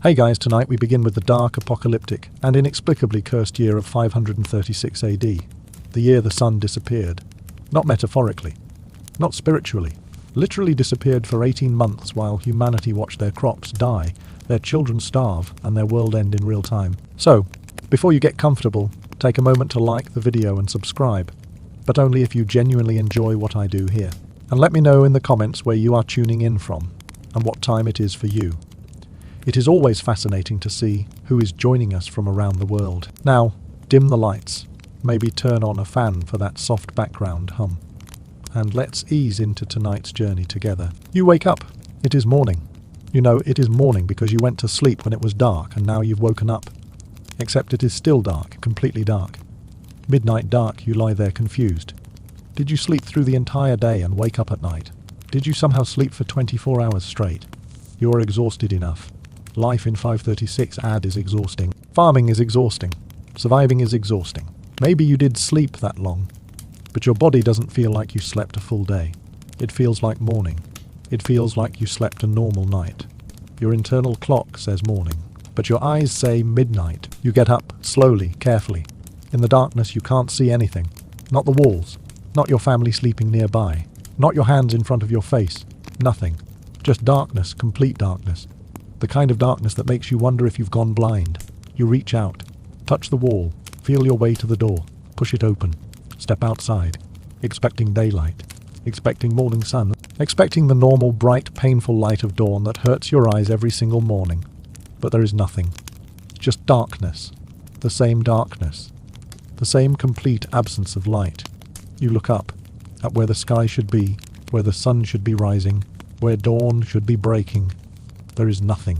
Hey guys, tonight we begin with the dark, apocalyptic, and inexplicably cursed year of 536 AD, the year the sun disappeared. Not metaphorically, not spiritually, literally disappeared for 18 months while humanity watched their crops die, their children starve, and their world end in real time. So, before you get comfortable, take a moment to like the video and subscribe, but only if you genuinely enjoy what I do here. And let me know in the comments where you are tuning in from, and what time it is for you. It is always fascinating to see who is joining us from around the world. Now, dim the lights, maybe turn on a fan for that soft background hum. And let's ease into tonight's journey together. You wake up, it is morning. You know it is morning because you went to sleep when it was dark and now you've woken up. Except it is still dark, completely dark. Midnight dark, you lie there confused. Did you sleep through the entire day and wake up at night? Did you somehow sleep for 24 hours straight? You're exhausted enough. Life in 536 AD is exhausting. Farming is exhausting. Surviving is exhausting. Maybe you did sleep that long, but your body doesn't feel like you slept a full day. It feels like morning. It feels like you slept a normal night. Your internal clock says morning, but your eyes say midnight. You get up, slowly, carefully. In the darkness you can't see anything. Not the walls. Not your family sleeping nearby. Not your hands in front of your face. Nothing. Just darkness, complete darkness. The kind of darkness that makes you wonder if you've gone blind. You reach out, touch the wall, feel your way to the door, push it open, step outside, expecting daylight, expecting morning sun, expecting the normal, bright, painful light of dawn that hurts your eyes every single morning. But there is nothing. Just darkness. The same darkness. The same complete absence of light. You look up, at where the sky should be, where the sun should be rising, where dawn should be breaking. There is nothing.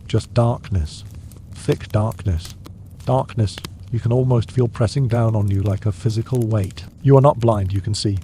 Just darkness. Thick darkness. Darkness you can almost feel pressing down on you like a physical weight. You are not blind, you can see.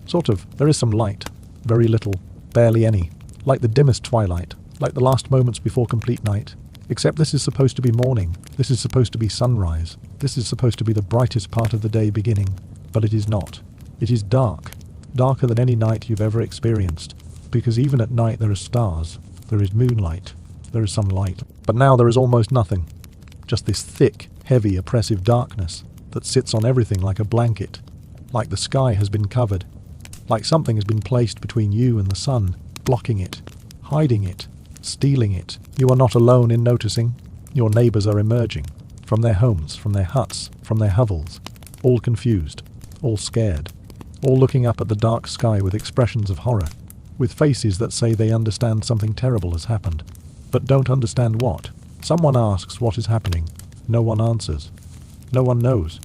Sort of. There is some light. Very little. Barely any. Like the dimmest twilight. Like the last moments before complete night. Except this is supposed to be morning. This is supposed to be sunrise. This is supposed to be the brightest part of the day beginning. But it is not. It is dark. Darker than any night you've ever experienced. Because even at night there are stars. There is moonlight. There is some light. But now there is almost nothing. Just this thick, heavy, oppressive darkness that sits on everything like a blanket. Like the sky has been covered. Like something has been placed between you and the sun, blocking it, hiding it, stealing it. You are not alone in noticing. Your neighbours are emerging. From their homes, from their huts, from their hovels. All confused. All scared. All looking up at the dark sky with expressions of horror. With faces that say they understand something terrible has happened, but don't understand what. Someone asks what is happening. No one answers. No one knows.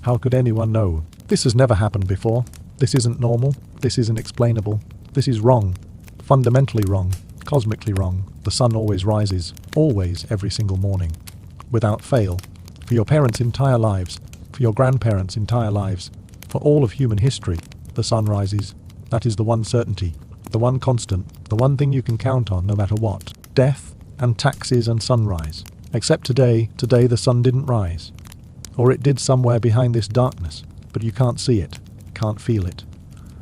How could anyone know? This has never happened before. This isn't normal. This isn't explainable. This is wrong. Fundamentally wrong. Cosmically wrong. The sun always rises. Always, every single morning. Without fail. For your parents' entire lives. For your grandparents' entire lives. For all of human history, the sun rises. That is the one certainty. The one constant, the one thing you can count on no matter what. Death and taxes and sunrise. Except today the sun didn't rise. Or it did somewhere behind this darkness, but you can't see it, can't feel it,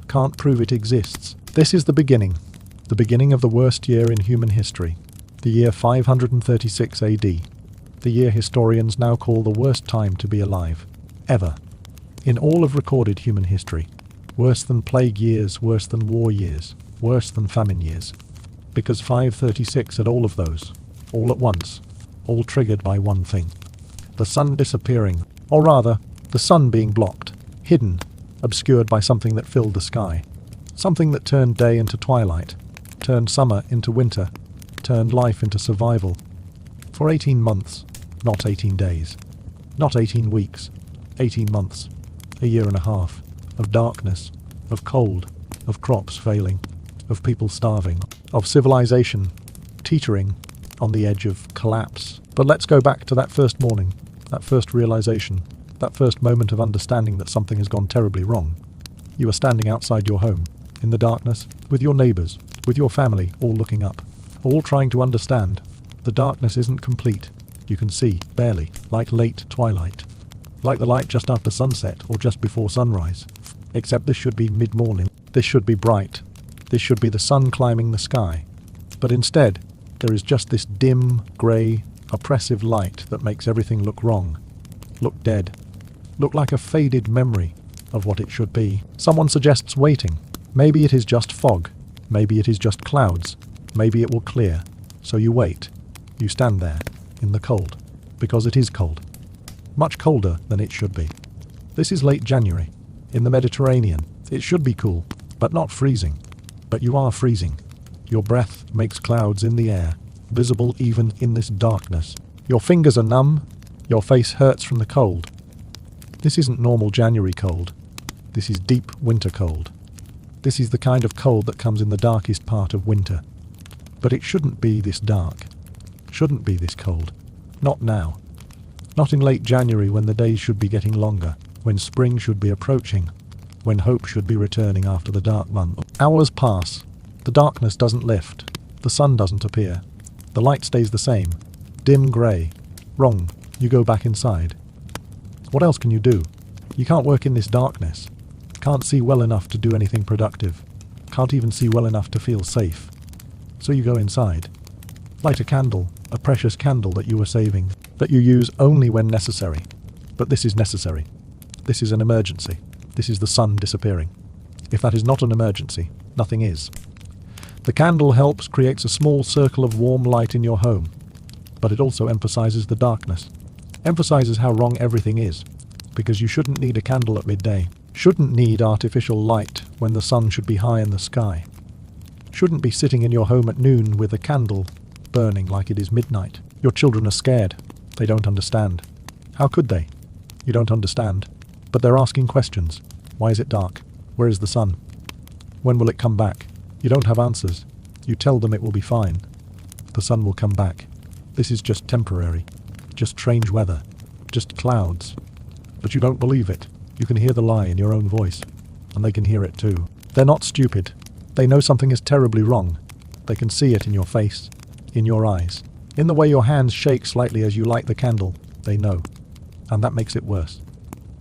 can't prove it exists. This is the beginning of the worst year in human history, the year 536 AD, the year historians now call the worst time to be alive, ever, in all of recorded human history. Worse than plague years, worse than war years, worse than famine years. Because 536 had all of those, all at once, all triggered by one thing. The sun disappearing, or rather, the sun being blocked, hidden, obscured by something that filled the sky. Something that turned day into twilight, turned summer into winter, turned life into survival. For 18 months, not 18 days, not 18 weeks, 18 months, a year and a half. Of darkness, of cold, of crops failing, of people starving, of civilization teetering on the edge of collapse. But let's go back to that first morning, that first realization, that first moment of understanding that something has gone terribly wrong. You are standing outside your home, in the darkness, with your neighbours, with your family, all looking up, all trying to understand. The darkness isn't complete. You can see, barely, like late twilight. Like the light just after sunset or just before sunrise. Except this should be mid-morning. This should be bright. This should be the sun climbing the sky. But instead, There is just this dim, grey, oppressive light that makes everything look wrong, look dead, look like a faded memory of what it should be. Someone suggests waiting. Maybe it is just fog. Maybe it is just clouds. Maybe it will clear. So you wait. You stand there, in the cold, because it is cold. Much colder than it should be. This is late January, in the Mediterranean. It should be cool, but not freezing. But you are freezing. Your breath makes clouds in the air, visible even in this darkness. Your fingers are numb. Your face hurts from the cold. This isn't normal January cold. This is deep winter cold. This is the kind of cold that comes in the darkest part of winter. But it shouldn't be this dark. Shouldn't be this cold. Not now. Not in late January when the days should be getting longer, when spring should be approaching, when hope should be returning after the dark month. Hours pass. The darkness doesn't lift. The sun doesn't appear. The light stays the same. Dim grey. Wrong. You go back inside. What else can you do? You can't work in this darkness. Can't see well enough to do anything productive. Can't even see well enough to feel safe. So you go inside. Light a candle, a precious candle that you were saving, that you use only when necessary. But this is necessary. This is an emergency. This is the sun disappearing. If that is not an emergency, nothing is. The candle creates a small circle of warm light in your home, but it also emphasizes the darkness, emphasizes how wrong everything is, because you shouldn't need a candle at midday, shouldn't need artificial light when the sun should be high in the sky, shouldn't be sitting in your home at noon with a candle burning like it is midnight. Your children are scared. They don't understand. How could they? You don't understand. But they're asking questions. Why is it dark? Where is the sun? When will it come back? You don't have answers. You tell them it will be fine. The sun will come back. This is just temporary. Just strange weather. Just clouds. But you don't believe it. You can hear the lie in your own voice. And they can hear it too. They're not stupid. They know something is terribly wrong. They can see it in your face, in your eyes, in the way your hands shake slightly as you light the candle. They know. And that makes it worse.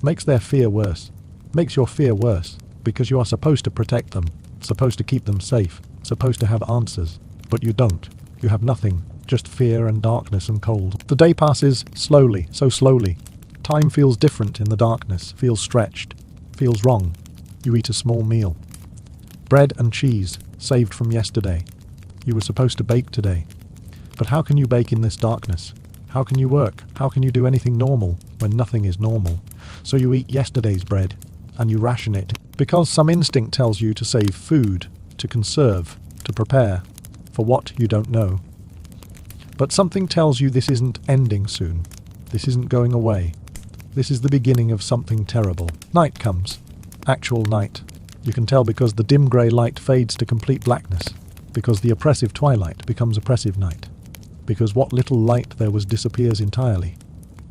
Makes their fear worse. Makes your fear worse. Because you are supposed to protect them. Supposed to keep them safe. Supposed to have answers. But you don't. You have nothing. Just fear and darkness and cold. The day passes slowly, so slowly. Time feels different in the darkness. Feels stretched. Feels wrong. You eat a small meal. Bread and cheese, saved from yesterday. You were supposed to bake today. But how can you bake in this darkness? How can you work? How can you do anything normal when nothing is normal? So you eat yesterday's bread, and you ration it, because some instinct tells you to save food, to conserve, to prepare, for what you don't know. But something tells you this isn't ending soon. This isn't going away. This is the beginning of something terrible. Night comes. Actual night. You can tell because the dim grey light fades to complete blackness, because the oppressive twilight becomes oppressive night, because what little light there was disappears entirely.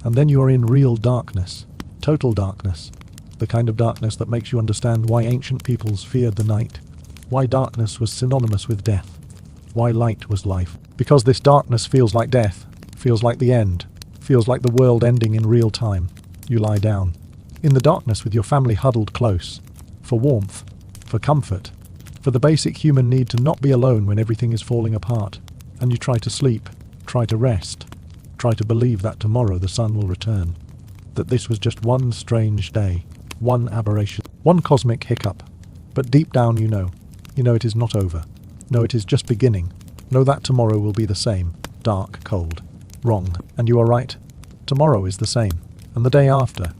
And then you are in real darkness, total darkness, the kind of darkness that makes you understand why ancient peoples feared the night, why darkness was synonymous with death, why light was life. Because this darkness feels like death, feels like the end, feels like the world ending in real time. You lie down, in the darkness with your family huddled close, for warmth, for comfort, for the basic human need to not be alone when everything is falling apart. And you try to sleep, try to rest, try to believe that tomorrow the sun will return, that this was just one strange day, one aberration, one cosmic hiccup. But deep down you know it is not over. No, it is just beginning. Know that tomorrow will be the same, dark, cold, wrong. And you are right. Tomorrow is the same, and the day after,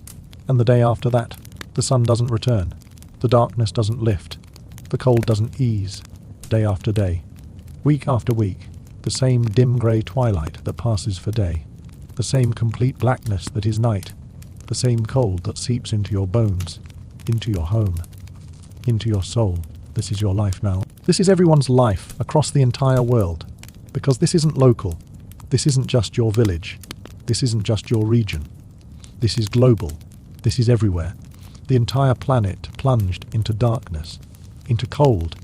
and the day after that. The sun doesn't return. The darkness doesn't lift. The cold doesn't ease. Day after day. Week after week. The same dim grey twilight that passes for day. The same complete blackness that is night. The same cold that seeps into your bones. Into your home. Into your soul. This is your life now. This is everyone's life across the entire world. Because this isn't local. This isn't just your village. This isn't just your region. This is global. This is everywhere. The entire planet plunged into darkness, into cold,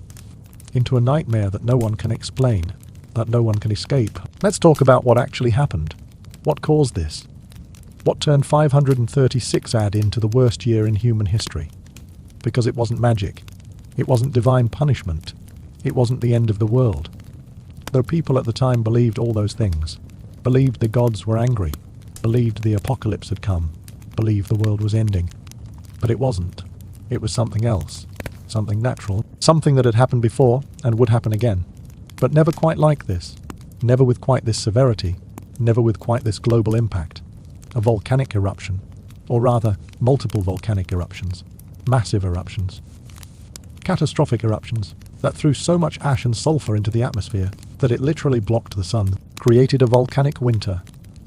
into a nightmare that no one can explain, that no one can escape. Let's talk about what actually happened. What caused this? What turned 536 AD into the worst year in human history? Because it wasn't magic. It wasn't divine punishment. It wasn't the end of the world. Though people at the time believed all those things, believed the gods were angry, believed the apocalypse had come, believed the world was ending. But it wasn't. It was something else, something natural, something that had happened before and would happen again. But never quite like this, never with quite this severity, never with quite this global impact. A volcanic eruption, or rather, multiple volcanic eruptions, massive eruptions. Catastrophic eruptions that threw so much ash and sulfur into the atmosphere that it literally blocked the sun, created a volcanic winter,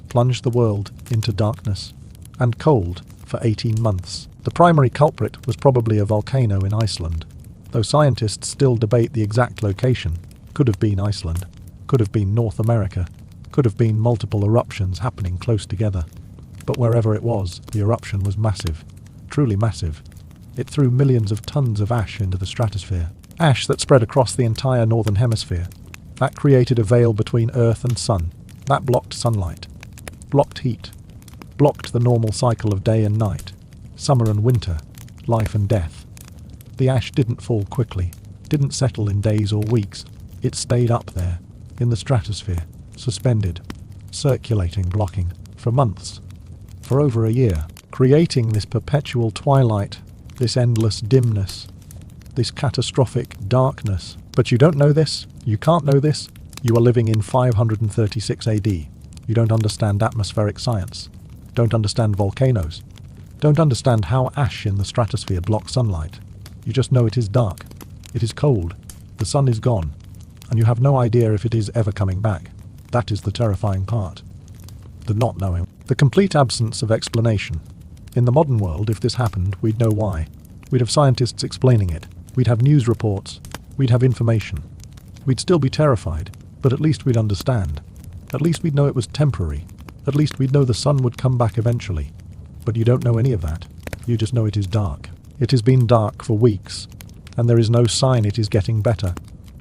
plunged the world into darkness and cold for 18 months. The primary culprit was probably a volcano in Iceland, though scientists still debate the exact location. Could have been Iceland, could have been North America, could have been multiple eruptions happening close together. But wherever it was, the eruption was massive, truly massive. It threw millions of tons of ash into the stratosphere, ash that spread across the entire northern hemisphere. That created a veil between Earth and Sun. That blocked sunlight, blocked heat, blocked the normal cycle of day and night, summer and winter, life and death. The ash didn't fall quickly, didn't settle in days or weeks. It stayed up there, in the stratosphere, suspended, circulating, blocking, for months, for over a year, creating this perpetual twilight, this endless dimness, this catastrophic darkness. But you don't know this, you can't know this, you are living in 536 AD. You don't understand atmospheric science, don't understand volcanoes, don't understand how ash in the stratosphere blocks sunlight. You just know it is dark, it is cold, the sun is gone, and you have no idea if it is ever coming back. That is the terrifying part. The not knowing. The complete absence of explanation. In the modern world, if this happened, we'd know why. We'd have scientists explaining it. We'd have news reports. We'd have information. We'd still be terrified, but at least we'd understand. At least we'd know it was temporary. At least we'd know the sun would come back eventually. But you don't know any of that. You just know it is dark. It has been dark for weeks, and there is no sign it is getting better.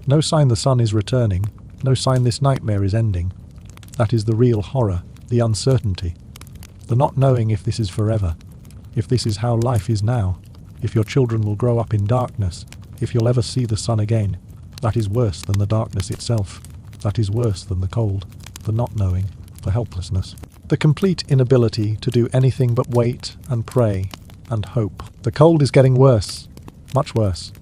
No sign the sun is returning. No sign this nightmare is ending. That is the real horror, the uncertainty. The not knowing if this is forever, if this is how life is now, if your children will grow up in darkness, if you'll ever see the sun again. That is worse than the darkness itself. That is worse than the cold, the not knowing, the helplessness. The complete inability to do anything but wait and pray and hope. The cold is getting worse, much worse.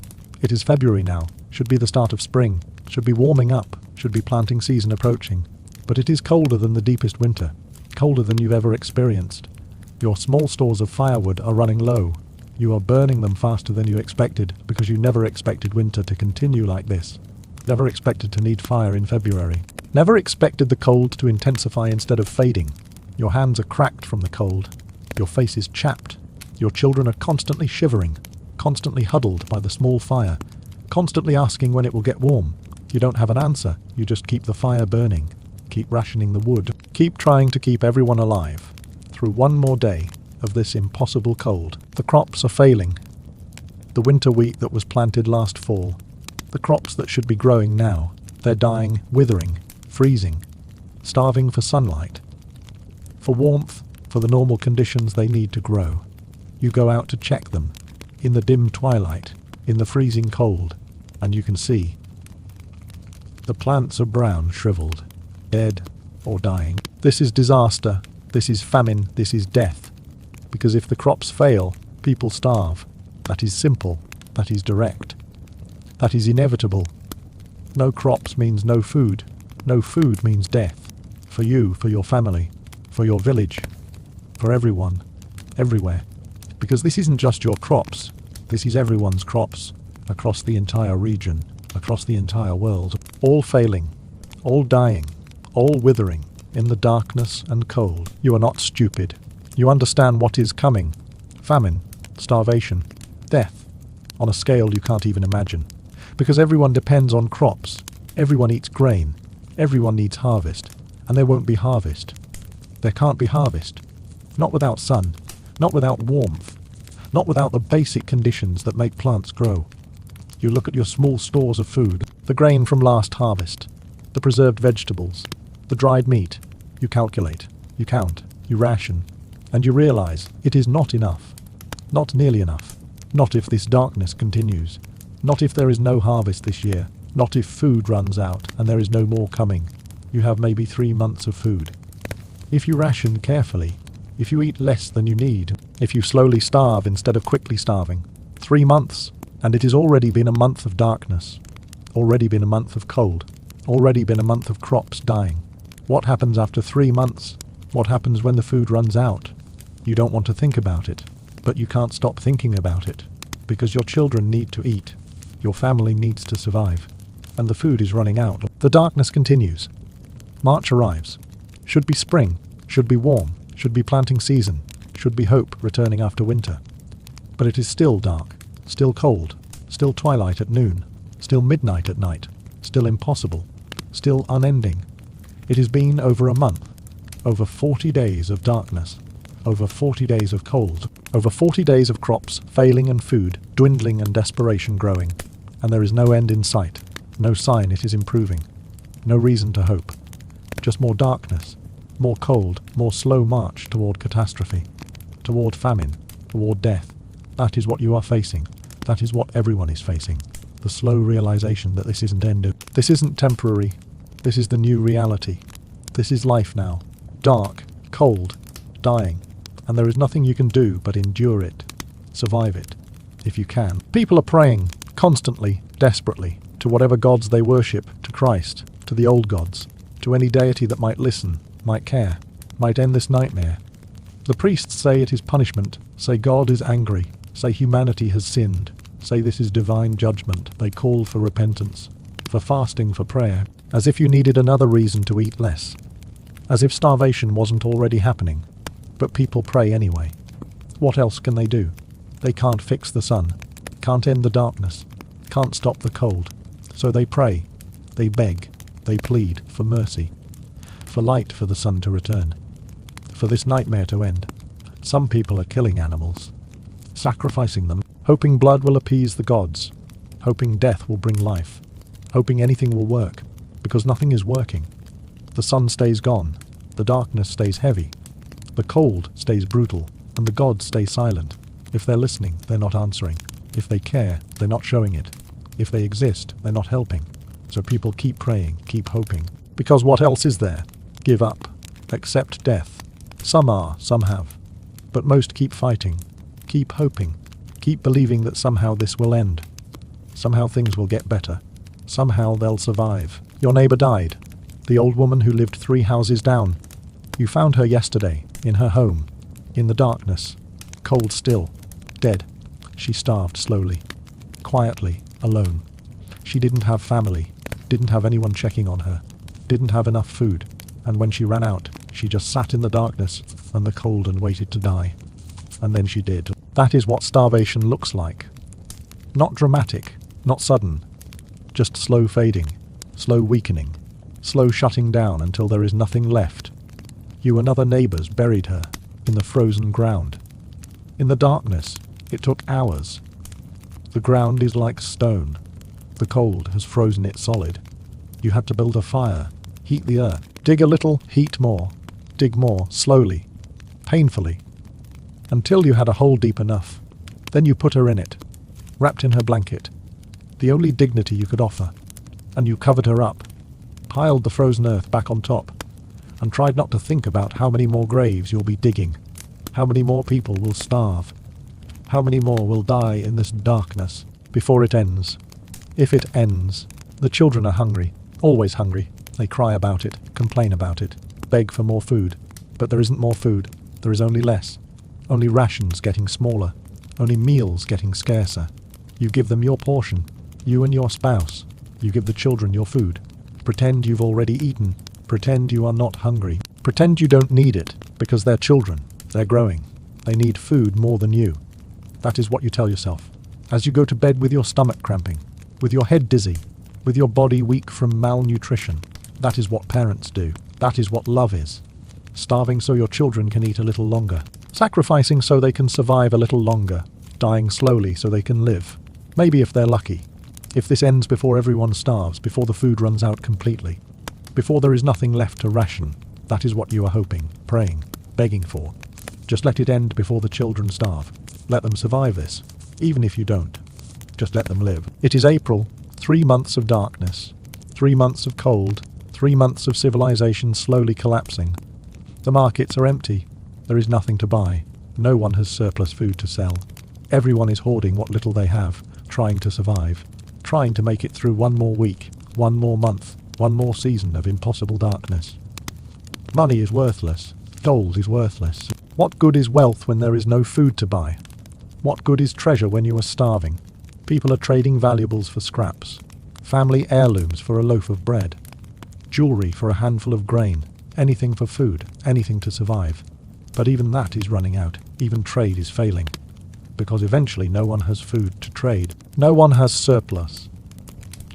It is February now, should be the start of spring, should be warming up, should be planting season approaching. But it is colder than the deepest winter, colder than you've ever experienced. Your small stores of firewood are running low. You are burning them faster than you expected because you never expected winter to continue like this. Never expected to need fire in February. Never expected the cold to intensify instead of fading. Your hands are cracked from the cold. Your face is chapped. Your children are constantly shivering, constantly huddled by the small fire, constantly asking when it will get warm. You don't have an answer. You just keep the fire burning. Keep rationing the wood. Keep trying to keep everyone alive through one more day of this impossible cold. The crops are failing. The winter wheat that was planted last fall, the crops that should be growing now, they're dying, withering, freezing, starving for sunlight, for warmth, for the normal conditions they need to grow. You go out to check them, in the dim twilight, in the freezing cold, and you can see. The plants are brown, shriveled, dead or dying. This is disaster, this is famine, this is death. Because if the crops fail, people starve. That is simple, that is direct. That is inevitable. No crops means no food. No food means death. For you, for your family, for your village, for everyone, everywhere. Because this isn't just your crops, this is everyone's crops, across the entire region, across the entire world. All failing, all dying, all withering, in the darkness and cold. You are not stupid. You understand what is coming. Famine, starvation, death, on a scale you can't even imagine. Because everyone depends on crops. Everyone eats grain. Everyone needs harvest. And there won't be harvest. There can't be harvest. Not without sun. Not without warmth. Not without the basic conditions that make plants grow. You look at your small stores of food, the grain from last harvest, the preserved vegetables, the dried meat. You calculate, you count, you ration, and you realize it is not enough. Not nearly enough. Not if this darkness continues. Not if there is no harvest this year. Not if food runs out and there is no more coming. You have maybe 3 months of food. If you ration carefully, if you eat less than you need, if you slowly starve instead of quickly starving, 3 months, and it has already been a month of darkness, already been a month of cold, already been a month of crops dying. What happens after 3 months? What happens when the food runs out? You don't want to think about it, but you can't stop thinking about it, because your children need to eat, your family needs to survive, and the food is running out. The darkness continues. March arrives. Should be spring, should be warm, should be planting season, should be hope returning after winter. But it is still dark, still cold, still twilight at noon, still midnight at night, still impossible, still unending. It has been over a month, over 40 days of darkness, over 40 days of cold, over 40 days of crops failing and food dwindling and desperation growing, and there is no end in sight, no sign it is improving, no reason to hope, just more darkness, more cold, more slow march toward catastrophe, toward famine, toward death. That is what you are facing. That is what everyone is facing. The slow realization that this isn't ended. This isn't temporary. This is the new reality. This is life now. Dark, cold, dying. And there is nothing you can do but endure it. Survive it. If you can. People are praying, constantly, desperately, to whatever gods they worship, to Christ, to the old gods, to any deity that might listen, might care, might end this nightmare. The priests say it is punishment, say God is angry, say humanity has sinned, say this is divine judgment. They call for repentance, for fasting, for prayer, as if you needed another reason to eat less, as if starvation wasn't already happening. But people pray anyway. What else can they do? They can't fix the sun, can't end the darkness, can't stop the cold. So they pray, they beg, they plead for mercy, for light, for the sun to return, for this nightmare to end. Some people are killing animals, sacrificing them, hoping blood will appease the gods, hoping death will bring life, hoping anything will work, because nothing is working. The sun stays gone, the darkness stays heavy, the cold stays brutal, and the gods stay silent. If they're listening, they're not answering. If they care, they're not showing it. If they exist, they're not helping. So people keep praying, keep hoping. Because what else is there? Give up. Accept death. Some are, some have. But most keep fighting. Keep hoping. Keep believing that somehow this will end. Somehow things will get better. Somehow they'll survive. Your neighbor died. The old woman who lived 3 houses down. You found her yesterday, in her home, in the darkness, cold still, dead. She starved slowly, quietly, alone. She didn't have family, didn't have anyone checking on her, didn't have enough food, and when she ran out, she just sat in the darkness and the cold and waited to die. And then she did. That is what starvation looks like. Not dramatic, not sudden, just slow fading, slow weakening, slow shutting down until there is nothing left. You and other neighbors buried her in the frozen ground. In the darkness, it took hours. The ground is like stone. The cold has frozen it solid. You had to build a fire, heat the earth, dig a little, heat more, dig more, slowly, painfully, until you had a hole deep enough. Then you put her in it, wrapped in her blanket, the only dignity you could offer, and you covered her up, piled the frozen earth back on top, and tried not to think about how many more graves you'll be digging, how many more people will starve, how many more will die in this darkness before it ends. If it ends, the children are hungry, always hungry. They cry about it, complain about it, beg for more food. But there isn't more food, there is only less. Only rations getting smaller, only meals getting scarcer. You give them your portion, you and your spouse. You give the children your food. Pretend you've already eaten. Pretend you are not hungry. Pretend you don't need it, because they're children. They're growing. They need food more than you. That is what you tell yourself. As you go to bed with your stomach cramping, with your head dizzy, with your body weak from malnutrition. That is what parents do. That is what love is. Starving so your children can eat a little longer. Sacrificing so they can survive a little longer. Dying slowly so they can live. Maybe if they're lucky. If this ends before everyone starves, before the food runs out completely. Before there is nothing left to ration. That is what you are hoping, praying, begging for. Just let it end before the children starve. Let them survive this. Even if you don't. Just let them live. It is April. 3 months of darkness, 3 months of cold, 3 months of civilization slowly collapsing. The markets are empty. There is nothing to buy. No one has surplus food to sell. Everyone is hoarding what little they have, trying to survive, trying to make it through one more week, one more month, one more season of impossible darkness. Money is worthless. Gold is worthless. What good is wealth when there is no food to buy? What good is treasure when you are starving? People are trading valuables for scraps, family heirlooms for a loaf of bread, jewelry for a handful of grain, anything for food, anything to survive. But even that is running out. Even trade is failing. Because eventually no one has food to trade. No one has surplus.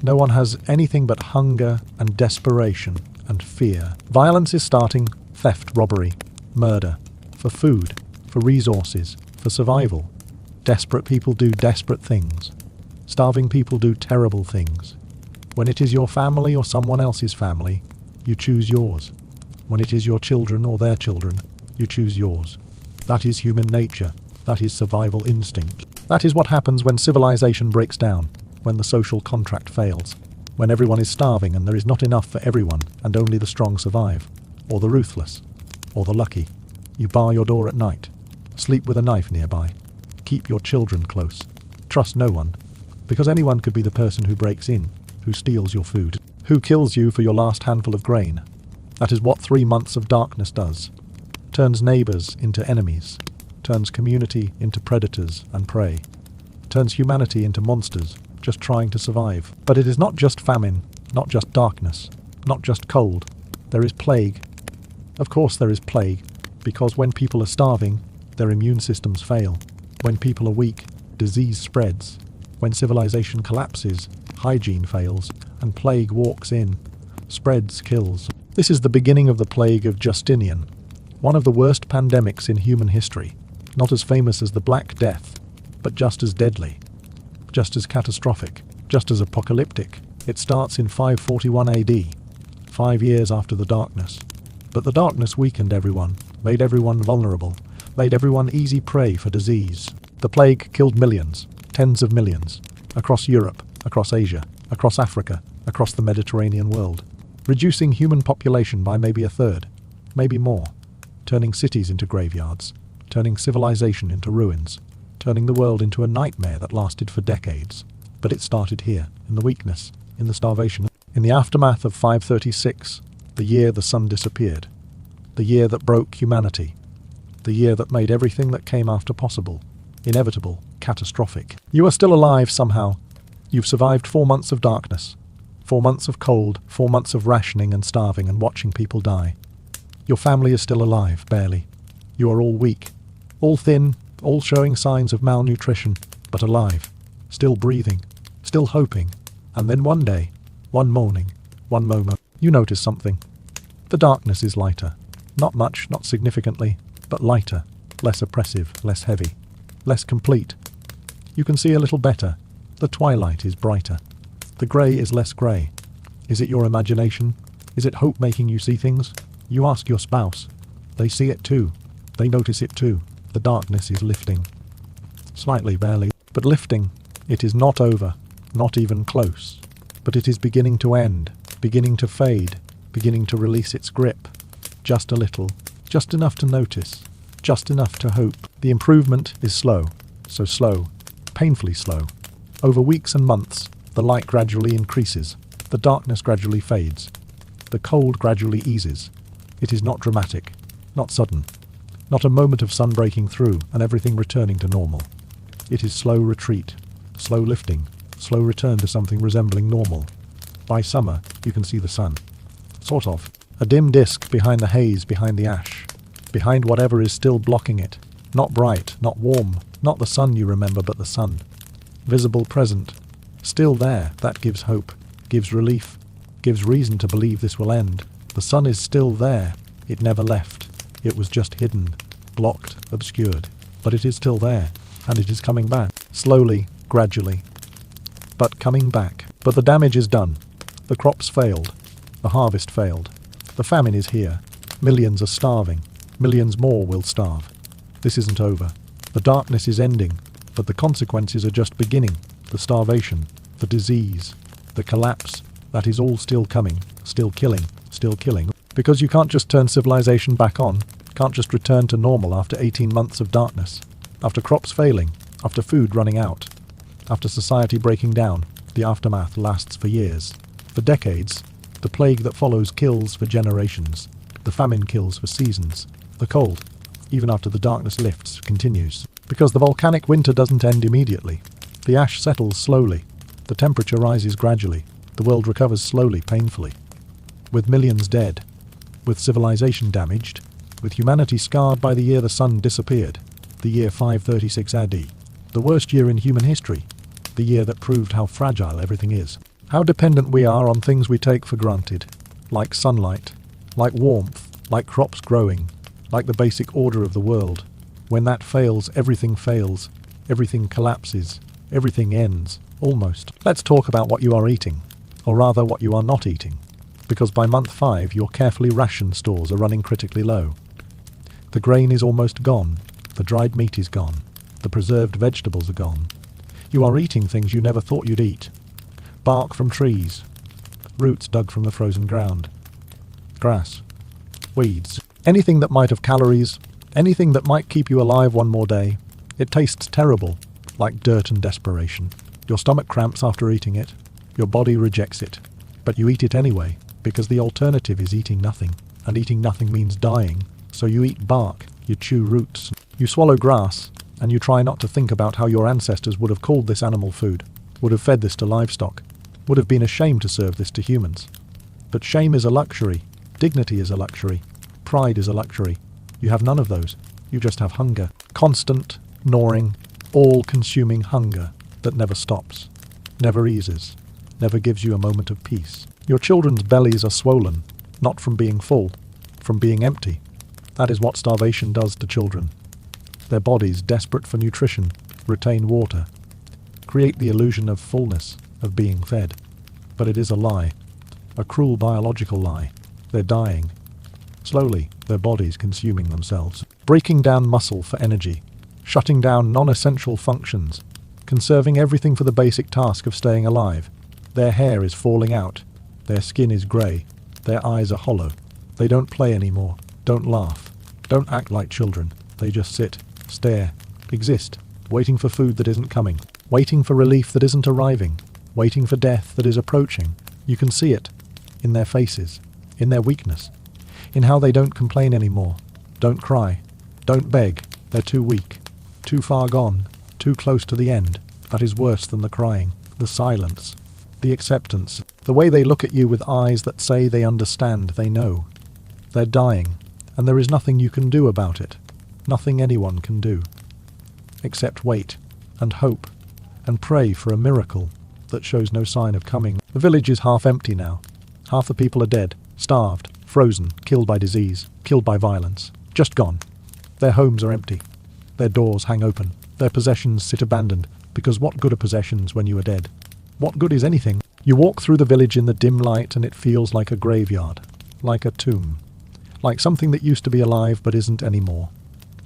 No one has anything but hunger and desperation and fear. Violence is starting. Theft, robbery, murder. For food, for resources, for survival. Desperate people do desperate things. Starving people do terrible things. When it is your family or someone else's family, you choose yours. When it is your children or their children, you choose yours. That is human nature. That is survival instinct. That is what happens when civilization breaks down, when the social contract fails, when everyone is starving and there is not enough for everyone and only the strong survive, or the ruthless, or the lucky. You bar your door at night. Sleep with a knife nearby. Keep your children close. Trust no one, because anyone could be the person who breaks in, who steals your food, who kills you for your last handful of grain. That is what 3 months of darkness does. Turns neighbors into enemies, turns community into predators and prey, turns humanity into monsters, just trying to survive. But it is not just famine, not just darkness, not just cold. There is plague. Of course there is plague, because when people are starving, their immune systems fail. When people are weak, disease spreads. When civilization collapses, hygiene fails, and plague walks in, spreads, kills. This is the beginning of the plague of Justinian, one of the worst pandemics in human history, not as famous as the Black Death, but just as deadly, just as catastrophic, just as apocalyptic. It starts in 541 AD, 5 years after the darkness. But the darkness weakened everyone, made everyone vulnerable, made everyone easy prey for disease. The plague killed millions, tens of millions, across Europe, across Asia, across Africa, across the Mediterranean world, reducing human population by maybe a third, maybe more, turning cities into graveyards, turning civilization into ruins, turning the world into a nightmare that lasted for decades. But it started here, in the weakness, in the starvation, in the aftermath of 536, the year the sun disappeared, the year that broke humanity, the year that made everything that came after possible, inevitable, catastrophic. You are still alive somehow. You've survived 4 months of darkness, 4 months of cold, 4 months of rationing and starving and watching people die. Your family is still alive, barely. You are all weak, all thin, all showing signs of malnutrition, but alive, still breathing, still hoping. And then one day, one morning, one moment, you notice something. The darkness is lighter. Not much, not significantly, but lighter, less oppressive, less heavy, less complete. You can see a little better. The twilight is brighter. The grey is less grey. Is it your imagination? Is it hope making you see things? You ask your spouse. They see it too. They notice it too. The darkness is lifting. Slightly, barely, but lifting. It is not over, not even close. But it is beginning to end, beginning to fade, beginning to release its grip. Just a little, just enough to notice, just enough to hope. The improvement is slow, so slow, painfully slow. Over weeks and months, the light gradually increases, the darkness gradually fades, the cold gradually eases. It is not dramatic, not sudden, not a moment of sun breaking through and everything returning to normal. It is slow retreat, slow lifting, slow return to something resembling normal. By summer, you can see the sun. Sort of. A dim disk behind the haze, behind the ash, behind whatever is still blocking it. Not bright, not warm, not the sun you remember, but the sun. Visible, present. Still there. That gives hope, gives relief, gives reason to believe this will end. The sun is still there. It never left. It was just hidden, blocked, obscured. But it is still there, and it is coming back. Slowly, gradually. But coming back. But the damage is done. The crops failed. The harvest failed. The famine is here. Millions are starving. Millions more will starve. This isn't over. The darkness is ending, but the consequences are just beginning. The starvation, the disease, the collapse, that is all still coming, still killing, still killing. Because you can't just turn civilization back on, can't just return to normal after 18 months of darkness, after crops failing, after food running out, after society breaking down. The aftermath lasts for years, for decades. The plague that follows kills for generations. The famine kills for seasons. The cold, even after the darkness lifts, continues. Because the volcanic winter doesn't end immediately. The ash settles slowly. The temperature rises gradually. The world recovers slowly, painfully. With millions dead, with civilization damaged, with humanity scarred by the year the sun disappeared, the year 536 AD, the worst year in human history, the year that proved how fragile everything is, how dependent we are on things we take for granted, like sunlight, like warmth, like crops growing, like the basic order of the world. When that fails, everything collapses, everything ends, almost. Let's talk about what you are eating, or rather what you are not eating. Because by month 5 your carefully rationed stores are running critically low. The grain is almost gone, the dried meat is gone, the preserved vegetables are gone. You are eating things you never thought you'd eat. Bark from trees, roots dug from the frozen ground, grass, weeds, anything that might have calories, anything that might keep you alive one more day. It tastes terrible, like dirt and desperation. Your stomach cramps after eating it, your body rejects it, but you eat it anyway. Because the alternative is eating nothing, and eating nothing means dying. So you eat bark, you chew roots, you swallow grass, and you try not to think about how your ancestors would have called this animal food, would have fed this to livestock, would have been ashamed to serve this to humans. But shame is a luxury, dignity is a luxury, pride is a luxury. You have none of those, you just have hunger. Constant, gnawing, all-consuming hunger that never stops, never eases, never gives you a moment of peace. Your children's bellies are swollen, not from being full, from being empty. That is what starvation does to children. Their bodies, desperate for nutrition, retain water, create the illusion of fullness, of being fed. But it is a lie, a cruel biological lie. They're dying. Slowly, their bodies consuming themselves, breaking down muscle for energy, shutting down non-essential functions, conserving everything for the basic task of staying alive. Their hair is falling out. Their skin is grey, their eyes are hollow. They don't play anymore, don't laugh, don't act like children. They just sit, stare, exist, waiting for food that isn't coming, waiting for relief that isn't arriving, waiting for death that is approaching. You can see it, in their faces, in their weakness, in how they don't complain anymore, don't cry, don't beg. They're too weak, too far gone, too close to the end. That is worse than the crying, the silence, the acceptance, the way they look at you with eyes that say they understand, they know. They're dying, and there is nothing you can do about it. Nothing anyone can do. Except wait, and hope, and pray for a miracle that shows no sign of coming. The village is half empty now. Half the people are dead, starved, frozen, killed by disease, killed by violence, just gone. Their homes are empty. Their doors hang open. Their possessions sit abandoned, because what good are possessions when you are dead? What good is anything? You walk through the village in the dim light and it feels like a graveyard, like a tomb, like something that used to be alive but isn't anymore.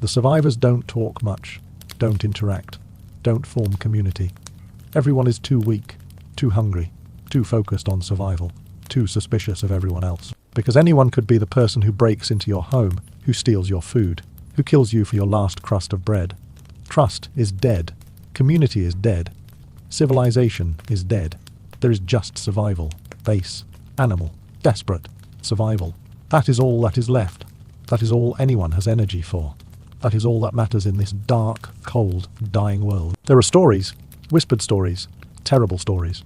The survivors don't talk much, don't interact, don't form community. Everyone is too weak, too hungry, too focused on survival, too suspicious of everyone else. Because anyone could be the person who breaks into your home, who steals your food, who kills you for your last crust of bread. Trust is dead. Community is dead. Civilization is dead. There is just survival, base, animal, desperate, survival. That is all that is left. That is all anyone has energy for. That is all that matters in this dark, cold, dying world. There are stories, whispered stories, terrible stories,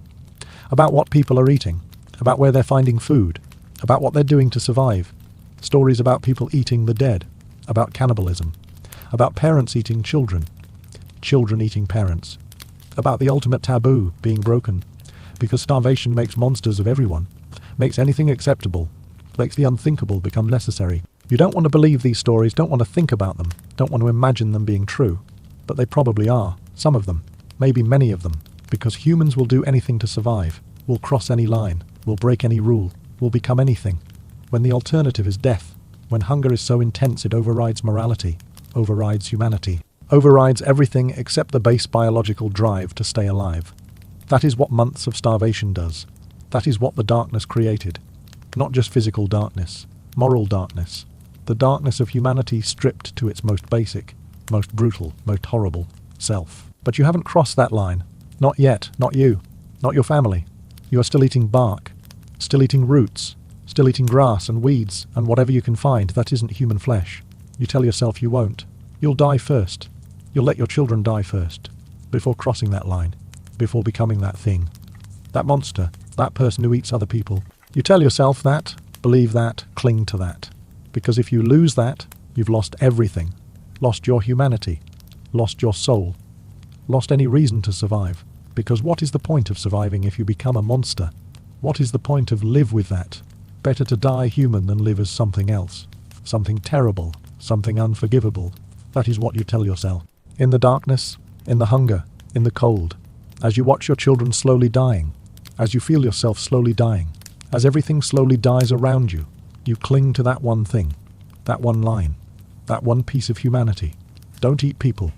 about what people are eating, about where they're finding food, about what they're doing to survive. Stories about people eating the dead, about cannibalism, about parents eating children, children eating parents, about the ultimate taboo being broken, because starvation makes monsters of everyone, makes anything acceptable, makes the unthinkable become necessary. You don't want to believe these stories, don't want to think about them, don't want to imagine them being true, but they probably are, some of them, maybe many of them, because humans will do anything to survive, will cross any line, will break any rule, will become anything. When the alternative is death, when hunger is so intense it overrides morality, overrides humanity, overrides everything except the base biological drive to stay alive. That is what months of starvation does. That is what the darkness created. Not just physical darkness, moral darkness. The darkness of humanity stripped to its most basic, most brutal, most horrible self. But you haven't crossed that line. Not yet, not you, not your family. You are still eating bark, still eating roots, still eating grass and weeds and whatever you can find that isn't human flesh. You tell yourself you won't. You'll die first. You'll let your children die first, before crossing that line, before becoming that thing, that monster, that person who eats other people. You tell yourself that, believe that, cling to that. Because if you lose that, you've lost everything. Lost your humanity, lost your soul, lost any reason to survive. Because what is the point of surviving if you become a monster? What is the point of live with that? Better to die human than live as something else. Something terrible, something unforgivable. That is what you tell yourself. In the darkness, in the hunger, in the cold, as you watch your children slowly dying, as you feel yourself slowly dying, as everything slowly dies around you, you cling to that one thing, that one line, that one piece of humanity. Don't eat people.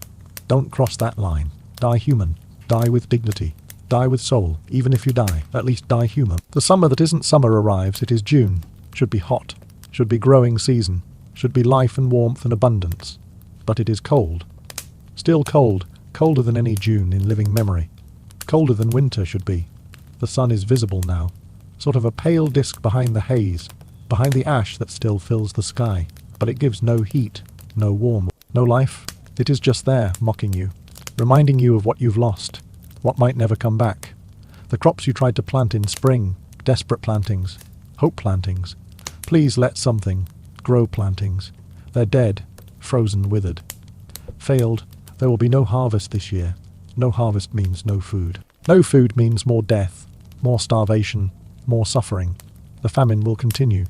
Don't cross that line. Die human. Die with dignity. Die with soul. Even if you die, at least die human. The summer that isn't summer arrives. It is June. Should be hot. Should be growing season. Should be life and warmth and abundance. But it is cold. Still cold. Colder than any June in living memory. Colder than winter should be. The sun is visible now. Sort of a pale disk behind the haze. Behind the ash that still fills the sky. But it gives no heat. No warmth. No life. It is just there, mocking you. Reminding you of what you've lost. What might never come back. The crops you tried to plant in spring. Desperate plantings. Hope plantings. Please let something. Grow plantings. They're dead. Frozen, withered. Failed. There will be no harvest this year. No harvest means no food. No food means more death. More starvation. More suffering. The famine will continue.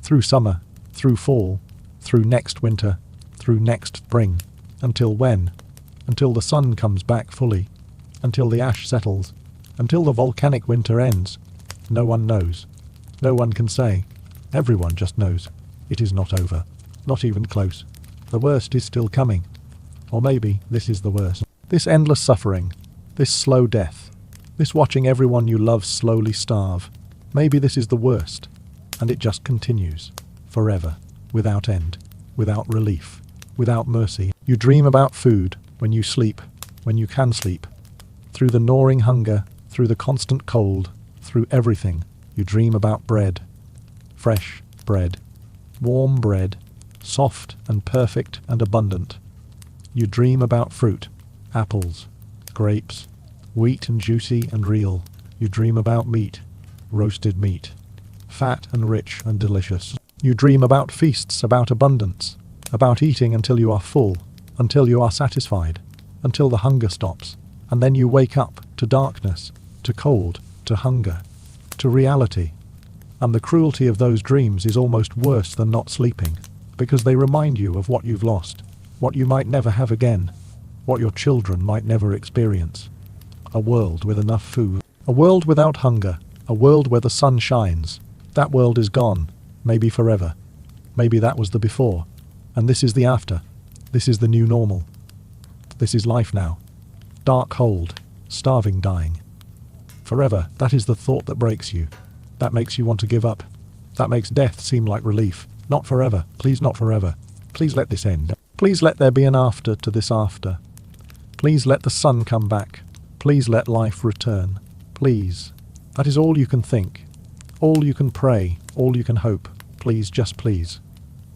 Through summer. Through fall. Through next winter. Through next spring. Until when? Until the sun comes back fully. Until the ash settles. Until the volcanic winter ends. No one knows. No one can say. Everyone just knows. It is not over. Not even close. The worst is still coming. Or maybe this is the worst. This endless suffering. This slow death. This watching everyone you love slowly starve. Maybe this is the worst. And it just continues. Forever. Without end. Without relief. Without mercy. You dream about food. When you sleep. When you can sleep. Through the gnawing hunger. Through the constant cold. Through everything. You dream about bread. Fresh bread. Warm bread. Soft and perfect and abundant. You dream about fruit. Apples. Grapes. Wheat and juicy and real. You dream about meat. Roasted meat. Fat and rich and delicious. You dream about feasts, about abundance. About eating until you are full. Until you are satisfied. Until the hunger stops. And then you wake up to darkness. To cold. To hunger. To reality. And the cruelty of those dreams is almost worse than not sleeping. Because they remind you of what you've lost. What you might never have again. What your children might never experience. A world with enough food. A world without hunger. A world where the sun shines. That world is gone. Maybe forever. Maybe that was the before. And this is the after. This is the new normal. This is life now. Dark cold. Starving dying. Forever. That is the thought that breaks you. That makes you want to give up. That makes death seem like relief. Not forever. Please not forever. Please let this end. Please let there be an after to this after. Please let the sun come back. Please let life return. Please. That is all you can think. All you can pray. All you can hope. Please, just please.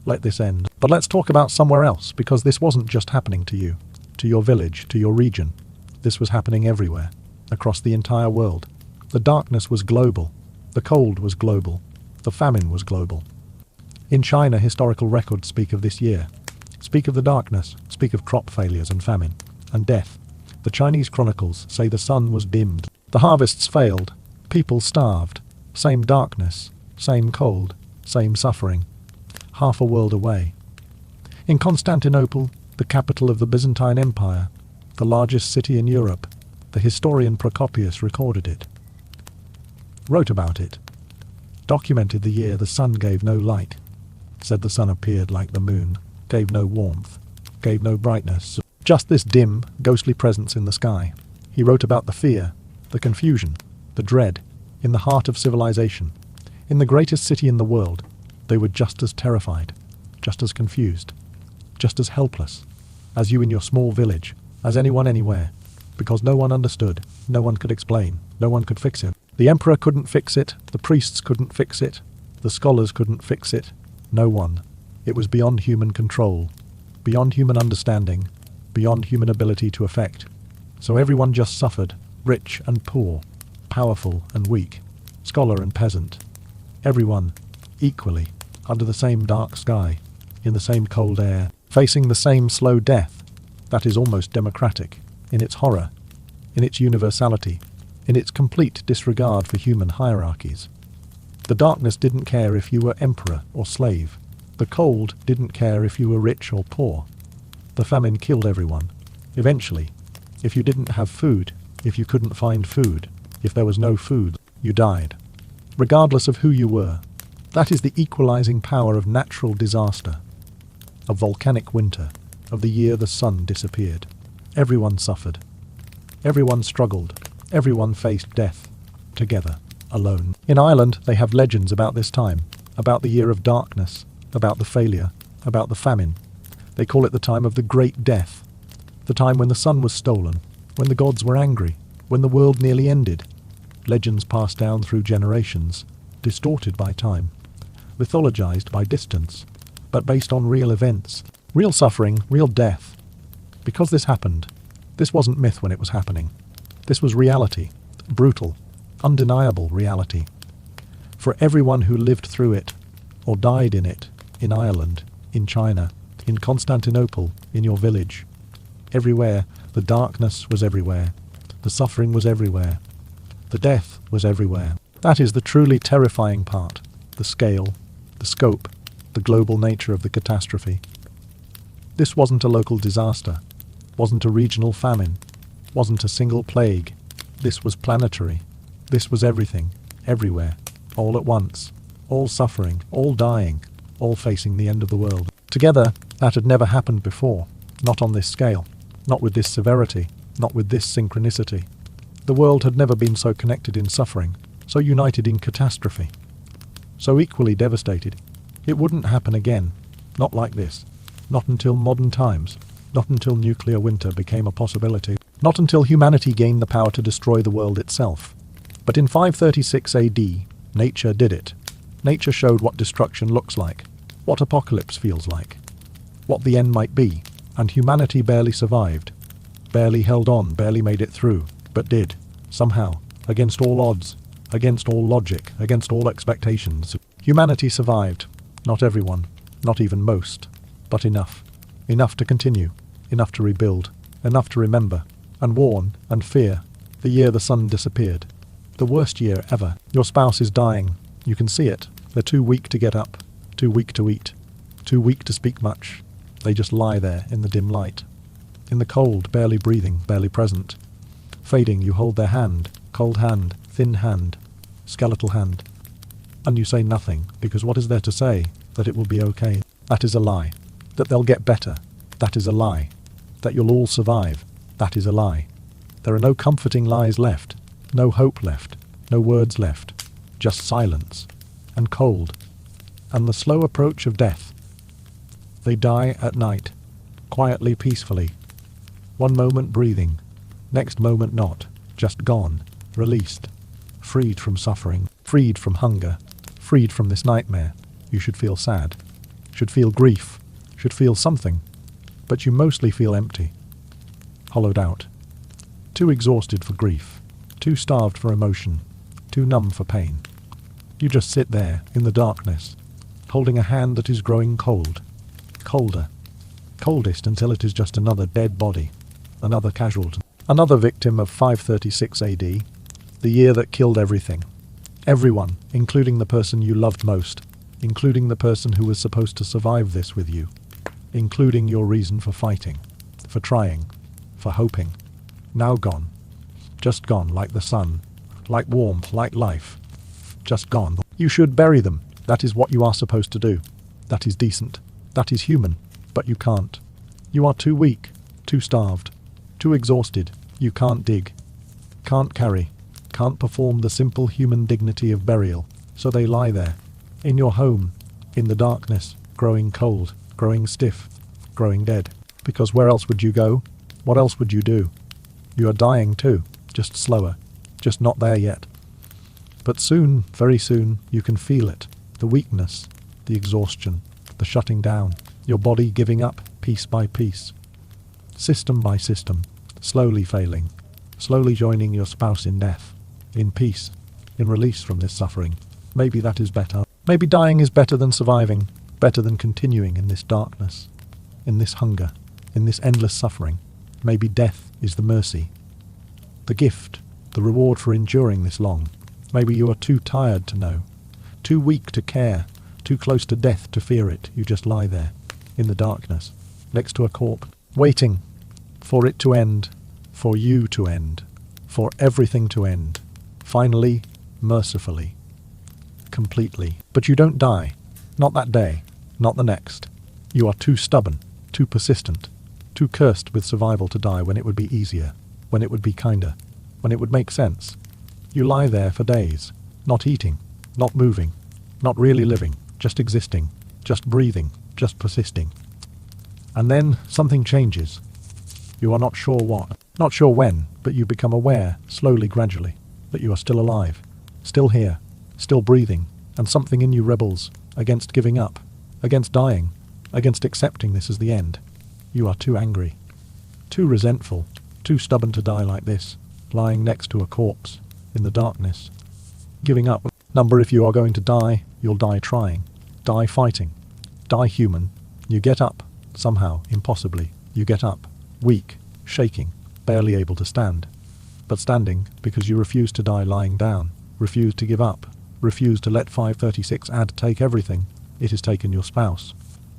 Let this end. But let's talk about somewhere else, because this wasn't just happening to you, to your village, to your region. This was happening everywhere, across the entire world. The darkness was global. The cold was global. The famine was global. In China, historical records speak of this year. Speak of the darkness, speak of crop failures and famine, and death. The Chinese chronicles say the sun was dimmed. The harvests failed. People starved. Same darkness, same cold, same suffering. Half a world away. In Constantinople, the capital of the Byzantine Empire, the largest city in Europe, the historian Procopius recorded it. Wrote about it. Documented the year the sun gave no light. Said the sun appeared like the moon, gave no warmth, gave no brightness. Just this dim, ghostly presence in the sky. He wrote about the fear, the confusion, the dread, in the heart of civilization. In the greatest city in the world, they were just as terrified, just as confused, just as helpless, as you in your small village, as anyone anywhere, because no one understood, no one could explain, no one could fix it. The emperor couldn't fix it, the priests couldn't fix it, the scholars couldn't fix it, no one. It was beyond human control, beyond human understanding, beyond human ability to affect. So everyone just suffered, rich and poor, powerful and weak, scholar and peasant. Everyone, equally, under the same dark sky, in the same cold air, facing the same slow death that is almost democratic, in its horror, in its universality, in its complete disregard for human hierarchies. The darkness didn't care if you were emperor or slave. The cold didn't care if you were rich or poor. The famine killed everyone. Eventually, if you didn't have food, if you couldn't find food, if there was no food, you died. Regardless of who you were. That is the equalizing power of natural disaster, of volcanic winter, of the year the sun disappeared. Everyone suffered. Everyone struggled. Everyone faced death. Together. Alone. In Ireland, they have legends about this time, about the year of darkness, about the failure, about the famine. They call it the time of the Great Death, the time when the sun was stolen, when the gods were angry, when the world nearly ended. Legends passed down through generations, distorted by time, mythologized by distance, but based on real events, real suffering, real death. Because this happened, this wasn't myth when it was happening. This was reality, brutal, undeniable reality. For everyone who lived through it, or died in it, in Ireland, in China, in Constantinople, in your village. Everywhere, the darkness was everywhere. The suffering was everywhere. The death was everywhere. That is the truly terrifying part, the scale, the scope, the global nature of the catastrophe. This wasn't a local disaster, wasn't a regional famine, wasn't a single plague. This was planetary. This was everything, everywhere, all at once, all suffering, all dying, all facing the end of the world. Together, that had never happened before, not on this scale, not with this severity, not with this synchronicity. The world had never been so connected in suffering, so united in catastrophe, so equally devastated. It wouldn't happen again, not like this, not until modern times, not until nuclear winter became a possibility, not until humanity gained the power to destroy the world itself. But in 536 AD, nature did it. Nature showed what destruction looks like, what apocalypse feels like, what the end might be, and humanity barely survived, barely held on, barely made it through, but did, somehow, against all odds, against all logic, against all expectations. Humanity survived. Not everyone, not even most, but enough. Enough to continue, enough to rebuild, enough to remember, and warn, and fear. The year the sun disappeared. The worst year ever. Your spouse is dying. You can see it. They're too weak to get up, too weak to eat, too weak to speak much. They just lie there in the dim light. In the cold, barely breathing, barely present. Fading, you hold their hand, cold hand, thin hand, skeletal hand. And you say nothing, because what is there to say? That it will be okay. That is a lie. That they'll get better. That is a lie. That you'll all survive. That is a lie. There are no comforting lies left. No hope left. No words left. Just silence. And cold. And the slow approach of death. They die at night. Quietly, peacefully. One moment breathing. Next moment not. Just gone. Released. Freed from suffering. Freed from hunger. Freed from this nightmare. You should feel sad. Should feel grief. Should feel something. But you mostly feel empty. Hollowed out. Too exhausted for grief. Too starved for emotion. Too numb for pain. You just sit there, in the darkness, holding a hand that is growing cold. Colder. Coldest until it is just another dead body. Another casualty. Another victim of 536 AD. The year that killed everything. Everyone, including the person you loved most. Including the person who was supposed to survive this with you. Including your reason for fighting. For trying. For hoping. Now gone. Just gone like the sun. Like warmth, like life. Just gone. You should bury them. That is what you are supposed to do. That is decent. That is human. But you can't. You are too weak. Too starved. Too exhausted. You can't dig. Can't carry. can't perform the simple human dignity of burial, so they lie there, in your home, in the darkness, growing cold, growing stiff, growing dead. Because where else would you go? What else would you do? You are dying too, just slower, just not there yet. But soon, very soon, you can feel it, the weakness, the exhaustion, the shutting down, your body giving up piece by piece, system by system, slowly failing, slowly joining your spouse in death, in peace, in release from this suffering. Maybe that is better. Maybe dying is better than surviving, better than continuing in this darkness, in this hunger, in this endless suffering. Maybe death is the mercy, the gift, the reward for enduring this long. Maybe you are too tired to know, too weak to care, too close to death to fear it. You just lie there, in the darkness, next to a corpse, waiting for it to end, for you to end, for everything to end, finally, mercifully, completely. But you don't die, not that day, not the next. You are too stubborn, too persistent, too cursed with survival to die when it would be easier, when it would be kinder, when it would make sense. You lie there for days, not eating, not moving, not really living, just existing, just breathing, just persisting. And then something changes. You are not sure what, not sure when, but you become aware, slowly, gradually, that you are still alive, still here, still breathing, and something in you rebels against giving up, against dying, against accepting this as the end. You are too angry, too resentful, too stubborn to die like this, lying next to a corpse, in the darkness, giving up. Number, if you are going to die, you'll die trying, die fighting, die human. You get up, somehow, impossibly, you get up, weak, shaking, barely able to stand. But standing because you refuse to die lying down, refuse to give up, refuse to let 536 add take everything. It has taken your spouse,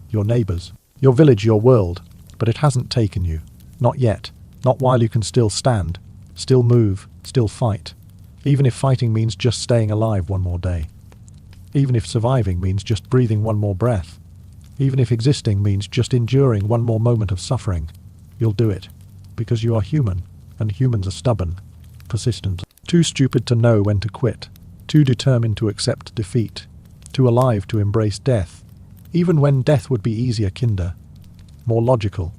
your neighbours, your village, your world, but it hasn't taken you. Not yet, not while you can still stand, still move, still fight. Even if fighting means just staying alive one more day. Even if surviving means just breathing one more breath. Even if existing means just enduring one more moment of suffering. You'll do it, because you are human, and humans are stubborn, persistent, too stupid to know when to quit, too determined to accept defeat, too alive to embrace death, even when death would be easier, kinder, more logical.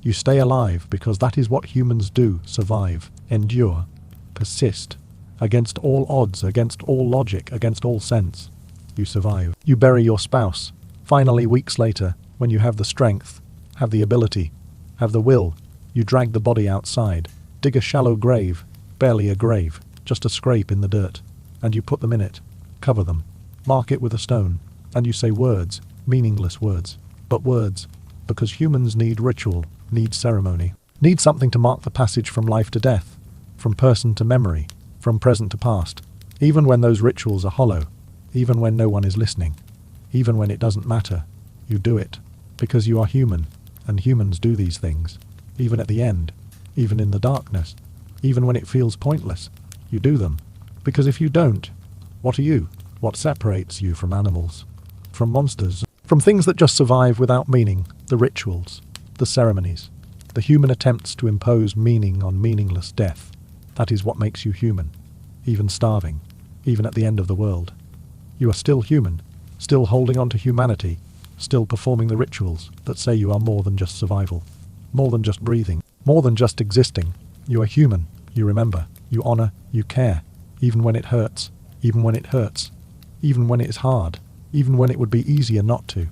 You stay alive because that is what humans do: survive, endure, persist, against all odds, against all logic, against all sense. You survive. You bury your spouse. Finally, weeks later, when you have the strength, have the ability, have the will, you drag the body outside, dig a shallow grave, barely a grave, just a scrape in the dirt, and you put them in it, cover them, mark it with a stone, and you say words, meaningless words, but words, because humans need ritual, need ceremony, need something to mark the passage from life to death, from person to memory, from present to past, even when those rituals are hollow, even when no one is listening, even when it doesn't matter. You do it, because you are human, and humans do these things, even at the end, even in the darkness, even when it feels pointless. You do them, because if you don't, what are you? What separates you from animals, from monsters, from things that just survive without meaning? The rituals, the ceremonies, the human attempts to impose meaning on meaningless death. That is what makes you human, even starving, even at the end of the world. You are still human, still holding on to humanity, still performing the rituals that say you are more than just survival, more than just breathing, more than just existing. You are human, you remember, you honor, you care, even when it hurts, even when it hurts, even when it is hard, even when it would be easier not to.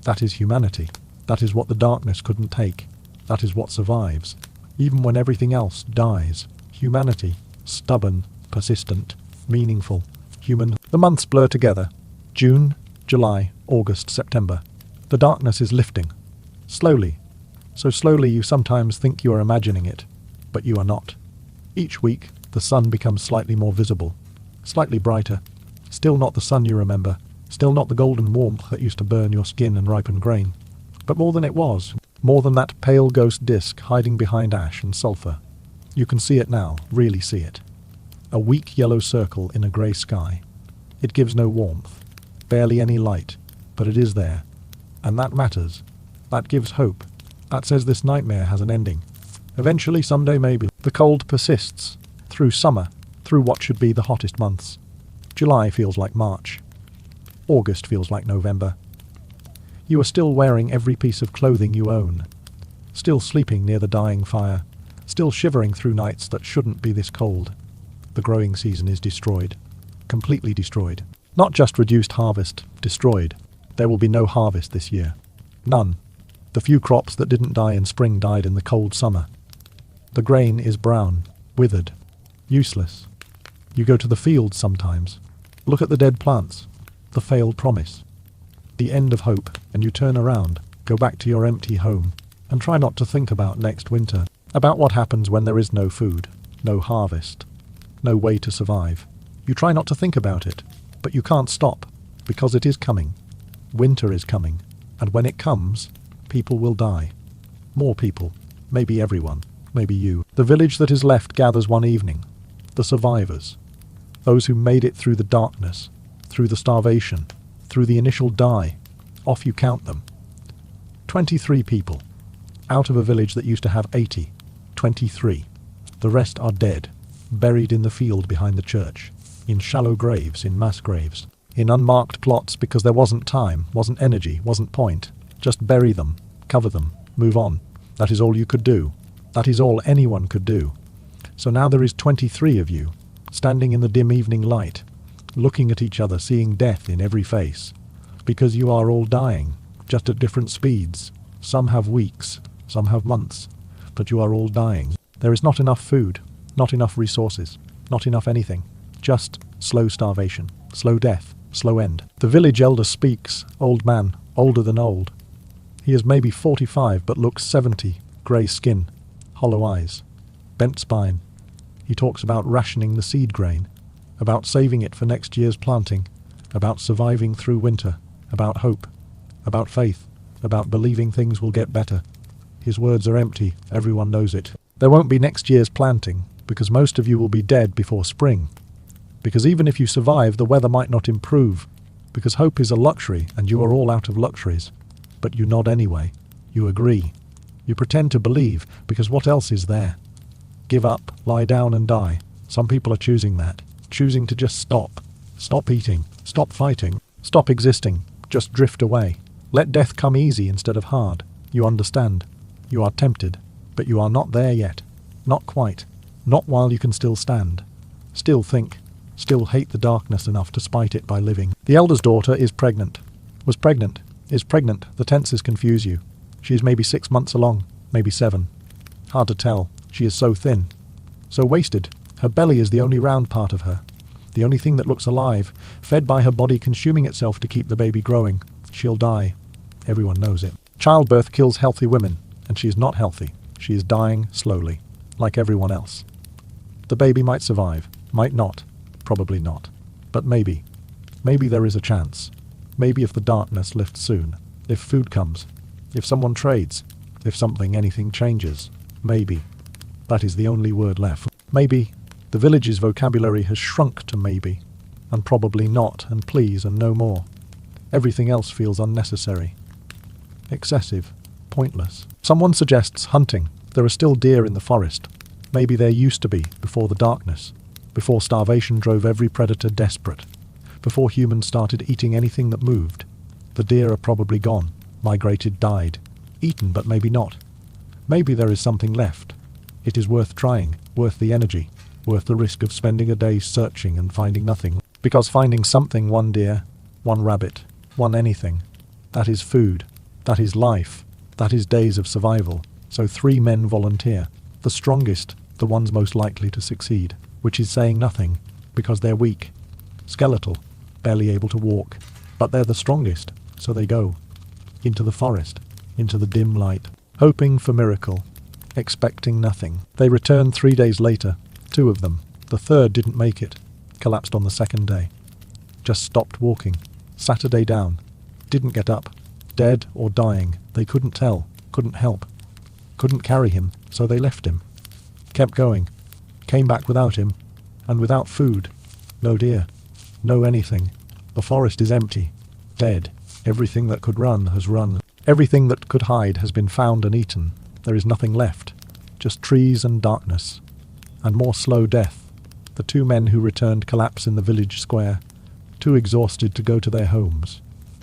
That is humanity. That is what the darkness couldn't take. That is what survives, even when everything else dies. Humanity, stubborn, persistent, meaningful, human. The months blur together. June, July, August, September. The darkness is lifting. Slowly. So slowly you sometimes think you are imagining it, but you are not. Each week, the sun becomes slightly more visible, slightly brighter. Still not the sun you remember, still not the golden warmth that used to burn your skin and ripen grain, but more than it was, more than that pale ghost disk hiding behind ash and sulphur. You can see it now, really see it. A weak yellow circle in a grey sky. It gives no warmth, barely any light, but it is there. And that matters. That gives hope. That says this nightmare has an ending. Eventually, someday maybe. The cold persists. Through summer, through what should be the hottest months. July feels like March. August feels like November. You are still wearing every piece of clothing you own. Still sleeping near the dying fire. Still shivering through nights that shouldn't be this cold. The growing season is destroyed. Completely destroyed. Not just reduced harvest, destroyed. There will be no harvest this year. None. The few crops that didn't die in spring died in the cold summer. The grain is brown, withered, useless. You go to the fields sometimes. Look at the dead plants, the failed promise, the end of hope, and you turn around, go back to your empty home, and try not to think about next winter, about what happens when there is no food, no harvest, no way to survive. You try not to think about it, but you can't stop, because it is coming. Winter is coming, and when it comes, people will die. More people, maybe everyone, maybe you. The village that is left gathers one evening. The survivors. Those who made it through the darkness, through the starvation, through the initial die. Off you count them. 23 people. Out of a village that used to have 80. 23. The rest are dead, buried in the field behind the church, in shallow graves, in mass graves, in unmarked plots because there wasn't time, wasn't energy, wasn't point. Just bury them, cover them, move on. That is all you could do. That is all anyone could do. So now there is 23 of you, standing in the dim evening light, looking at each other, seeing death in every face. Because you are all dying, just at different speeds. Some have weeks, some have months, but you are all dying. There is not enough food, not enough resources, not enough anything. Just slow starvation, slow death, slow end. The village elder speaks, old man, older than old. He is maybe 45 but looks 70, grey skin, hollow eyes, bent spine. He talks about rationing the seed grain, about saving it for next year's planting, about surviving through winter, about hope, about faith, about believing things will get better. His words are empty, everyone knows it. There won't be next year's planting, because most of you will be dead before spring. Because even if you survive, the weather might not improve, because hope is a luxury and you are all out of luxuries. But you nod anyway. You agree. You pretend to believe, because what else is there? Give up, lie down and die. Some people are choosing that. Choosing to just stop. Stop eating. Stop fighting. Stop existing. Just drift away. Let death come easy instead of hard. You understand. You are tempted. But you are not there yet. Not quite. Not while you can still stand. Still think. Still hate the darkness enough to spite it by living. The elder's daughter is pregnant. Was pregnant. Is pregnant. The tenses confuse you. She is maybe 6 months along. Maybe 7. Hard to tell. She is so thin. So wasted. Her belly is the only round part of her. The only thing that looks alive. Fed by her body consuming itself to keep the baby growing. She'll die. Everyone knows it. Childbirth kills healthy women. And she is not healthy. She is dying slowly. Like everyone else. The baby might survive. Might not. Probably not. But maybe. Maybe there is a chance. Maybe if the darkness lifts soon. If food comes. If someone trades. If something, anything changes. Maybe. That is the only word left. Maybe. The village's vocabulary has shrunk to maybe. And probably not, and please, and no more. Everything else feels unnecessary. Excessive. Pointless. Someone suggests hunting. There are still deer in the forest. Maybe there used to be, before the darkness. Before starvation drove every predator desperate. Before humans started eating anything that moved. The deer are probably gone. Migrated, died. Eaten, but maybe not. Maybe there is something left. It is worth trying, worth the energy, worth the risk of spending a day searching and finding nothing. Because finding something, one deer, one rabbit, one anything, that is food, that is life, that is days of survival. So 3 men volunteer. The strongest, the ones most likely to succeed, which is saying nothing, because they're weak, skeletal, barely able to walk. But they're the strongest, so they go. Into the forest, into the dim light, hoping for miracle, expecting nothing. They return 3 days later, 2 of them. The third didn't make it, collapsed on the 2nd day. Just stopped walking, Saturday down, didn't get up, dead or dying, they couldn't tell, couldn't help, couldn't carry him, so they left him. Kept going, came back without him, and without food, no deer, no anything. The forest is empty, dead. Everything that could run has run. Everything that could hide has been found and eaten. There is nothing left, just trees and darkness, and more slow death, The two men who returned collapse in the village square, too exhausted to go to their homes,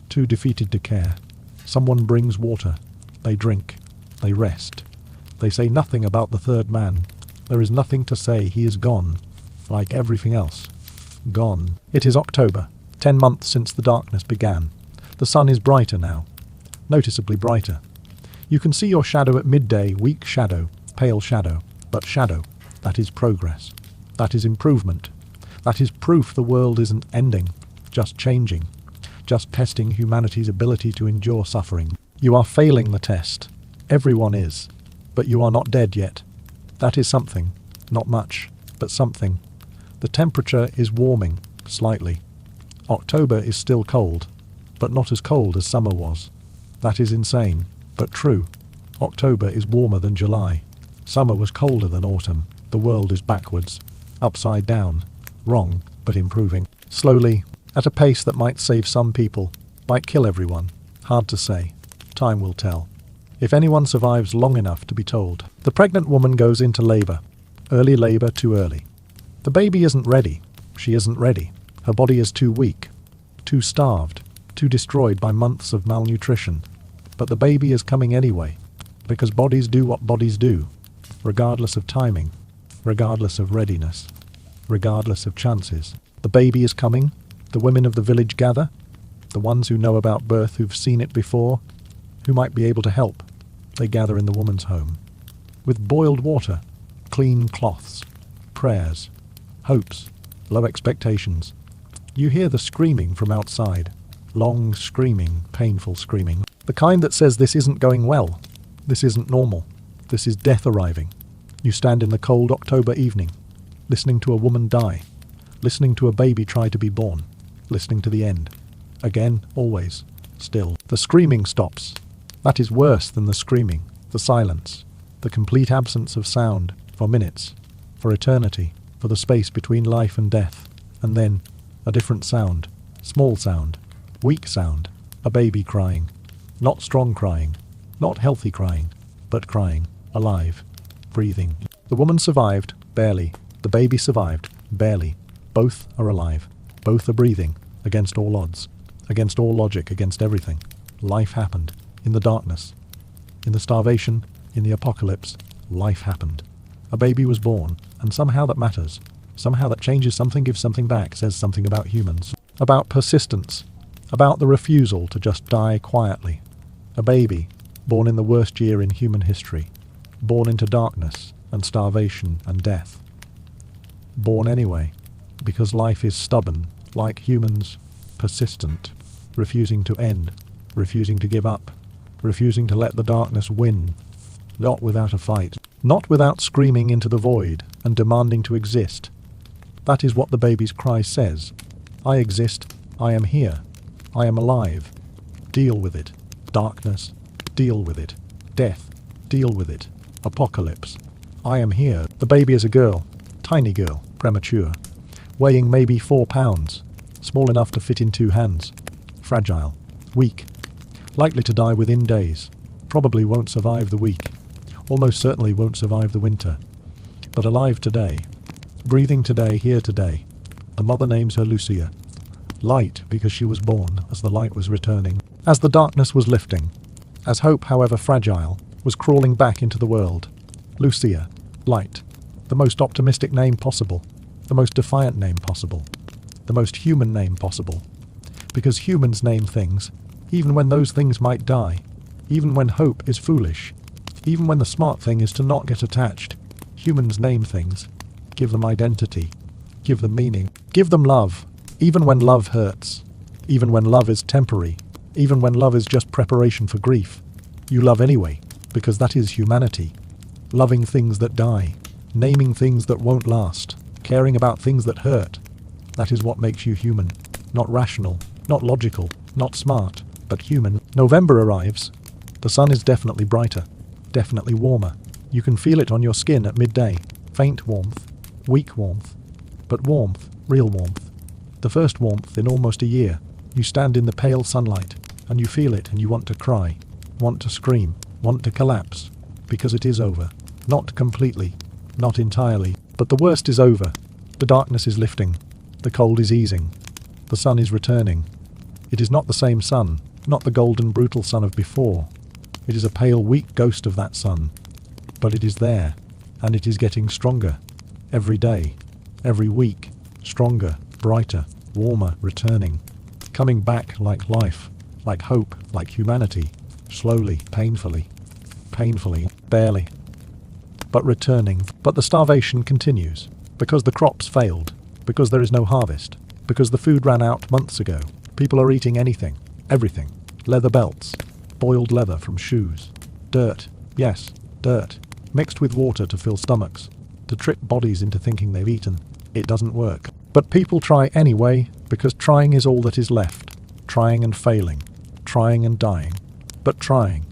too defeated to care. Someone brings water. They drink. They rest. They say nothing about the third man. There is nothing to say. He is gone, like everything else. Gone. It is October, 10 months since the darkness began. The sun is brighter now, noticeably brighter. You can see your shadow at midday, weak shadow, pale shadow, but shadow. That is progress. That is improvement. That is proof the world isn't ending, just changing, just testing humanity's ability to endure suffering. You are failing the test. Everyone is. But you are not dead yet. That is something. Not much, but something. The temperature is warming, slightly. October is still cold, but not as cold as summer was. That is insane, but true. October is warmer than July. Summer was colder than autumn. The world is backwards, upside down, wrong, but improving. Slowly, at a pace that might save some people, might kill everyone. Hard to say. Time will tell. If anyone survives long enough to be told. The pregnant woman goes into labor. Early labor too early. The baby isn't ready. She isn't ready. Her body is too weak, too starved, too destroyed by months of malnutrition. But the baby is coming anyway, because bodies do what bodies do, regardless of timing, regardless of readiness, regardless of chances. The baby is coming. The women of the village gather, the ones who know about birth, who've seen it before, who might be able to help. They gather in the woman's home, with boiled water, clean cloths, prayers, hopes, low expectations. You hear the screaming from outside, long screaming, painful screaming, the kind that says this isn't going well, this isn't normal, this is death arriving. You stand in the cold October evening, listening to a woman die, listening to a baby try to be born, listening to the end. Again, always, still. The screaming stops. That is worse than the screaming, the silence, the complete absence of sound, for minutes, for eternity, for the space between life and death. And then, a different sound, small sound, weak sound, a baby crying. Not strong crying, not healthy crying, but crying, alive, breathing. The woman survived, barely. The baby survived, barely. Both are alive. Both are breathing, against all odds, against all logic, against everything. Life happened. In the darkness, in the starvation, in the apocalypse, life happened. A baby was born, and somehow that matters. Somehow that changes something, gives something back, says something about humans. About persistence. About the refusal to just die quietly. A baby, born in the worst year in human history. Born into darkness and starvation and death. Born anyway, because life is stubborn, like humans, persistent, refusing to end, refusing to give up, refusing to let the darkness win, not without a fight, not without screaming into the void and demanding to exist. That is what the baby's cry says. I exist, I am here, I am alive. Deal with it. Darkness, deal with it. Death, deal with it. Apocalypse, I am here. The baby is a girl, tiny girl, premature, weighing maybe 4 pounds, small enough to fit in 2 hands, fragile, weak, likely to die within days, probably won't survive the week, almost certainly won't survive the winter, but alive today, breathing today, here today. The mother names her Lucia. Light, because she was born as the light was returning, as the darkness was lifting, as hope, however fragile, was crawling back into the world. Lucia, light, the most optimistic name possible, the most defiant name possible, the most human name possible, because humans name things, even when those things might die, even when hope is foolish, even when the smart thing is to not get attached. Humans name things, give them identity, give them meaning, give them love, even when love hurts, even when love is temporary, even when love is just preparation for grief. You love anyway, because that is humanity. Loving things that die, naming things that won't last, caring about things that hurt. That is what makes you human. Not rational, not logical, not smart, but human. November arrives. The sun is definitely brighter, definitely warmer. You can feel it on your skin at midday. Faint warmth, weak warmth, but warmth, real warmth. The first warmth in almost a year. You stand in the pale sunlight, and you feel it, and you want to cry, want to scream, want to collapse, because it is over. Not completely, not entirely, but the worst is over. The darkness is lifting. The cold is easing. The sun is returning. It is not the same sun, not the golden, brutal sun of before. It is a pale, weak ghost of that sun. But it is there, and it is getting stronger. Every day, every week, stronger, brighter, warmer, returning. Coming back like life, like hope, like humanity. Slowly, painfully, barely. But returning. But the starvation continues. Because the crops failed. Because there is no harvest. Because the food ran out months ago. People are eating anything, everything. Leather belts, boiled leather from shoes. Dirt, yes, dirt, mixed with water to fill stomachs, to trick bodies into thinking they've eaten. It doesn't work. But people try anyway, because trying is all that is left. Trying and failing. Trying and dying. But trying.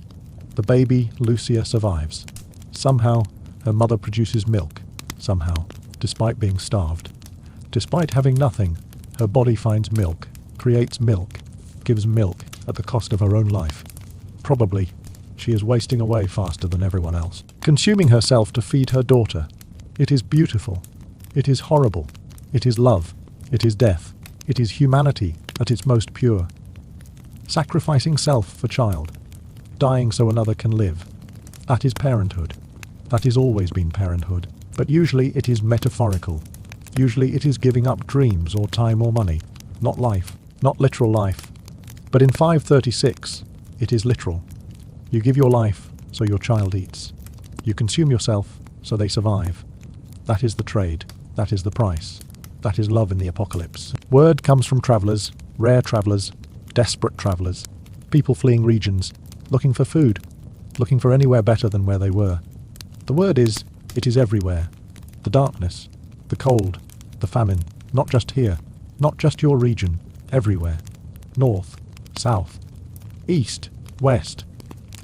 The baby, Lucia, survives. Somehow, her mother produces milk. Somehow, despite being starved. Despite having nothing, her body finds milk, creates milk, gives milk at the cost of her own life. Probably, she is wasting away faster than everyone else. Consuming herself to feed her daughter. It is beautiful. It is horrible. It is love. It is death. It is humanity at its most pure. Sacrificing self for child. Dying so another can live. That is parenthood. That has always been parenthood. But usually it is metaphorical. Usually it is giving up dreams or time or money. Not life. Not literal life. But in 536, it is literal. You give your life so your child eats. You consume yourself so they survive. That is the trade. That is the price. That is love in the apocalypse. Word comes from travelers, rare travelers, desperate travelers, people fleeing regions, looking for food, looking for anywhere better than where they were. The word is, it is everywhere. The darkness, the cold, the famine, not just here, not just your region, everywhere. North, south, east, west,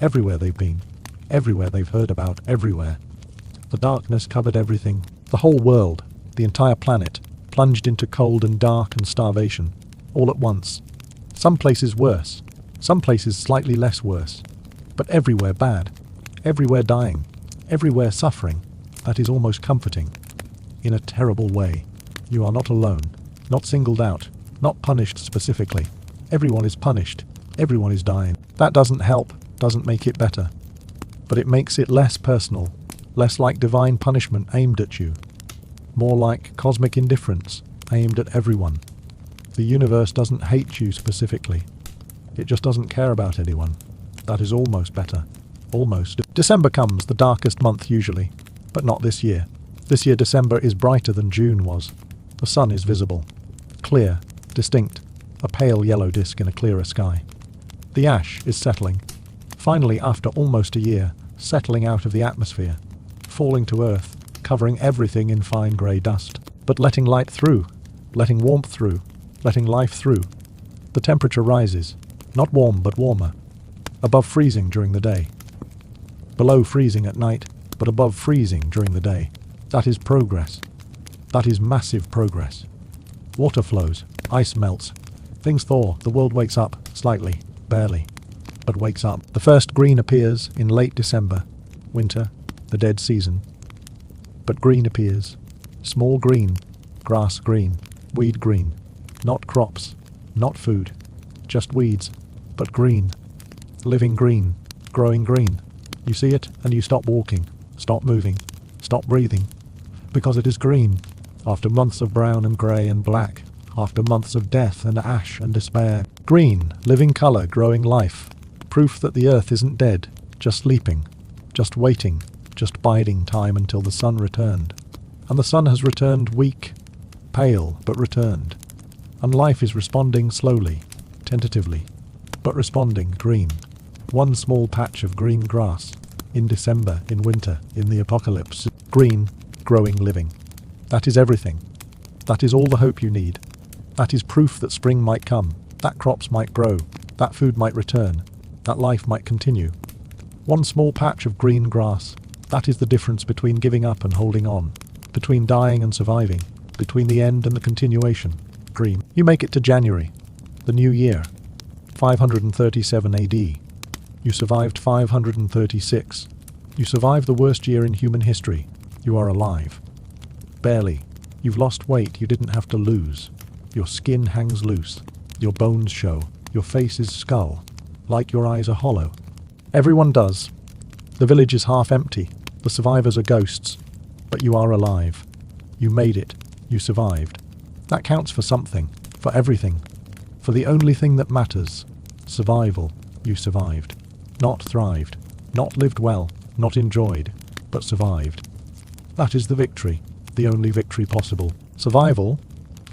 everywhere they've been, everywhere they've heard about, everywhere. The darkness covered everything, the whole world, the entire planet, plunged into cold and dark and starvation, all at once. Some places worse, some places slightly less worse, but everywhere bad, everywhere dying, everywhere suffering. That is almost comforting. In a terrible way. You are not alone, not singled out, not punished specifically. Everyone is punished, everyone is dying. That doesn't help, doesn't make it better. But it makes it less personal, less like divine punishment aimed at you. More like cosmic indifference aimed at everyone. The universe doesn't hate you specifically. It just doesn't care about anyone. That is almost better. Almost. December comes, the darkest month usually. But not this year. This year December is brighter than June was. The sun is visible. Clear, distinct, a pale yellow disk in a clearer sky. The ash is settling. Finally, after almost a year, settling out of the atmosphere, falling to earth, covering everything in fine grey dust, but letting light through, letting warmth through, letting life through. The temperature rises, not warm but warmer, above freezing during the day. Below freezing at night, but above freezing during the day. That is progress. That is massive progress. Water flows, ice melts, things thaw, the world wakes up, slightly, barely, but wakes up. The first green appears in late December, winter, the dead season. But green appears, small green, grass green, weed green, not crops, not food, just weeds, but green, living green, growing green. You see it and you stop walking, stop moving, stop breathing, because it is green, after months of brown and grey and black, after months of death and ash and despair. Green, living colour, growing life, proof that the earth isn't dead, just sleeping, just waiting, just biding time until the sun returned. And the sun has returned weak, pale, but returned. And life is responding slowly, tentatively, but responding green. One small patch of green grass, in December, in winter, in the apocalypse. Green, growing, living. That is everything. That is all the hope you need. That is proof that spring might come, that crops might grow, that food might return, that life might continue. One small patch of green grass, that is the difference between giving up and holding on, between dying and surviving, between the end and the continuation. Green. You make it to January, the new year, 537 AD. You survived 536. You survived the worst year in human history. You are alive. Barely. You've lost weight you didn't have to lose. Your skin hangs loose. Your bones show. Your face is skull. Like your eyes are hollow. Everyone does. The village is half empty. The survivors are ghosts. But you are alive. You made it. You survived. That counts for something. For everything. For the only thing that matters. Survival. You survived. Not thrived. Not lived well. Not enjoyed. But survived. That is the victory. The only victory possible. Survival.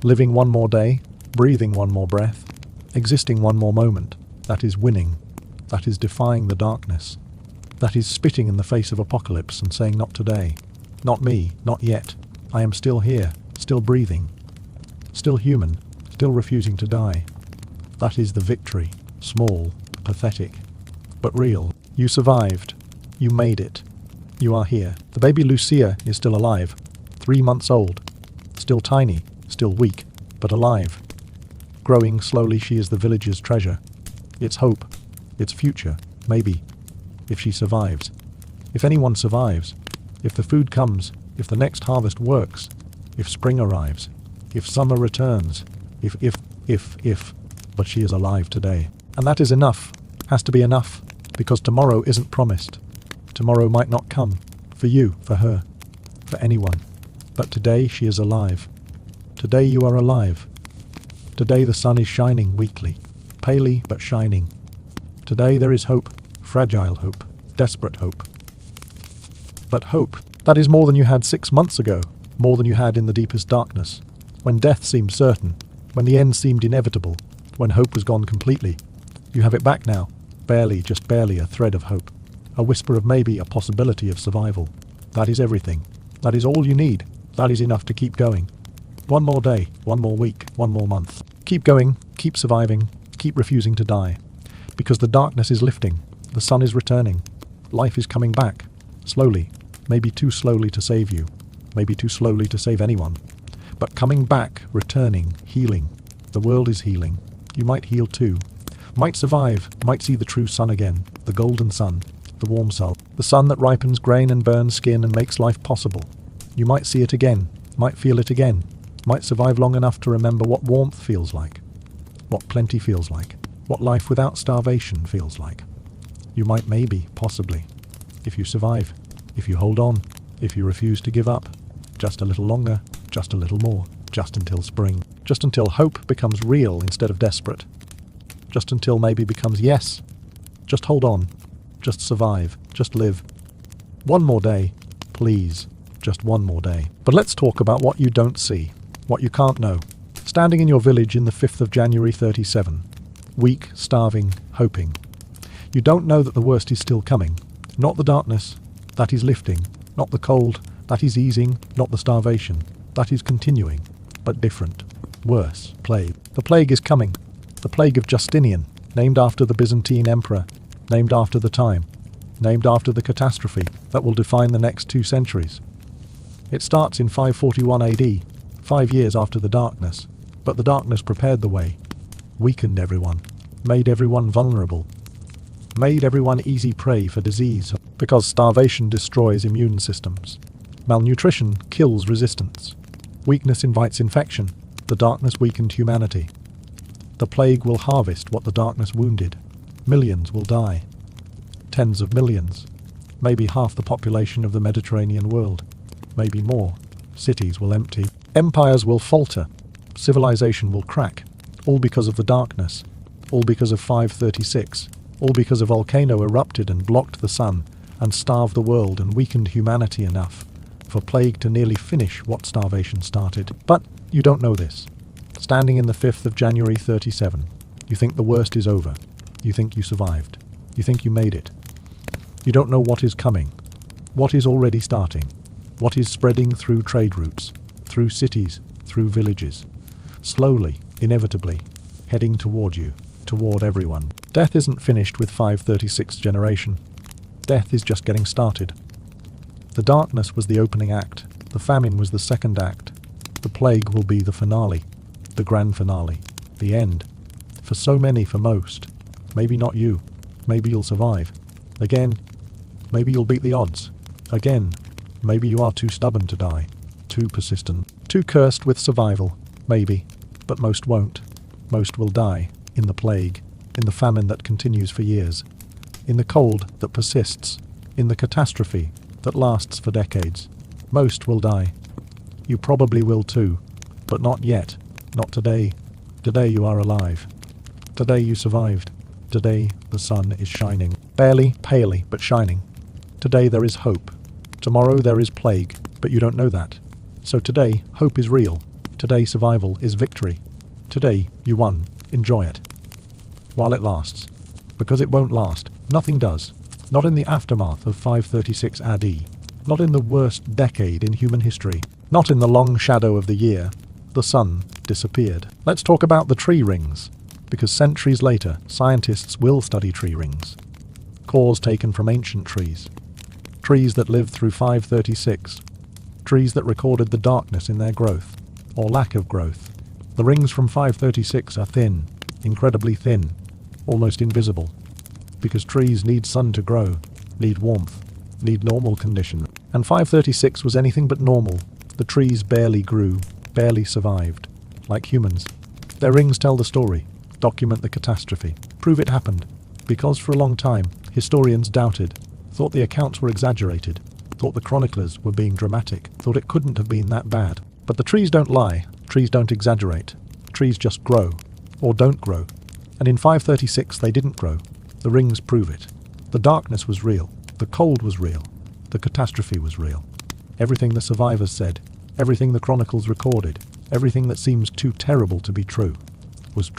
Living one more day. Breathing one more breath. Existing one more moment. That is winning. That is defying the darkness. That is spitting in the face of apocalypse and saying not today. Not me. Not yet. I am still here. Still breathing. Still human. Still refusing to die. That is the victory. Small. Pathetic. But real. You survived. You made it. You are here. The baby Lucia is still alive. 3 months old. Still tiny. Still weak. But alive. Growing slowly, she is the village's treasure. Its hope. Its future. Maybe. If she survives. If anyone survives. If the food comes. If the next harvest works. If spring arrives. If summer returns. If. But she is alive today. And that is enough. Has to be enough. Because tomorrow isn't promised. Tomorrow might not come. For you. For her. For anyone. But today she is alive. Today you are alive. Today the sun is shining weakly. Palely but shining. Today there is hope. Fragile hope. Desperate hope. But hope. That is more than you had 6 months ago. More than you had in the deepest darkness. When death seemed certain. When the end seemed inevitable. When hope was gone completely. You have it back now. Barely, just barely a thread of hope. A whisper of maybe a possibility of survival. That is everything. That is all you need. That is enough to keep going. One more day, one more week, one more month. Keep going, keep surviving, keep refusing to die. Because the darkness is lifting. The sun is returning. Life is coming back. Slowly. Maybe too slowly to save you. Maybe too slowly to save anyone. But coming back, returning, healing. The world is healing. You might heal too. Might survive, might see the true sun again. The golden sun. The warm sun. The sun that ripens grain and burns skin and makes life possible. You might see it again. Might feel it again. Might survive long enough to remember what warmth feels like. What plenty feels like. What life without starvation feels like. You might maybe, possibly. If you survive. If you hold on. If you refuse to give up. Just a little longer. Just a little more. Just until spring. Just until hope becomes real instead of desperate. Just until maybe becomes yes. Just hold on. Just survive. Just live. One more day. Please. Just one more day. But let's talk about what you don't see. What you can't know. Standing in your village in the 5th of January 37. Weak, starving, hoping. You don't know that the worst is still coming. Not the darkness. That is lifting. Not the cold. That is easing. Not the starvation. That is continuing. But different. Worse. Plague. The plague is coming. The plague of Justinian. Named after the Byzantine emperor. Named after the time. Named after the catastrophe that will define the next 2 centuries. It starts in 541 AD, 5 years after the darkness. But the darkness prepared the way. Weakened everyone. Made everyone vulnerable. Made everyone easy prey for disease. Because starvation destroys immune systems. Malnutrition kills resistance. Weakness invites infection. The darkness weakened humanity. The plague will harvest what the darkness wounded. Millions will die. Tens of millions. Maybe half the population of the Mediterranean world. Maybe more. Cities will empty. Empires will falter. Civilization will crack. All because of the darkness. All because of 536. All because a volcano erupted and blocked the sun and starved the world and weakened humanity enough for plague to nearly finish what starvation started. But you don't know this. Standing in the 5th of January 37, you think the worst is over. You think you survived. You think you made it. You don't know what is coming. What is already starting. What is spreading through trade routes, through cities, through villages. Slowly, inevitably, heading toward you, toward everyone. Death isn't finished with 536 generation. Death is just getting started. The darkness was the opening act. The famine was the second act. The plague will be the finale. The grand finale. The end. For so many, for most. Maybe not you. Maybe you'll survive. Again. Maybe you'll beat the odds. Again. Maybe you are too stubborn to die. Too persistent. Too cursed with survival, maybe, but most won't. Most will die, in the plague, in the famine that continues for years, in the cold that persists, in the catastrophe that lasts for decades. Most will die. You probably will too, but not yet, not today. Today you are alive. Today you survived. Today the sun is shining. Barely, palely, but shining. Today there is hope. Tomorrow there is plague, but you don't know that. So today, hope is real. Today survival is victory. Today you won. Enjoy it. While it lasts. Because it won't last. Nothing does. Not in the aftermath of 536 AD. Not in the worst decade in human history. Not in the long shadow of the year. The sun disappeared. Let's talk about the tree rings. Because centuries later, scientists will study tree rings. Cores taken from ancient trees. Trees that lived through 536. Trees that recorded the darkness in their growth, or lack of growth. The rings from 536 are thin, incredibly thin, almost invisible. Because trees need sun to grow, need warmth, need normal conditions. And 536 was anything but normal. The trees barely grew, barely survived, like humans. Their rings tell the story, document the catastrophe, prove it happened. Because for a long time, historians doubted, thought the accounts were exaggerated, thought the chroniclers were being dramatic, thought it couldn't have been that bad. But the trees don't lie, trees don't exaggerate. Trees just grow, or don't grow. And in 536 they didn't grow. The rings prove it. The darkness was real, the cold was real, the catastrophe was real. Everything the survivors said, everything the chronicles recorded, everything that seems too terrible to be true, was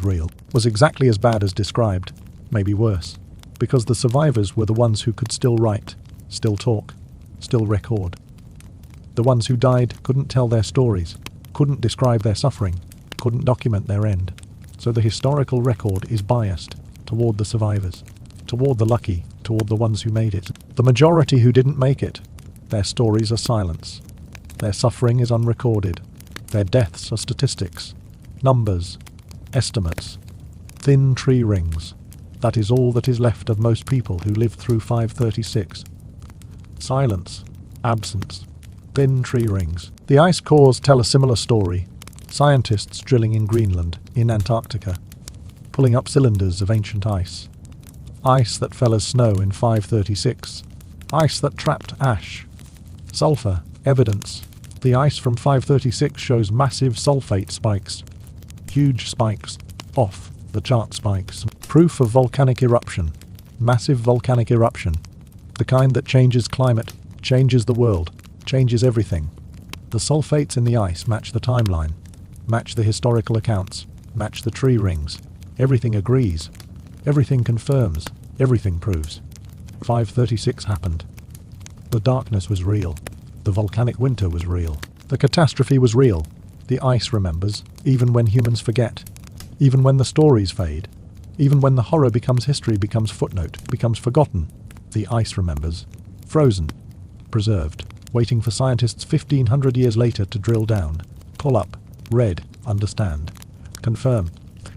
real, was exactly as bad as described, maybe worse. Because the survivors were the ones who could still write, still talk, still record. The ones who died couldn't tell their stories, couldn't describe their suffering, couldn't document their end. So the historical record is biased toward the survivors, toward the lucky, toward the ones who made it. The majority who didn't make it, their stories are silence. Their suffering is unrecorded. Their deaths are statistics, numbers, estimates, thin tree rings. That is all that is left of most people who lived through 536. Silence, absence, thin tree rings. The ice cores tell a similar story. Scientists drilling in Greenland, in Antarctica, pulling up cylinders of ancient ice. Ice that fell as snow in 536. Ice that trapped ash. Sulfur, evidence. The ice from 536 shows massive sulfate spikes. Huge spikes. Off the chart spikes. Proof of volcanic eruption. Massive volcanic eruption. The kind that changes climate, changes the world, changes everything. The sulfates in the ice match the timeline, match the historical accounts, match the tree rings. Everything agrees. Everything confirms. Everything proves. 536 happened. The darkness was real. The volcanic winter was real. The catastrophe was real. The ice remembers, even when humans forget. Even when the stories fade. Even when the horror becomes history, becomes footnote, becomes forgotten. The ice remembers. Frozen. Preserved. Waiting for scientists 1500 years later to drill down. Pull up. Read. Understand. Confirm.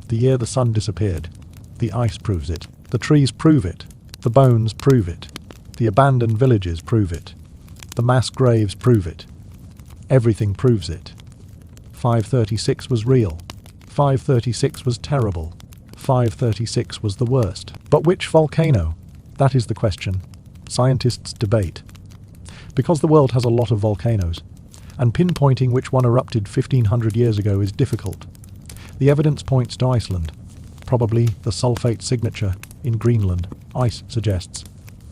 The year the sun disappeared. The ice proves it. The trees prove it. The bones prove it. The abandoned villages prove it. The mass graves prove it. Everything proves it. 536 was real. 536 was terrible. 536 was the worst. But which volcano? That is the question. Scientists debate. Because the world has a lot of volcanoes, and pinpointing which one erupted 1500 years ago is difficult. The evidence points to Iceland. Probably the sulfate signature in Greenland. Ice suggests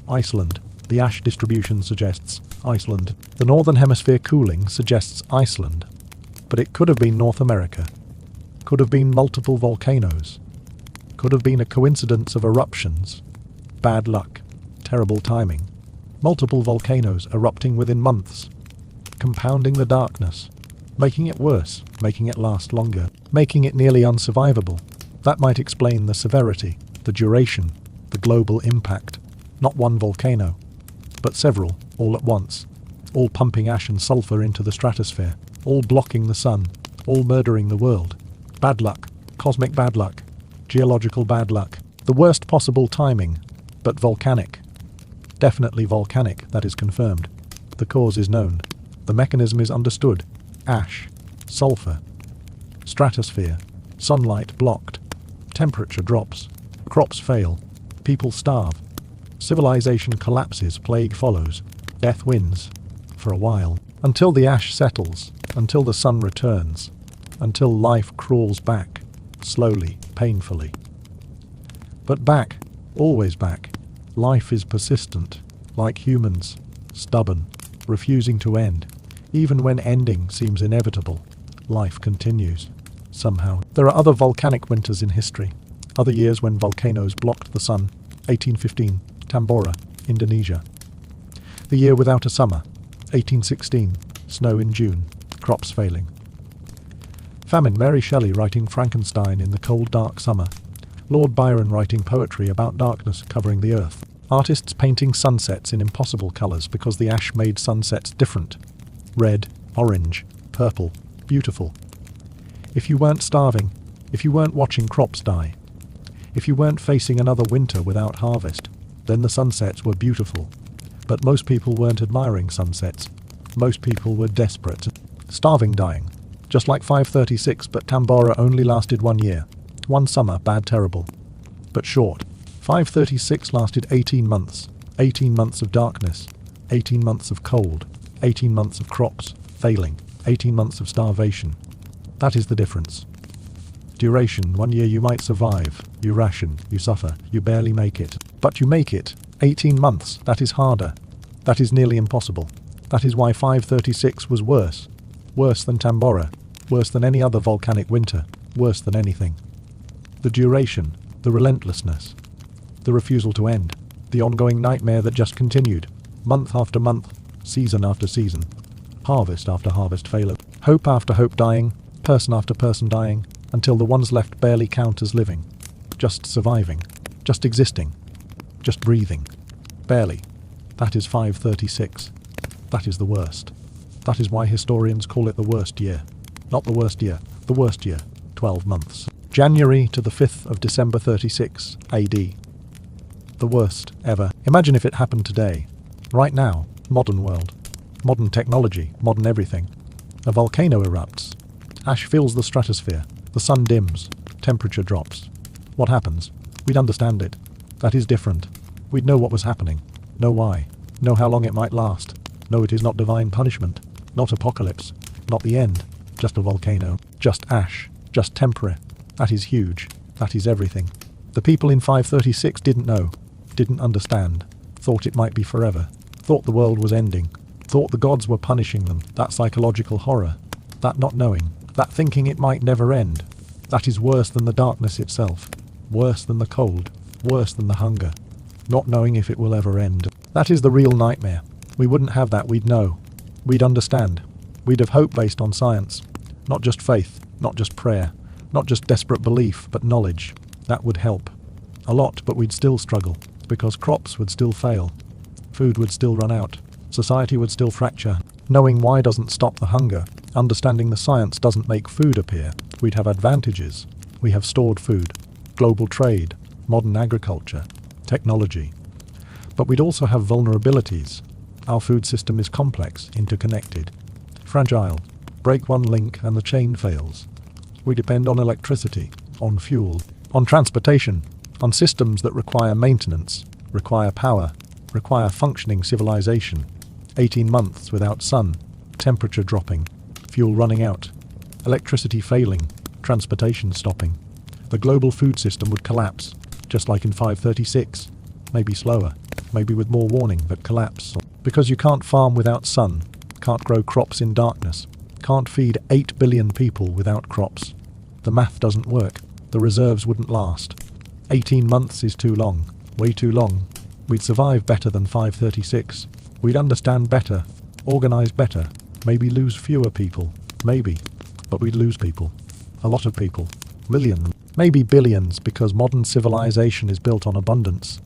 Iceland. The ash distribution suggests Iceland. The northern hemisphere cooling suggests Iceland. But it could have been North America. Could have been multiple volcanoes. Could have been a coincidence of eruptions. Bad luck. Terrible timing. Multiple volcanoes erupting within months. Compounding the darkness. Making it worse. Making it last longer. Making it nearly unsurvivable. That might explain the severity, the duration, the global impact. Not one volcano, but several, all at once. All pumping ash and sulfur into the stratosphere. All blocking the sun. All murdering the world. Bad luck. Cosmic bad luck. Geological bad luck. The worst possible timing, but volcanic. Definitely volcanic, that is confirmed. The cause is known. The mechanism is understood. Ash, sulfur, stratosphere, sunlight blocked, temperature drops, crops fail, people starve, civilization collapses, plague follows, death wins, for a while, until the ash settles, until the sun returns, until life crawls back, slowly, painfully. But back, always back, life is persistent, like humans, stubborn, refusing to end. Even when ending seems inevitable, life continues. Somehow. There are other volcanic winters in history. Other years when volcanoes blocked the sun. 1815, Tambora, Indonesia. The year without a summer. 1816, snow in June, crops failing. Famine, Mary Shelley writing Frankenstein in the cold dark summer. Lord Byron writing poetry about darkness covering the earth. Artists painting sunsets in impossible colours because the ash made sunsets different. Red, orange, purple, beautiful. If you weren't starving, if you weren't watching crops die, if you weren't facing another winter without harvest, then the sunsets were beautiful. But most people weren't admiring sunsets. Most people were desperate. Starving, dying. Just like 536, but Tambora only lasted 1 year. One summer, bad, terrible. But short. 536 lasted 18 months. 18 months of darkness. 18 months of cold. 18 months of crops failing. 18 months of starvation. That is the difference. Duration, 1 year you might survive. You ration, you suffer, you barely make it. But you make it. 18 months, that is harder. That is nearly impossible. That is why 536 was worse. Worse than Tambora. Worse than any other volcanic winter. Worse than anything. The duration, the relentlessness. The refusal to end. The ongoing nightmare that just continued. Month after month. Season after season. Harvest after harvest failure. Hope after hope dying. Person after person dying. Until the ones left barely count as living. Just surviving. Just existing. Just breathing. Barely. That is 536. That is the worst. That is why historians call it the worst year. Not the worst year. The worst year. 12 months. January to the 5th of December 36 AD. The worst ever. Imagine if it happened today. Right now. Modern world. Modern technology. Modern everything. A volcano erupts. Ash fills the stratosphere. The sun dims. Temperature drops. What happens? We'd understand it. That is different. We'd know what was happening. Know why. Know how long it might last. Know it is not divine punishment. Not apocalypse. Not the end. Just a volcano. Just ash. Just temporary. That is huge. That is everything. The people in 536 didn't know. Didn't understand. Thought it might be forever. Thought the world was ending. Thought the gods were punishing them. That psychological horror. That not knowing. That thinking it might never end. That is worse than the darkness itself. Worse than the cold. Worse than the hunger. Not knowing if it will ever end. That is the real nightmare. We wouldn't have that, we'd know. We'd understand. We'd have hope based on science. Not just faith, not just prayer, not just desperate belief, but knowledge. That would help. A lot, but we'd still struggle, because crops would still fail. Food would still run out. Society would still fracture. Knowing why doesn't stop the hunger. Understanding the science doesn't make food appear. We'd have advantages. We have stored food, global trade, modern agriculture, technology. But we'd also have vulnerabilities. Our food system is complex, interconnected, fragile. Break one link and the chain fails. We depend on electricity, on fuel, on transportation, on systems that require maintenance, require power, require functioning civilization. 18 months without sun, temperature dropping, fuel running out, electricity failing, transportation stopping. The global food system would collapse, just like in 536, maybe slower, maybe with more warning, but collapse. Because you can't farm without sun, can't grow crops in darkness, can't feed 8 billion people without crops. The math doesn't work, the reserves wouldn't last. 18 months is too long, way too long. We'd survive better than 536. We'd understand better, organize better, maybe lose fewer people, maybe. But we'd lose people. A lot of people. Millions. Maybe billions, because modern civilization is built on abundance.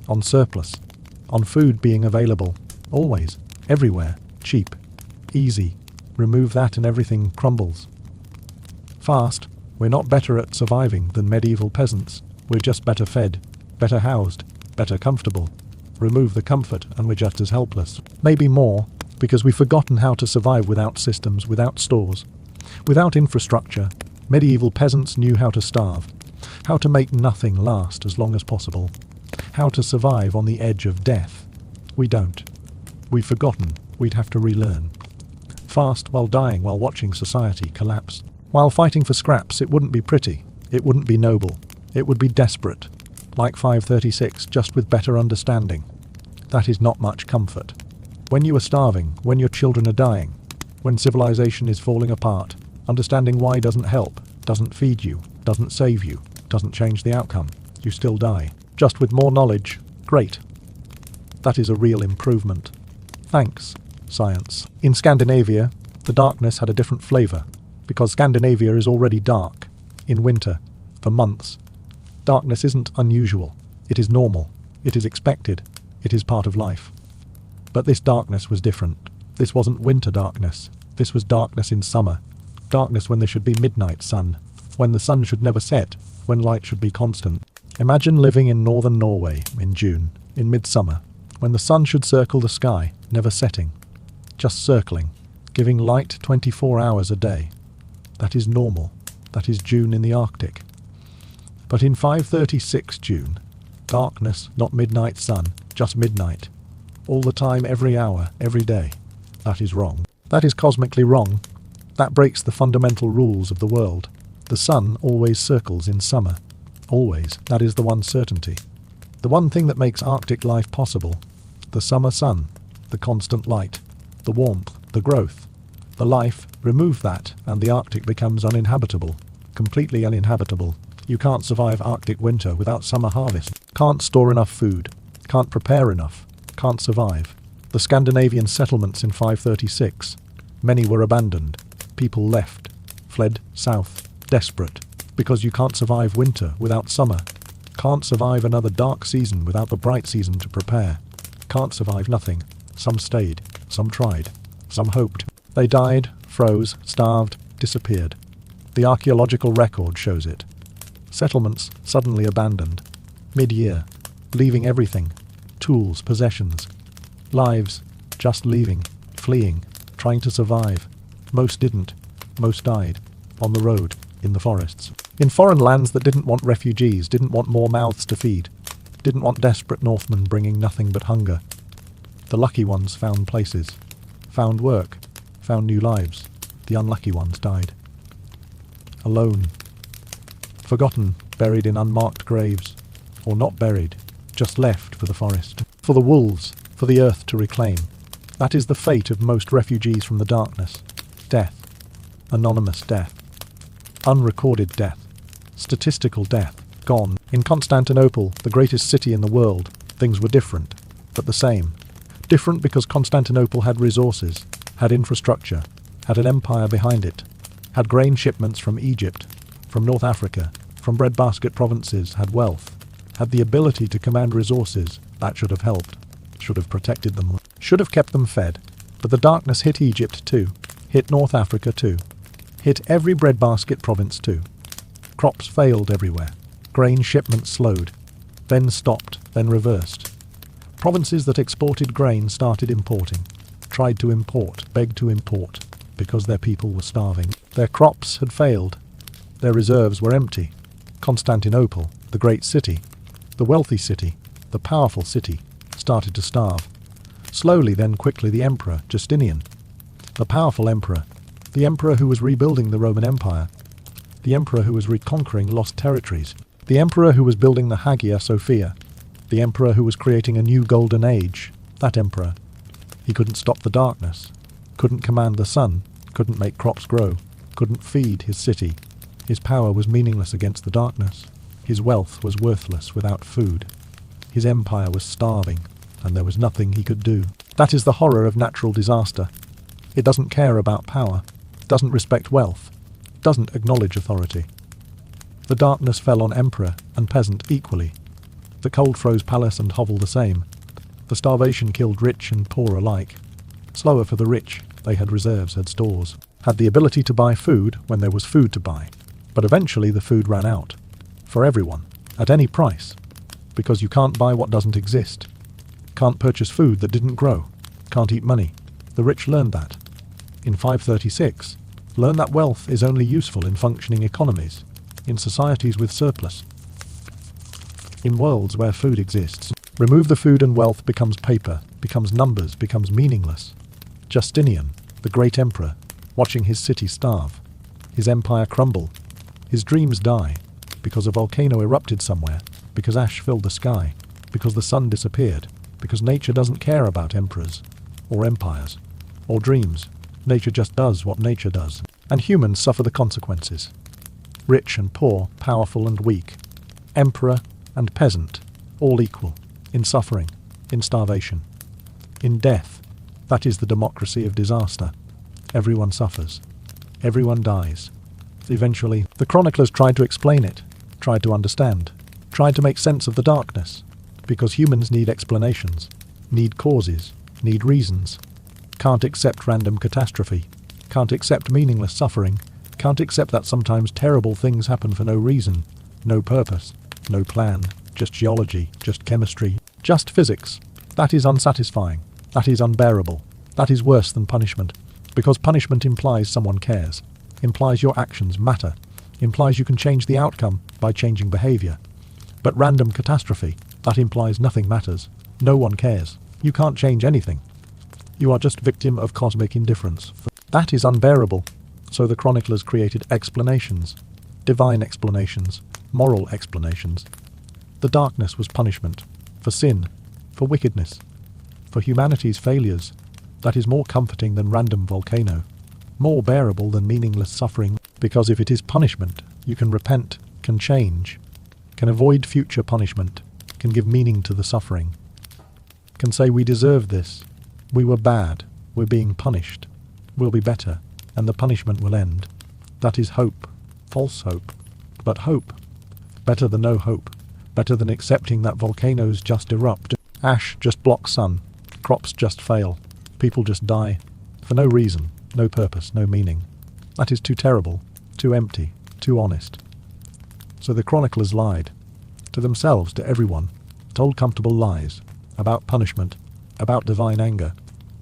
On surplus. On food being available. Always. Everywhere. Cheap. Easy. Remove that and everything crumbles. Fast. We're not better at surviving than medieval peasants. We're just better fed. Better housed. Better comfortable. Remove the comfort and we're just as helpless. Maybe more. Because we've forgotten how to survive without systems, without stores, without infrastructure. Medieval peasants knew how to starve, how to make nothing last as long as possible, how to survive on the edge of death. We don't. We've forgotten. We'd have to relearn. Fast while dying, while watching society collapse. While fighting for scraps, it wouldn't be pretty. It wouldn't be noble. It would be desperate. Like 536, just with better understanding. That is not much comfort. When you are starving, when your children are dying, when civilization is falling apart, understanding why doesn't help, doesn't feed you, doesn't save you, doesn't change the outcome. You still die. Just with more knowledge. Great. That is a real improvement. Thanks, science. In Scandinavia, the darkness had a different flavour, because Scandinavia is already dark. In winter, for months. Darkness isn't unusual. It is normal. It is expected. It is part of life. But this darkness was different. This wasn't winter darkness. This was darkness in summer. Darkness when there should be midnight sun, when the sun should never set, when light should be constant. Imagine living in northern Norway in June, in midsummer, when the sun should circle the sky, never setting, just circling, giving light 24 hours a day. That is normal. That is June in the Arctic. But in 536 June, darkness, not midnight sun, just midnight. All the time, every hour, every day. That is wrong. That is cosmically wrong. That breaks the fundamental rules of the world. The sun always circles in summer. Always. That is the one certainty. The one thing that makes Arctic life possible. The summer sun. The constant light. The warmth. The growth. The life. Remove that, and the Arctic becomes uninhabitable. Completely uninhabitable. You can't survive Arctic winter without summer harvest. Can't store enough food. Can't prepare enough. Can't survive. The Scandinavian settlements in 536. Many were abandoned. People left, fled south, desperate, because you can't survive winter without summer. Can't survive another dark season without the bright season to prepare. Can't survive nothing. Some stayed, some tried, some hoped. They died, froze, starved, disappeared. The archaeological record shows it. Settlements suddenly abandoned, mid-year, leaving everything, tools, possessions, lives, just leaving, fleeing, trying to survive. Most didn't. Most died. On the road. In the forests. In foreign lands that didn't want refugees, didn't want more mouths to feed. Didn't want desperate Northmen bringing nothing but hunger. The lucky ones found places. Found work. Found new lives. The unlucky ones died. Alone. Forgotten. Buried in unmarked graves. Or not buried. Just left for the forest. For the wolves. For the earth to reclaim. That is the fate of most refugees from the darkness. Death. Anonymous death. Unrecorded death. Statistical death. Gone. In Constantinople, the greatest city in the world, things were different, but the same. Different because Constantinople had resources, had infrastructure, had an empire behind it, had grain shipments from Egypt, from North Africa, from breadbasket provinces, had wealth, had the ability to command resources. That should have helped, should have protected them, should have kept them fed. But the darkness hit Egypt too. Hit North Africa too. Hit every breadbasket province too. Crops failed everywhere. Grain shipments slowed. Then stopped, then reversed. Provinces that exported grain started importing. Tried to import, begged to import, because their people were starving. Their crops had failed. Their reserves were empty. Constantinople, the great city, the wealthy city, the powerful city, started to starve. Slowly, then quickly, the emperor, Justinian, the powerful emperor, the emperor who was rebuilding the Roman Empire, the emperor who was reconquering lost territories, the emperor who was building the Hagia Sophia, the emperor who was creating a new golden age, that emperor. He couldn't stop the darkness, couldn't command the sun, couldn't make crops grow, couldn't feed his city. His power was meaningless against the darkness. His wealth was worthless without food. His empire was starving, and there was nothing he could do. That is the horror of natural disaster. It doesn't care about power, doesn't respect wealth, doesn't acknowledge authority. The darkness fell on emperor and peasant equally. The cold froze palace and hovel the same. The starvation killed rich and poor alike. Slower for the rich, they had reserves, had stores, had the ability to buy food when there was food to buy. But eventually the food ran out. For everyone, at any price. Because you can't buy what doesn't exist. Can't purchase food that didn't grow. Can't eat money. The rich learned that. In 536, learn that wealth is only useful in functioning economies, in societies with surplus. In worlds where food exists, remove the food and wealth becomes paper, becomes numbers, becomes meaningless. Justinian, the great emperor, watching his city starve, his empire crumble, his dreams die, because a volcano erupted somewhere, because ash filled the sky, because the sun disappeared, because nature doesn't care about emperors, or empires, or dreams. Nature just does what nature does, and humans suffer the consequences. Rich and poor, powerful and weak, emperor and peasant, all equal, in suffering, in starvation, in death. That is the democracy of disaster. Everyone suffers. Everyone dies. Eventually, the chroniclers tried to explain it, tried to understand, tried to make sense of the darkness, because humans need explanations, need causes, need reasons. Can't accept random catastrophe, can't accept meaningless suffering, can't accept that sometimes terrible things happen for no reason, no purpose, no plan, just geology, just chemistry, just physics. That is unsatisfying, that is unbearable, that is worse than punishment, because punishment implies someone cares, implies your actions matter, implies you can change the outcome by changing behavior. But random catastrophe, that implies nothing matters, no one cares, you can't change anything. You are just victim of cosmic indifference. That is unbearable. So the chroniclers created explanations, divine explanations, moral explanations. The darkness was punishment, for sin, for wickedness, for humanity's failures. That is more comforting than random volcano, more bearable than meaningless suffering, because if it is punishment, you can repent, can change, can avoid future punishment, can give meaning to the suffering, can say we deserve this, we were bad, we're being punished, we'll be better, and the punishment will end. That is hope, false hope, but hope. Better than no hope, better than accepting that volcanoes just erupt, ash just blocks sun, crops just fail, people just die, for no reason, no purpose, no meaning. That is too terrible, too empty, too honest. So the chroniclers lied, to themselves, to everyone, told comfortable lies, about punishment, about divine anger,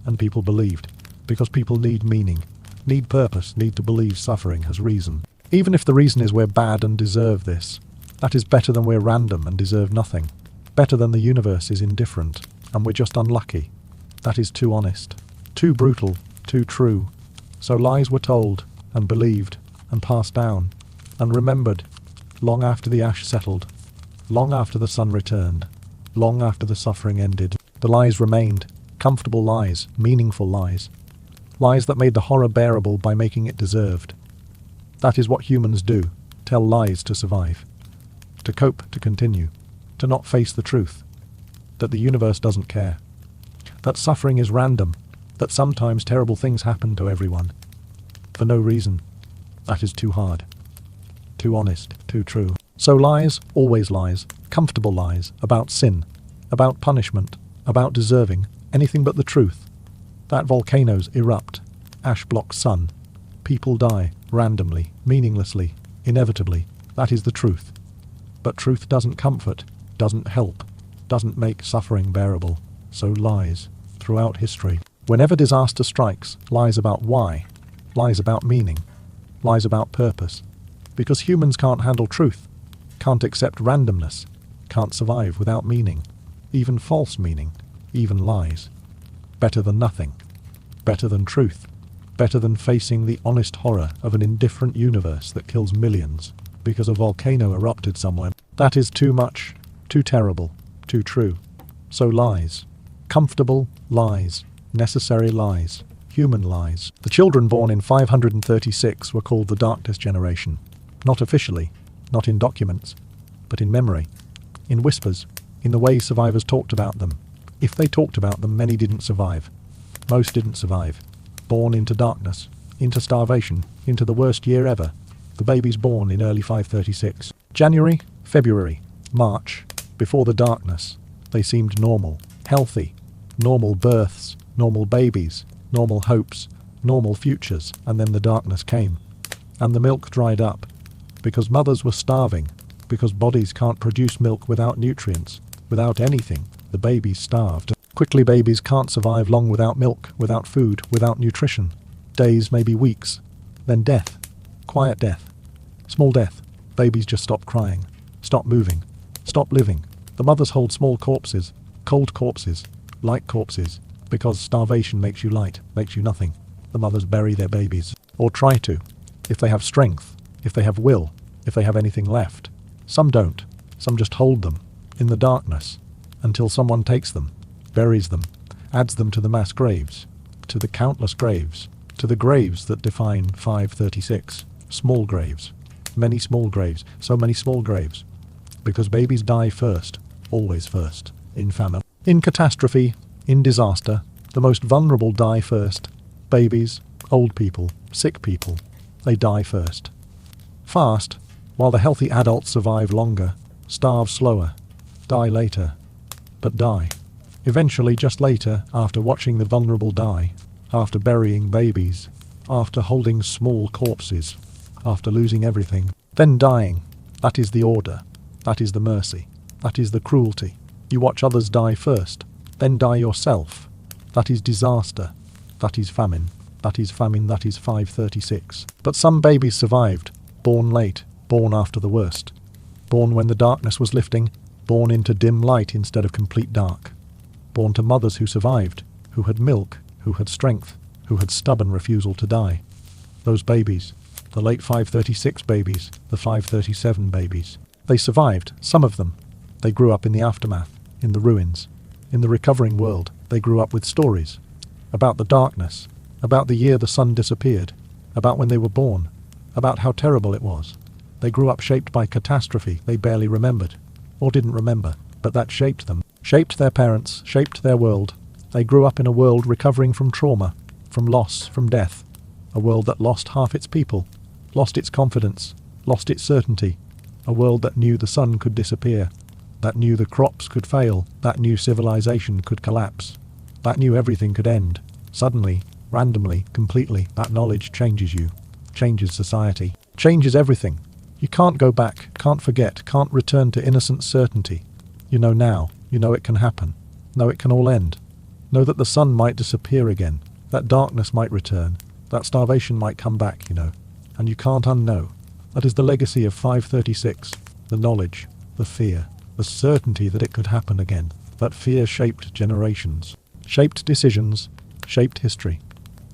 and people believed, because people need meaning, need purpose, need to believe suffering has reason. Even if the reason is we're bad and deserve this, that is better than we're random and deserve nothing, better than the universe is indifferent, and we're just unlucky. That is too honest, too brutal, too true. So lies were told, and believed, and passed down, and remembered, long after the ash settled, long after the sun returned, long after the suffering ended. The lies remained, comfortable lies, meaningful lies. Lies that made the horror bearable by making it deserved. That is what humans do, tell lies to survive. To cope, to continue, to not face the truth. That the universe doesn't care. That suffering is random, that sometimes terrible things happen to everyone. For no reason. That is too hard. Too honest, too true. So lies, always lies, comfortable lies, about sin, about punishment, about deserving, anything but the truth. That volcanoes erupt, ash blocks sun, people die, randomly, meaninglessly, inevitably. That is the truth. But truth doesn't comfort, doesn't help, doesn't make suffering bearable. So lies, throughout history. Whenever disaster strikes, lies about why, lies about meaning, lies about purpose. Because humans can't handle truth, can't accept randomness, can't survive without meaning, even false meaning, even lies. Better than nothing, better than truth, better than facing the honest horror of an indifferent universe that kills millions because a volcano erupted somewhere. That is too much, too terrible, too true. So lies, comfortable lies, necessary lies, human lies. The children born in 536 were called the Darkness Generation, not officially, not in documents, but in memory, in whispers, in the way survivors talked about them. If they talked about them, many didn't survive. Most didn't survive. Born into darkness, into starvation, into the worst year ever. The babies born in early 536. January, February, March, before the darkness, they seemed normal, healthy, normal births, normal babies, normal hopes, normal futures, and then the darkness came. And the milk dried up, because mothers were starving, because bodies can't produce milk without nutrients, without anything. The babies starved. Quickly, babies can't survive long without milk, without food, without nutrition. Days, maybe weeks. Then death. Quiet death. Small death. Babies just stop crying. Stop moving. Stop living. The mothers hold small corpses. Cold corpses. Light corpses. Because starvation makes you light, makes you nothing. The mothers bury their babies. Or try to. If they have strength. If they have will. If they have anything left. Some don't. Some just hold them. In the darkness. Until someone takes them. Buries them. Adds them to the mass graves. To the countless graves. To the graves that define 536. Small graves. Many small graves. So many small graves. Because babies die first. Always first. In famine. In catastrophe. In disaster. The most vulnerable die first. Babies. Old people. Sick people. They die first. Fast. While the healthy adults survive longer. Starve slower. Die later. But die. Eventually, just later, after watching the vulnerable die. After burying babies. After holding small corpses. After losing everything. Then dying. That is the order. That is the mercy. That is the cruelty. You watch others die first. Then die yourself. That is disaster. That is famine. That is famine. That is 536. But some babies survived. Born late. Born after the worst. Born when the darkness was lifting. Born into dim light instead of complete dark. Born to mothers who survived. Who had milk. Who had strength. Who had stubborn refusal to die. Those babies. The late 536 babies. The 537 babies. They survived. Some of them. They grew up in the aftermath. In the ruins. In the recovering world. They grew up with stories. About the darkness. About the year the sun disappeared. About when they were born. About how terrible it was. They grew up shaped by catastrophe they barely remembered. Or didn't remember. But that shaped them. Shaped their parents. Shaped their world. They grew up in a world recovering from trauma. From loss. From death. A world that lost half its people. Lost its confidence. Lost its certainty. A world that knew the sun could disappear. That knew the crops could fail. That knew civilization could collapse. That knew everything could end. Suddenly. Randomly. Completely. That knowledge changes you. Changes society. Changes everything. You can't go back, can't forget, can't return to innocent certainty. You know now, you know it can happen. Know it can all end. Know that the sun might disappear again, that darkness might return, that starvation might come back, you know. And you can't unknow. That is the legacy of 536, the knowledge, the fear, the certainty that it could happen again. That fear shaped generations, shaped decisions, shaped history.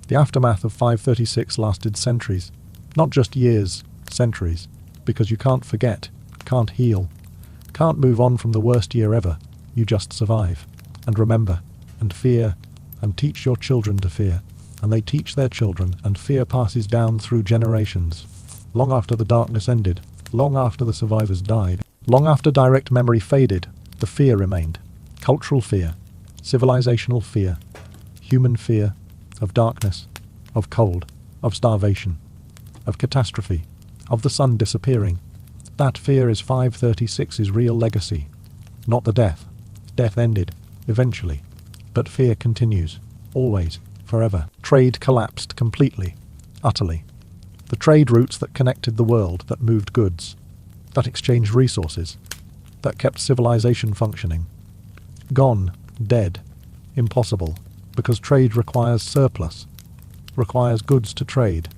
The aftermath of 536 lasted centuries, not just years, centuries. Because you can't forget, can't heal, can't move on from the worst year ever. You just survive, and remember, and fear, and teach your children to fear, and they teach their children, and fear passes down through generations. Long after the darkness ended, long after the survivors died, long after direct memory faded, the fear remained. Cultural fear, civilizational fear, human fear, of darkness, of cold, of starvation, of catastrophe, of the sun disappearing. That fear is 536's real legacy. Not the death. Death ended, eventually. But fear continues. Always. Forever. Trade collapsed completely. Utterly. The trade routes that connected the world, that moved goods, that exchanged resources, that kept civilization functioning. Gone. Dead. Impossible. Because trade requires surplus. Requires goods to trade.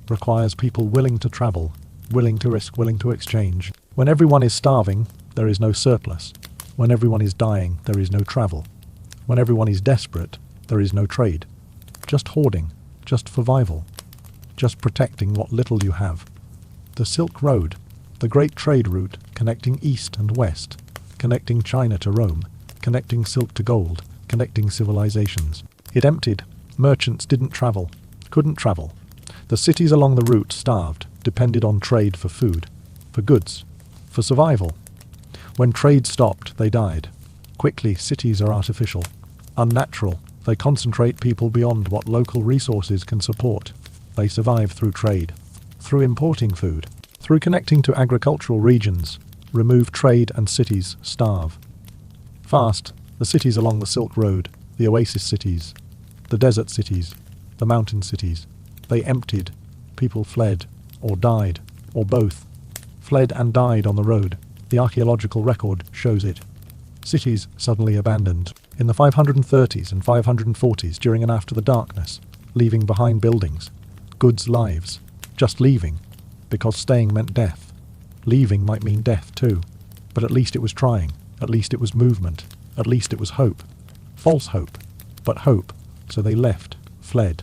Requires people willing to travel, willing to risk, willing to exchange. When everyone is starving, there is no surplus. When everyone is dying, there is no travel. When everyone is desperate, there is no trade. Just hoarding, just survival, just protecting what little you have. The Silk Road, the great trade route connecting east and west, connecting China to Rome, connecting silk to gold, connecting civilizations. It emptied. Merchants didn't travel, couldn't travel. The cities along the route starved, depended on trade for food, for goods, for survival. When trade stopped, they died. Quickly, cities are artificial, unnatural. They concentrate people beyond what local resources can support. They survive through trade, through importing food, through connecting to agricultural regions. Remove trade and cities starve. Fast, the cities along the Silk Road, the oasis cities, the desert cities, the mountain cities. They emptied. People fled, or died, or both. Fled and died on the road. The archaeological record shows it. Cities suddenly abandoned. in the 530s and 540s during and after the darkness, leaving behind buildings, goods, lives, just leaving, because staying meant death. Leaving might mean death too, but at least it was trying, at least it was movement, at least it was hope. False hope, but hope, so they left, fled,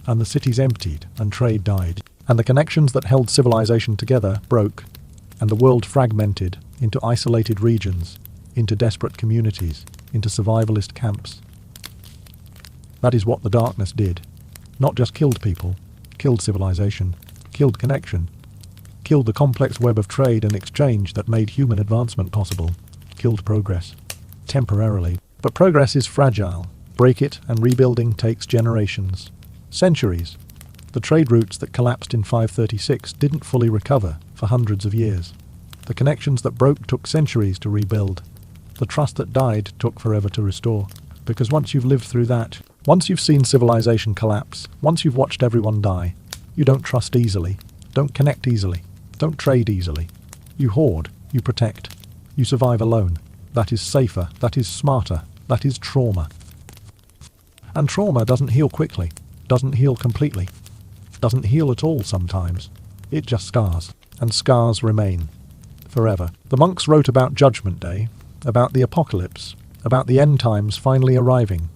and the cities emptied, and trade died, and the connections that held civilization together broke, and the world fragmented into isolated regions, into desperate communities, into survivalist camps. That is what the darkness did. Not just killed people, killed civilization, killed connection, killed the complex web of trade and exchange that made human advancement possible, killed progress. Temporarily. But progress is fragile. Break it and rebuilding takes generations. Centuries. The trade routes that collapsed in 536 didn't fully recover for hundreds of years. The connections that broke took centuries to rebuild. The trust that died took forever to restore. Because once you've lived through that, once you've seen civilization collapse, once you've watched everyone die, you don't trust easily, don't connect easily, don't trade easily. You hoard, you protect, you survive alone. That is safer, that is smarter, that is trauma. And trauma doesn't heal quickly, doesn't heal completely, doesn't heal at all sometimes. It just scars, and scars remain forever. The monks wrote about Judgment Day, about the apocalypse, about the end times finally arriving.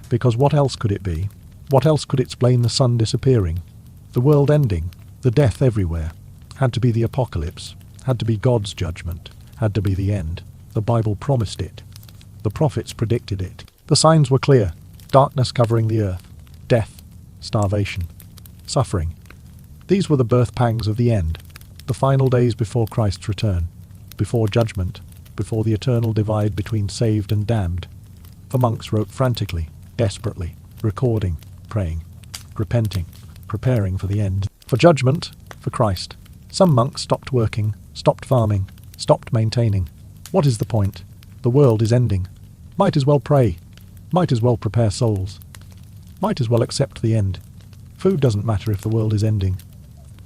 Because what else could it be? What else could explain the sun disappearing? The world ending, the death everywhere, had to be the apocalypse, had to be God's judgment, had to be the end. The Bible promised it. The prophets predicted it. The signs were clear. Darkness covering the earth. Death. Starvation. Suffering. These were the birth pangs of the end. The final days before Christ's return. Before judgment. Before the eternal divide between saved and damned. The monks wrote frantically, desperately, recording, praying, repenting, preparing for the end. For judgment. For Christ. Some monks stopped working, stopped farming, stopped maintaining. What is the point? The world is ending. Might as well pray. Might as well prepare souls. Might as well accept the end. Food doesn't matter if the world is ending.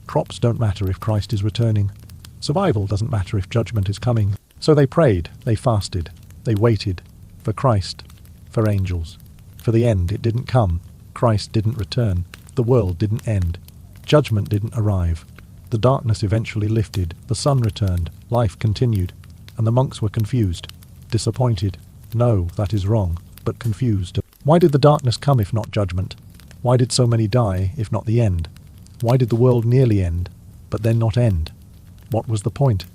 Crops don't matter if Christ is returning. Survival doesn't matter if judgment is coming. So they prayed, they fasted, they waited. For Christ. For angels. For the end it didn't come. Christ didn't return. The world didn't end. Judgment didn't arrive. The darkness eventually lifted. The sun returned. Life continued. And the monks were confused, disappointed. No, that is wrong, but confused. Why did the darkness come if not judgment? Why did so many die if not the end? Why did the world nearly end, but then not end? What was the point?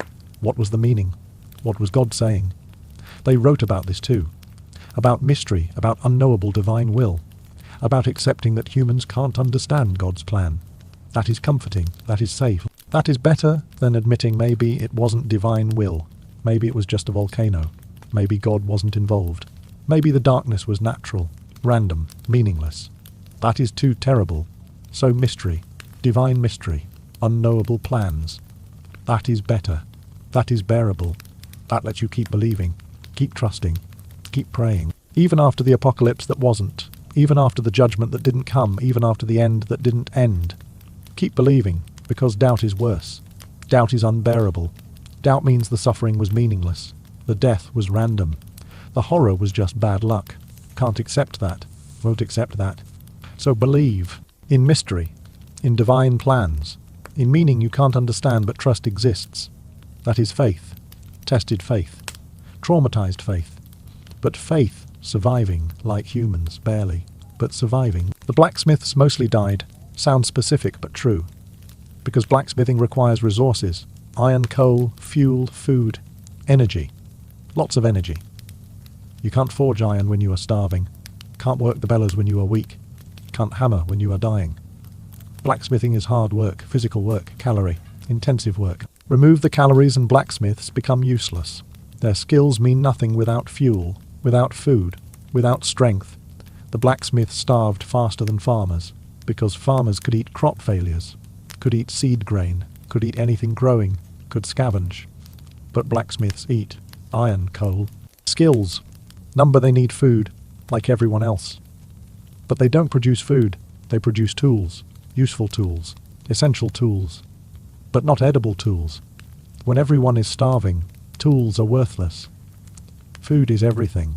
What was the meaning? What was God saying? They wrote about this too. About mystery, about unknowable divine will. About accepting that humans can't understand God's plan. That is comforting, that is safe. That is better than admitting maybe it wasn't divine will. Maybe it was just a volcano. Maybe God wasn't involved. Maybe the darkness was natural, random, meaningless. That is too terrible. So mystery, divine mystery, unknowable plans. That is better. That is bearable. That lets you keep believing, keep trusting, keep praying. Even after the apocalypse that wasn't, even after the judgment that didn't come, even after the end that didn't end. Keep believing, because doubt is worse. Doubt is unbearable. Doubt means the suffering was meaningless. The death was random. The horror was just bad luck. Can't accept that. Won't accept that. So believe in mystery, in divine plans, in meaning you can't understand but trust exists. That is faith. Tested faith. Traumatized faith. But faith surviving like humans, barely, but surviving. The blacksmiths mostly died. Sounds specific but true. Because blacksmithing requires resources. Iron, coal, fuel, food, energy. Lots of energy. You can't forge iron when you are starving. Can't work the bellows when you are weak. Can't hammer when you are dying. Blacksmithing is hard work, physical work, calorie, intensive work. Remove the calories and blacksmiths become useless. Their skills mean nothing without fuel, without food, without strength. The blacksmiths starved faster than farmers, because farmers could eat crop failures, could eat seed grain, could eat anything growing, could scavenge. But blacksmiths eat iron, coal, skills. Number they need food, like everyone else. But they don't produce food, they produce tools, useful tools, essential tools. But not edible tools. When everyone is starving, tools are worthless. Food is everything.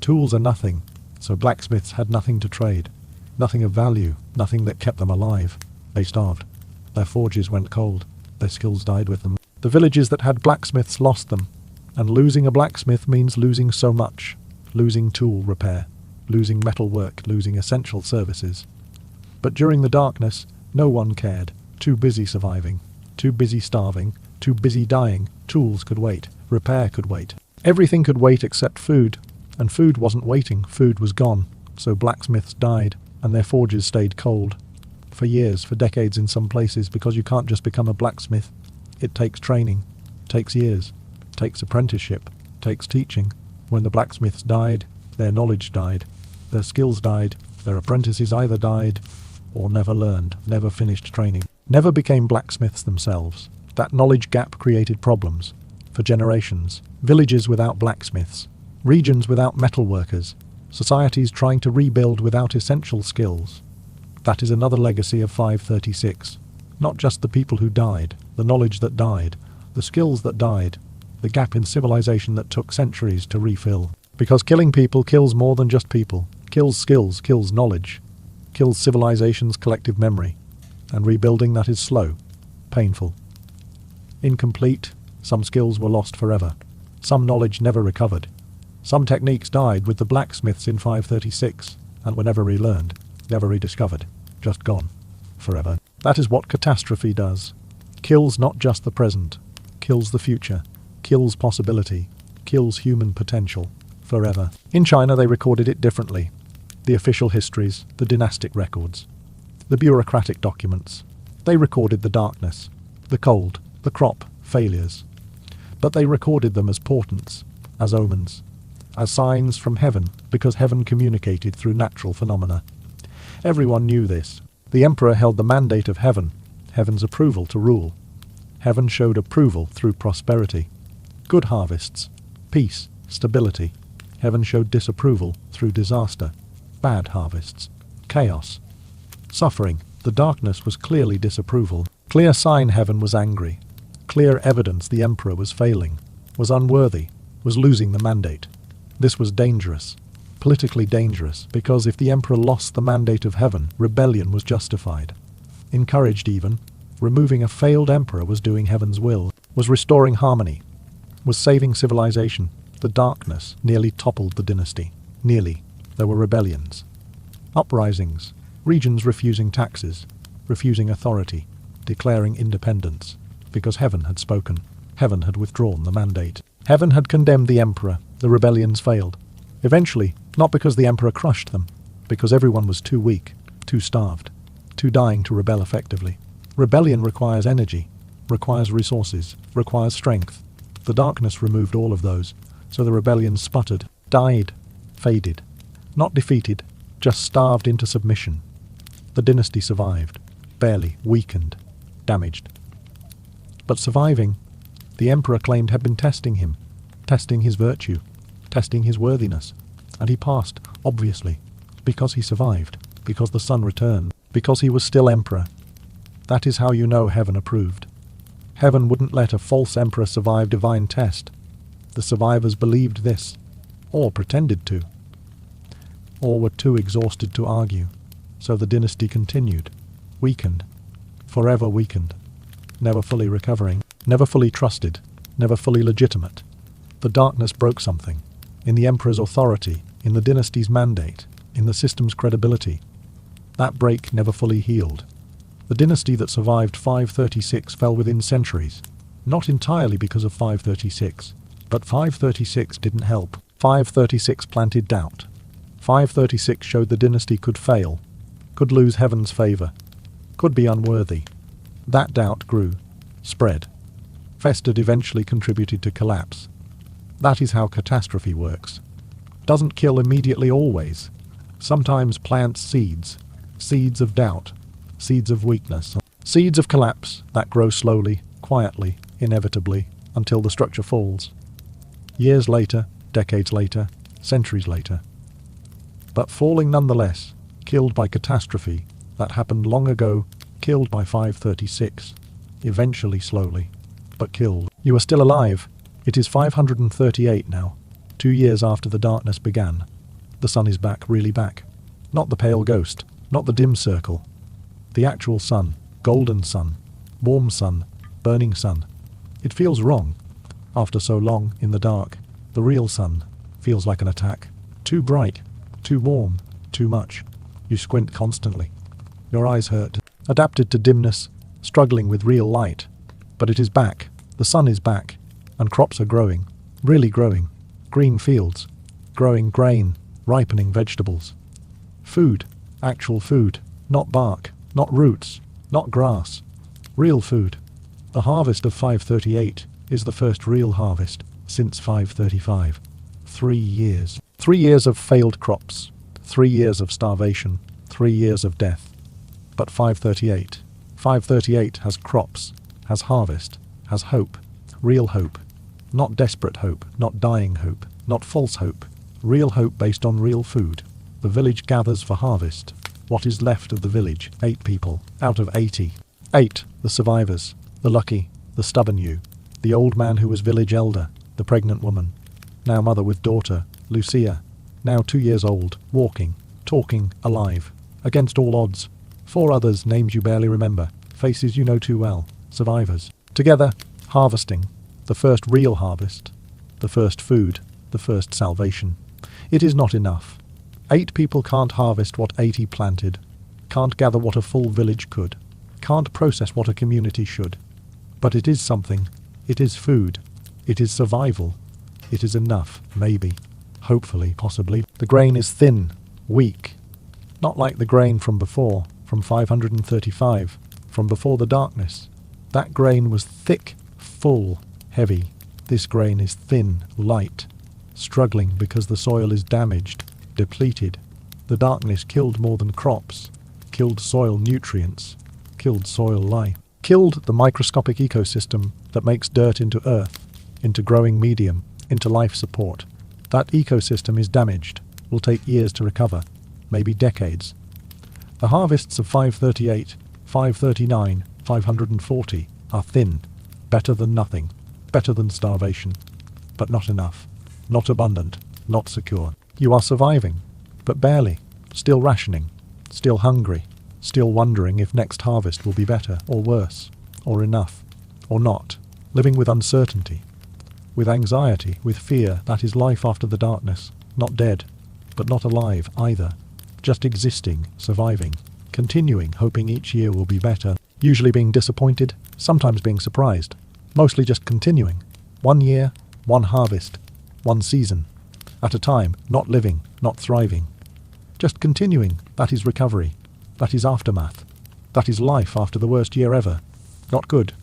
Tools are nothing, so blacksmiths had nothing to trade. Nothing of value, nothing that kept them alive. They starved. Their forges went cold. Their skills died with them. The villages that had blacksmiths lost them. And losing a blacksmith means losing so much. Losing tool repair, losing metal work, losing essential services. But during the darkness, no one cared. Too busy surviving. Too busy starving. Too busy dying. Tools could wait. Repair could wait. Everything could wait except food. And food wasn't waiting. Food was gone. So blacksmiths died, and their forges stayed cold. For years, for decades in some places, because you can't just become a blacksmith. It takes training. Takes years. Takes apprenticeship. Takes teaching. When the blacksmiths died, their knowledge died. Their skills died. Their apprentices either died or never learned, never finished training, never became blacksmiths themselves. That knowledge gap created problems. For generations, villages without blacksmiths, regions without metal workers, societies trying to rebuild without essential skills. That is another legacy of 536. Not just the people who died, the knowledge that died, the skills that died, the gap in civilization that took centuries to refill. Because killing people kills more than just people, kills skills, kills knowledge, kills civilization's collective memory, and rebuilding that is slow, painful, incomplete. Some skills were lost forever. Some knowledge never recovered. Some techniques died with the blacksmiths in 536 and were never relearned, never rediscovered, just gone, forever. That is what catastrophe does. Kills not just the present, kills the future, kills possibility, kills human potential, forever. In China they recorded it differently. The official histories, the dynastic records, the bureaucratic documents. They recorded the darkness, the cold, the crop, failures. But they recorded them as portents, as omens, as signs from heaven, because heaven communicated through natural phenomena. Everyone knew this. The emperor held the mandate of heaven, heaven's approval to rule. Heaven showed approval through prosperity, good harvests, peace, stability. Heaven showed disapproval through disaster, bad harvests, chaos, suffering. The darkness was clearly disapproval. Clear sign heaven was angry. Clear evidence the emperor was failing, was unworthy, was losing the mandate. This was dangerous, politically dangerous, because if the emperor lost the mandate of heaven, rebellion was justified. Encouraged even, removing a failed emperor was doing heaven's will, was restoring harmony, was saving civilization. The darkness nearly toppled the dynasty. Nearly. There were rebellions, uprisings, regions refusing taxes, refusing authority, declaring independence, because heaven had spoken. Heaven had withdrawn the mandate. Heaven had condemned the emperor. The rebellions failed. Eventually, not because the emperor crushed them, because everyone was too weak, too starved, too dying to rebel effectively. Rebellion requires energy, requires resources, requires strength. The darkness removed all of those, so the rebellion sputtered, died, faded. Not defeated, just starved into submission. The dynasty survived, barely, weakened, damaged. But surviving, the emperor claimed had been testing him, testing his virtue, testing his worthiness. And he passed, obviously, because he survived, because the sun returned, because he was still emperor. That is how you know heaven approved. Heaven wouldn't let a false emperor survive divine test. The survivors believed this, or pretended to, or were too exhausted to argue. So the dynasty continued, weakened, forever weakened, never fully recovering, never fully trusted, never fully legitimate. The darkness broke something, in the emperor's authority, in the dynasty's mandate, in the system's credibility. That break never fully healed. The dynasty that survived 536 fell within centuries, not entirely because of 536, but 536 didn't help. 536 planted doubt. 536 showed the dynasty could fail, could lose heaven's favor, could be unworthy. That doubt grew, spread, festered, eventually contributed to collapse. That is how catastrophe works. Doesn't kill immediately always. Sometimes plants seeds, seeds of doubt, seeds of weakness, seeds of collapse that grow slowly, quietly, inevitably, until the structure falls. Years later, decades later, centuries later. But falling nonetheless, killed by catastrophe that happened long ago, killed by 536, eventually slowly, but killed. You are still alive. It is 538 now, 2 years after the darkness began. The sun is back, really back. Not the pale ghost, not the dim circle. The actual sun, golden sun, warm sun, burning sun. It feels wrong. After so long in the dark, the real sun feels like an attack. Too bright, too warm, too much. You squint constantly. Your eyes hurt. Adapted to dimness, struggling with real light. But it is back. The sun is back. And crops are growing. Really growing. Green fields. Growing grain. Ripening vegetables. Food. Actual food. Not bark. Not roots. Not grass. Real food. The harvest of 538 is the first real harvest since 535. 3 years. 3 years of failed crops. 3 years of starvation. 3 years of death. But 538 has crops, has harvest, has hope. Real hope. Not desperate hope, not dying hope, not false hope. Real hope based on real food. The village gathers for harvest. What is left of the village? 8 people out of 80. 8, the survivors. The lucky, the stubborn you. The old man who was village elder. The pregnant woman. Now mother with daughter, Lucia. Now 2 years old, walking, talking, alive. Against all odds. 4 others, names you barely remember. Faces you know too well. Survivors. Together, harvesting. The first real harvest. The first food. The first salvation. It is not enough. 8 people can't harvest what 80 planted. Can't gather what a full village could. Can't process what a community should. But it is something. It is food. It is survival. It is enough, maybe. Hopefully, possibly. The grain is thin, weak. Not like the grain from before, from 535, from before the darkness. That grain was thick, full, heavy. This grain is thin, light, struggling because the soil is damaged, depleted. The darkness killed more than crops, killed soil nutrients, killed soil life, killed the microscopic ecosystem that makes dirt into earth, into growing medium, into life support. That ecosystem is damaged, will take years to recover, maybe decades. The harvests of 538, 539, 540 are thin, better than nothing, better than starvation, but not enough, not abundant, not secure. You are surviving, but barely, still rationing, still hungry, still wondering if next harvest will be better or worse, or enough, or not, living with uncertainty, with anxiety, with fear. That is life after the darkness, not dead, but not alive either, just existing, surviving, continuing, hoping each year will be better, usually being disappointed, sometimes being surprised, mostly just continuing. 1 year, 1 harvest, 1 season, at a time, not living, not thriving. Just continuing, that is recovery, that is aftermath, that is life after the worst year ever. Not good,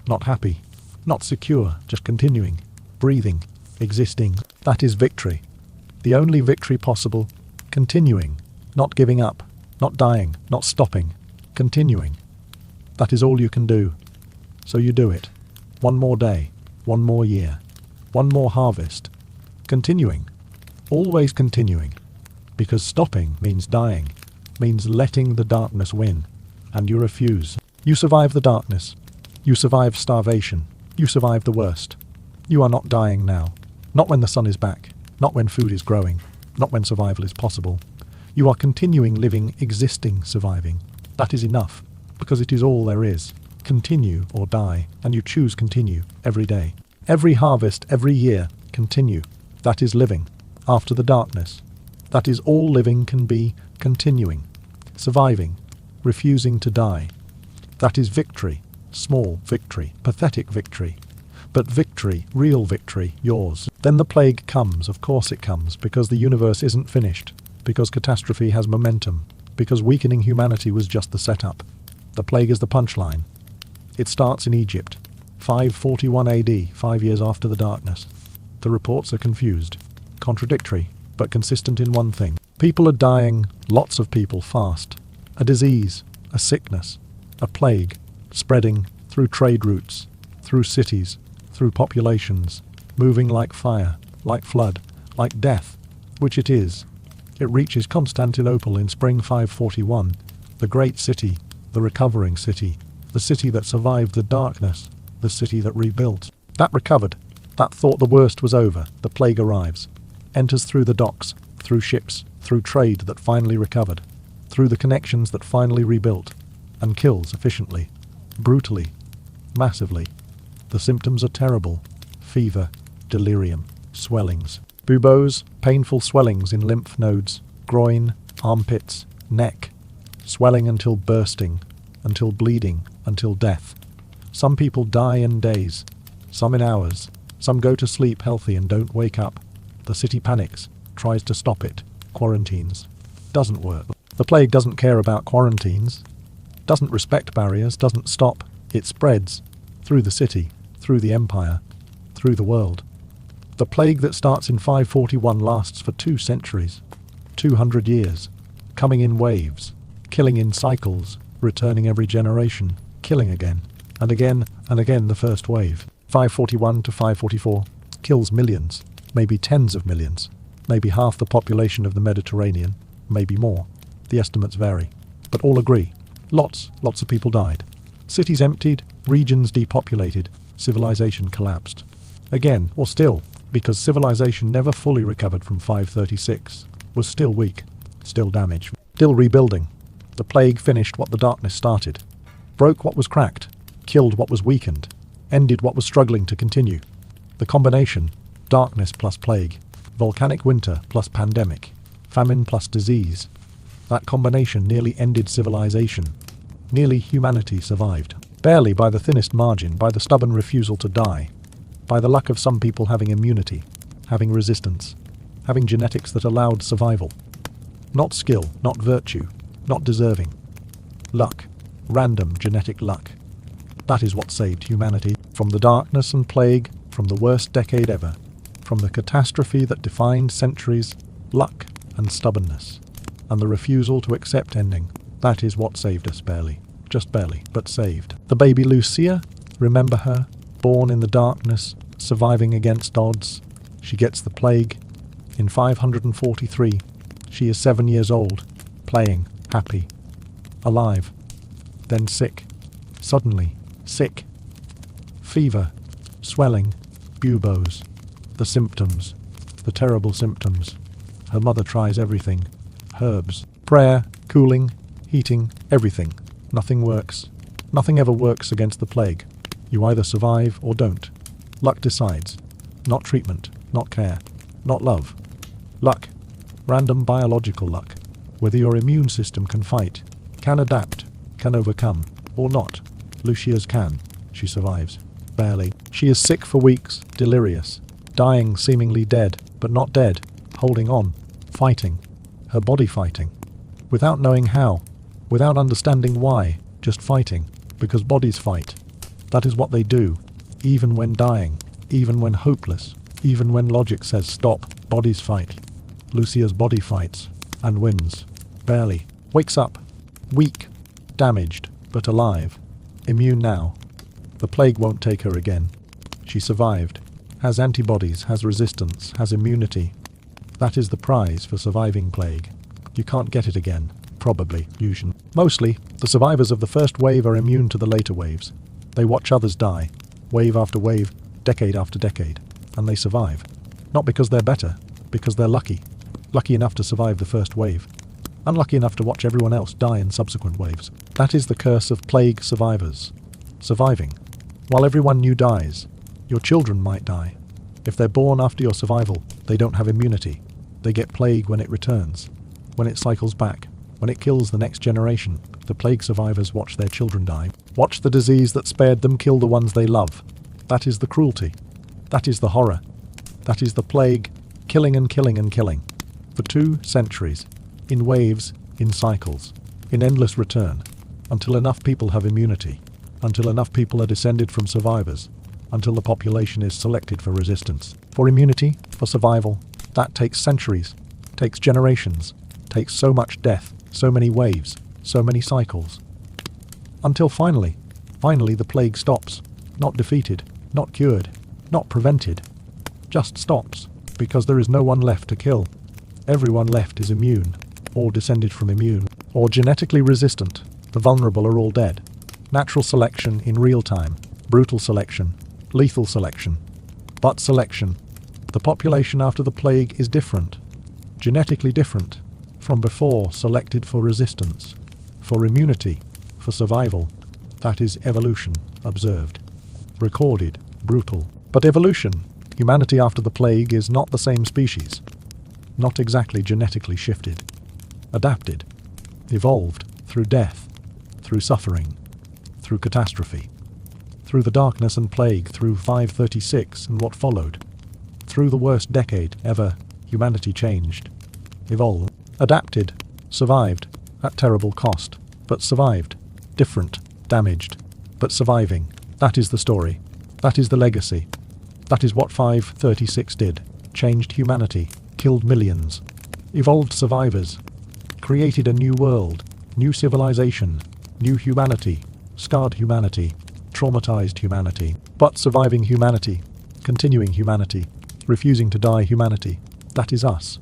not happy, not secure, just continuing, breathing, existing. That is victory. The only victory possible, continuing, not giving up, not dying, not stopping, continuing. That is all you can do. So you do it. 1 more day, 1 more year, 1 more harvest. Continuing. Always continuing. Because stopping means dying, means letting the darkness win. And you refuse. You survive the darkness. You survive starvation. You survive the worst. You are not dying now. Not when the sun is back. Not when food is growing. Not when survival is possible. You are continuing living, existing, surviving. That is enough, because it is all there is. Continue or die, and you choose continue every day. Every harvest, every year, continue. That is living. After the darkness. That is all living can be, continuing. Surviving. Refusing to die. That is victory. Small victory. Pathetic victory. But victory, real victory, yours. Then the plague comes, of course it comes, because the universe isn't finished. Because catastrophe has momentum. Because weakening humanity was just the setup. The plague is the punchline. It starts in Egypt. 541 AD, 5 years after the darkness. The reports are confused. Contradictory, but consistent in one thing. People are dying, lots of people fast. A disease, a sickness, a plague, spreading through trade routes, through cities, through populations, moving like fire, like flood, like death, which it is. It reaches Constantinople in spring 541, the great city, the recovering city, the city that survived the darkness, the city that rebuilt. That recovered, that thought the worst was over, the plague arrives, enters through the docks, through ships, through trade that finally recovered, through the connections that finally rebuilt, and kills efficiently, brutally, massively. The symptoms are terrible: fever, delirium, swellings, buboes, painful swellings in lymph nodes, groin, armpits, neck, swelling until bursting, until bleeding, until death. Some people die in days, some in hours. Some go to sleep healthy and don't wake up. The city panics, tries to stop it, quarantines. Doesn't work. The plague doesn't care about quarantines, doesn't respect barriers, doesn't stop. It spreads through the city, through the empire, through the world. The plague that starts in 541 lasts for 2 centuries, 200 years, coming in waves, killing in cycles, returning every generation, killing again, and again, and again. The first wave, 541 to 544, kills millions, maybe tens of millions, maybe half the population of the Mediterranean, maybe more. The estimates vary, but all agree. Lots of people died. Cities emptied, regions depopulated, civilization collapsed. Again, or still, because civilization never fully recovered from 536, was still weak, still damaged, still rebuilding. The plague finished what the darkness started, broke what was cracked, killed what was weakened, ended what was struggling to continue. The combination, darkness plus plague, volcanic winter plus pandemic, famine plus disease, that combination nearly ended civilization. Nearly humanity survived. Barely, by the thinnest margin, by the stubborn refusal to die, by the luck of some people having immunity, having resistance, having genetics that allowed survival. Not skill, not virtue, not deserving. Luck. Random genetic luck. That is what saved humanity from the darkness and plague, from the worst decade ever, from the catastrophe that defined centuries. Luck and stubbornness, and the refusal to accept ending. That is what saved us, barely. Just barely, but saved. The baby Lucia, remember her? Born in the darkness, surviving against odds. She gets the plague. In 543, she is 7 years old, playing, happy, alive. Then sick. Suddenly, sick. Fever, swelling, buboes. The symptoms, the terrible symptoms. Her mother tries everything. Herbs, prayer, cooling, heating, everything. Nothing works. Nothing ever works against the plague. You either survive or don't. Luck decides. Not treatment, not care, not love. Luck. Random biological luck. Whether your immune system can fight, can adapt, can overcome, or not. Lucia's can. She survives. Barely. She is sick for weeks, delirious, dying, seemingly dead, but not dead, holding on, fighting. Her body fighting. Without knowing how, without understanding why, just fighting, because bodies fight. That is what they do, even when dying, even when hopeless, even when logic says stop, bodies fight. Lucia's body fights, and wins. Barely. Wakes up. Weak. Damaged, but alive. Immune now. The plague won't take her again. She survived. Has antibodies, has resistance, has immunity. That is the prize for surviving plague. You can't get it again. Probably, usually. Mostly, the survivors of the first wave are immune to the later waves. They watch others die, wave after wave, decade after decade, and they survive. Not because they're better, because they're lucky. Lucky enough to survive the first wave. Unlucky enough to watch everyone else die in subsequent waves. That is the curse of plague survivors. Surviving. While everyone new dies, your children might die. If they're born after your survival, they don't have immunity. They get plague when it returns, when it cycles back, when it kills the next generation. The plague survivors watch their children die. Watch the disease that spared them kill the ones they love. That is the cruelty. That is the horror. That is the plague, killing and killing and killing. For 2 centuries, in waves, in cycles, in endless return, until enough people have immunity, until enough people are descended from survivors, until the population is selected for resistance. For immunity, for survival, that takes centuries, takes generations, takes so much death, so many waves, so many cycles. Until finally the plague stops, not defeated, not cured, not prevented, just stops, because there is no one left to kill. Everyone left is immune, or descended from immune, or genetically resistant. The vulnerable are all dead. Natural selection in real time, brutal selection, lethal selection, but selection. The population after the plague is different, genetically different, from before selected for resistance, for immunity, for survival. That is evolution, observed, recorded, brutal. But evolution, humanity after the plague, is not the same species. Not exactly genetically shifted. Adapted. Evolved through death, through suffering, through catastrophe. Through the darkness and plague, through 536 and what followed. Through the worst decade ever, humanity changed. Evolved. Adapted. Survived. At terrible cost. But survived. Different. Damaged. But surviving. That is the story. That is the legacy. That is what 536 did. Changed humanity. Killed millions. Evolved survivors. Created a new world. New civilization. New humanity. Scarred humanity. Traumatized humanity. But surviving humanity. Continuing humanity. Refusing to die humanity. That is us.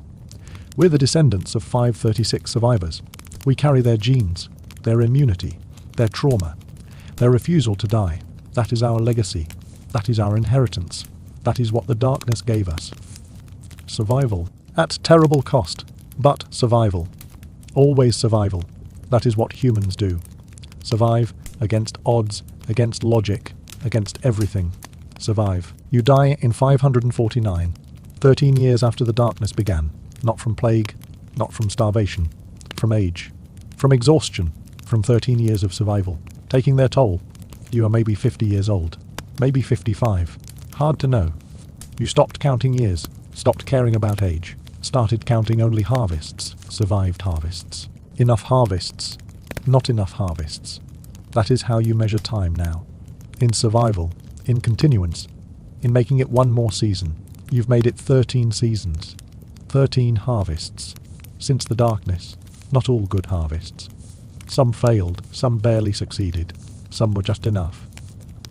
We're the descendants of 536 survivors. We carry their genes, their immunity, their trauma, their refusal to die. That is our legacy. That is our inheritance. That is what the darkness gave us. Survival. At terrible cost, but survival. Always survival. That is what humans do. Survive against odds, against logic, against everything. Survive. You die in 549, 13 years after the darkness began. Not from plague, not from starvation, from age, from exhaustion, from 13 years of survival. Taking their toll. You are maybe 50 years old, maybe 55. Hard to know. You stopped counting years, stopped caring about age, started counting only harvests, survived harvests. Enough harvests, not enough harvests. That is how you measure time now. In survival, in continuance, in making it one more season. You've made it 13 seasons, 13 harvests. Since the darkness, not all good harvests. Some failed, some barely succeeded, some were just enough.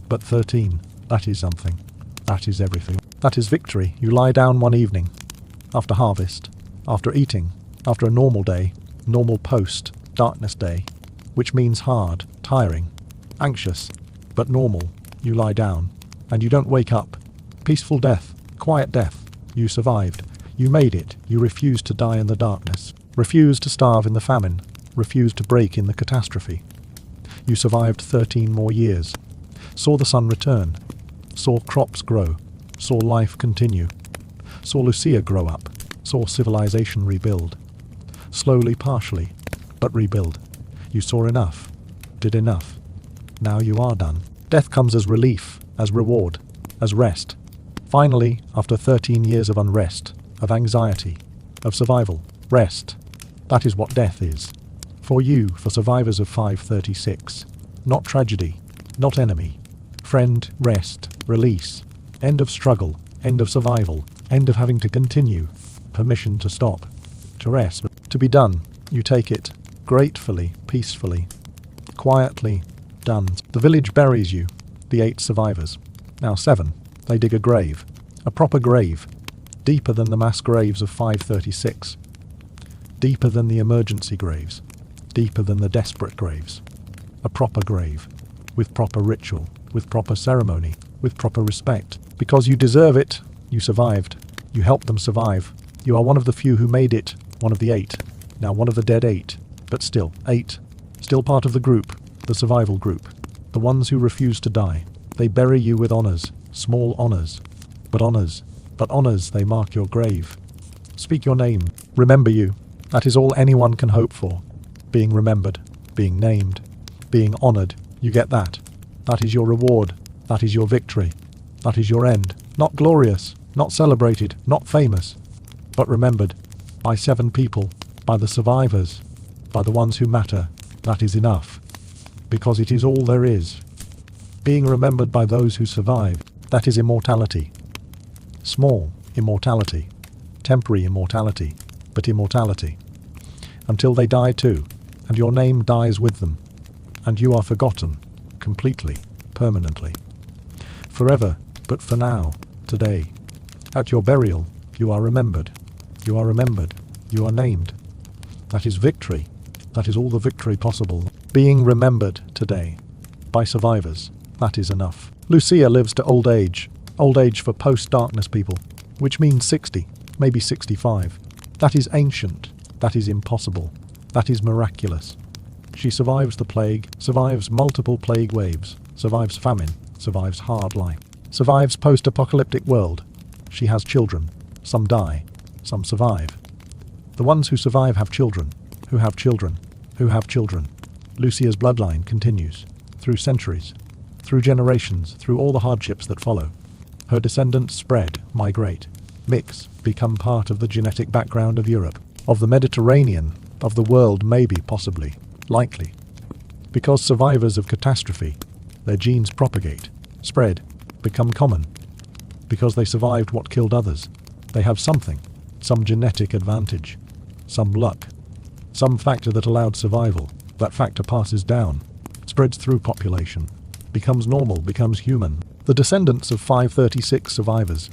But 13, that is something. That is everything. That is victory. You lie down one evening, after harvest, after eating, after a normal day, normal post-darkness day, which means hard, tiring, anxious, but normal. You lie down, and you don't wake up. Peaceful death, quiet death. You survived. You made it. You refused to die in the darkness. Refused to starve in the famine. Refused to break in the catastrophe. You survived 13 more years. Saw the sun return. Saw crops grow. Saw life continue. Saw Lucia grow up. Saw civilization rebuild. Slowly, partially, but rebuild. You saw enough. Did enough. Now you are done. Death comes as relief, as reward, as rest. Finally, after 13 years of unrest, of anxiety, of survival, rest. That is what death is. For you, for survivors of 536. Not tragedy, not enemy. Friend, rest, release. End of struggle, end of survival, end of having to continue. Permission to stop, to rest, to be done. You take it, gratefully, peacefully, quietly, done. The village buries you, the 8 survivors. Now 7. They dig a grave. A proper grave. Deeper than the mass graves of 536. Deeper than the emergency graves. Deeper than the desperate graves. A proper grave. With proper ritual. With proper ceremony. With proper respect. Because you deserve it. You survived. You helped them survive. You are one of the few who made it. One of the 8. Now one of the dead 8. But still, 8. Still part of the group. The survival group. The ones who refuse to die. They bury you with honors. Small honors. But honors, they mark your grave. Speak your name. Remember you. That is all anyone can hope for. Being remembered. Being named. Being honored. You get that. That is your reward. That is your victory. That is your end. Not glorious. Not celebrated. Not famous. But remembered. By 7 people. By the survivors. By the ones who matter. That is enough. Because it is all there is. Being remembered by those who survive. That is immortality. Small immortality. Temporary immortality. But immortality. Until they die too. And your name dies with them. And you are forgotten. Completely. Permanently. Forever. But for now. Today. At your burial. You are remembered. You are remembered. You are named. That is victory. That is all the victory possible. Being remembered today. By survivors. That is enough. Lucia lives to old age. Old age for post-darkness people. Which means 60. Maybe 65. That is ancient. That is impossible. That is miraculous. She survives the plague, survives multiple plague waves, survives famine, survives hard life, survives post-apocalyptic world. She has children. Some die. Some survive. The ones who survive have children, who have children, who have children. Lucia's bloodline continues, through centuries, through generations, through all the hardships that follow. Her descendants spread, migrate, mix, become part of the genetic background of Europe, of the Mediterranean, of the world, maybe, possibly, likely. Because survivors of catastrophe, their genes propagate, spread, become common. Because they survived what killed others, they have something, some genetic advantage, some luck, some factor that allowed survival. That factor passes down, spreads through population, becomes normal, becomes human. The descendants of 536 survivors,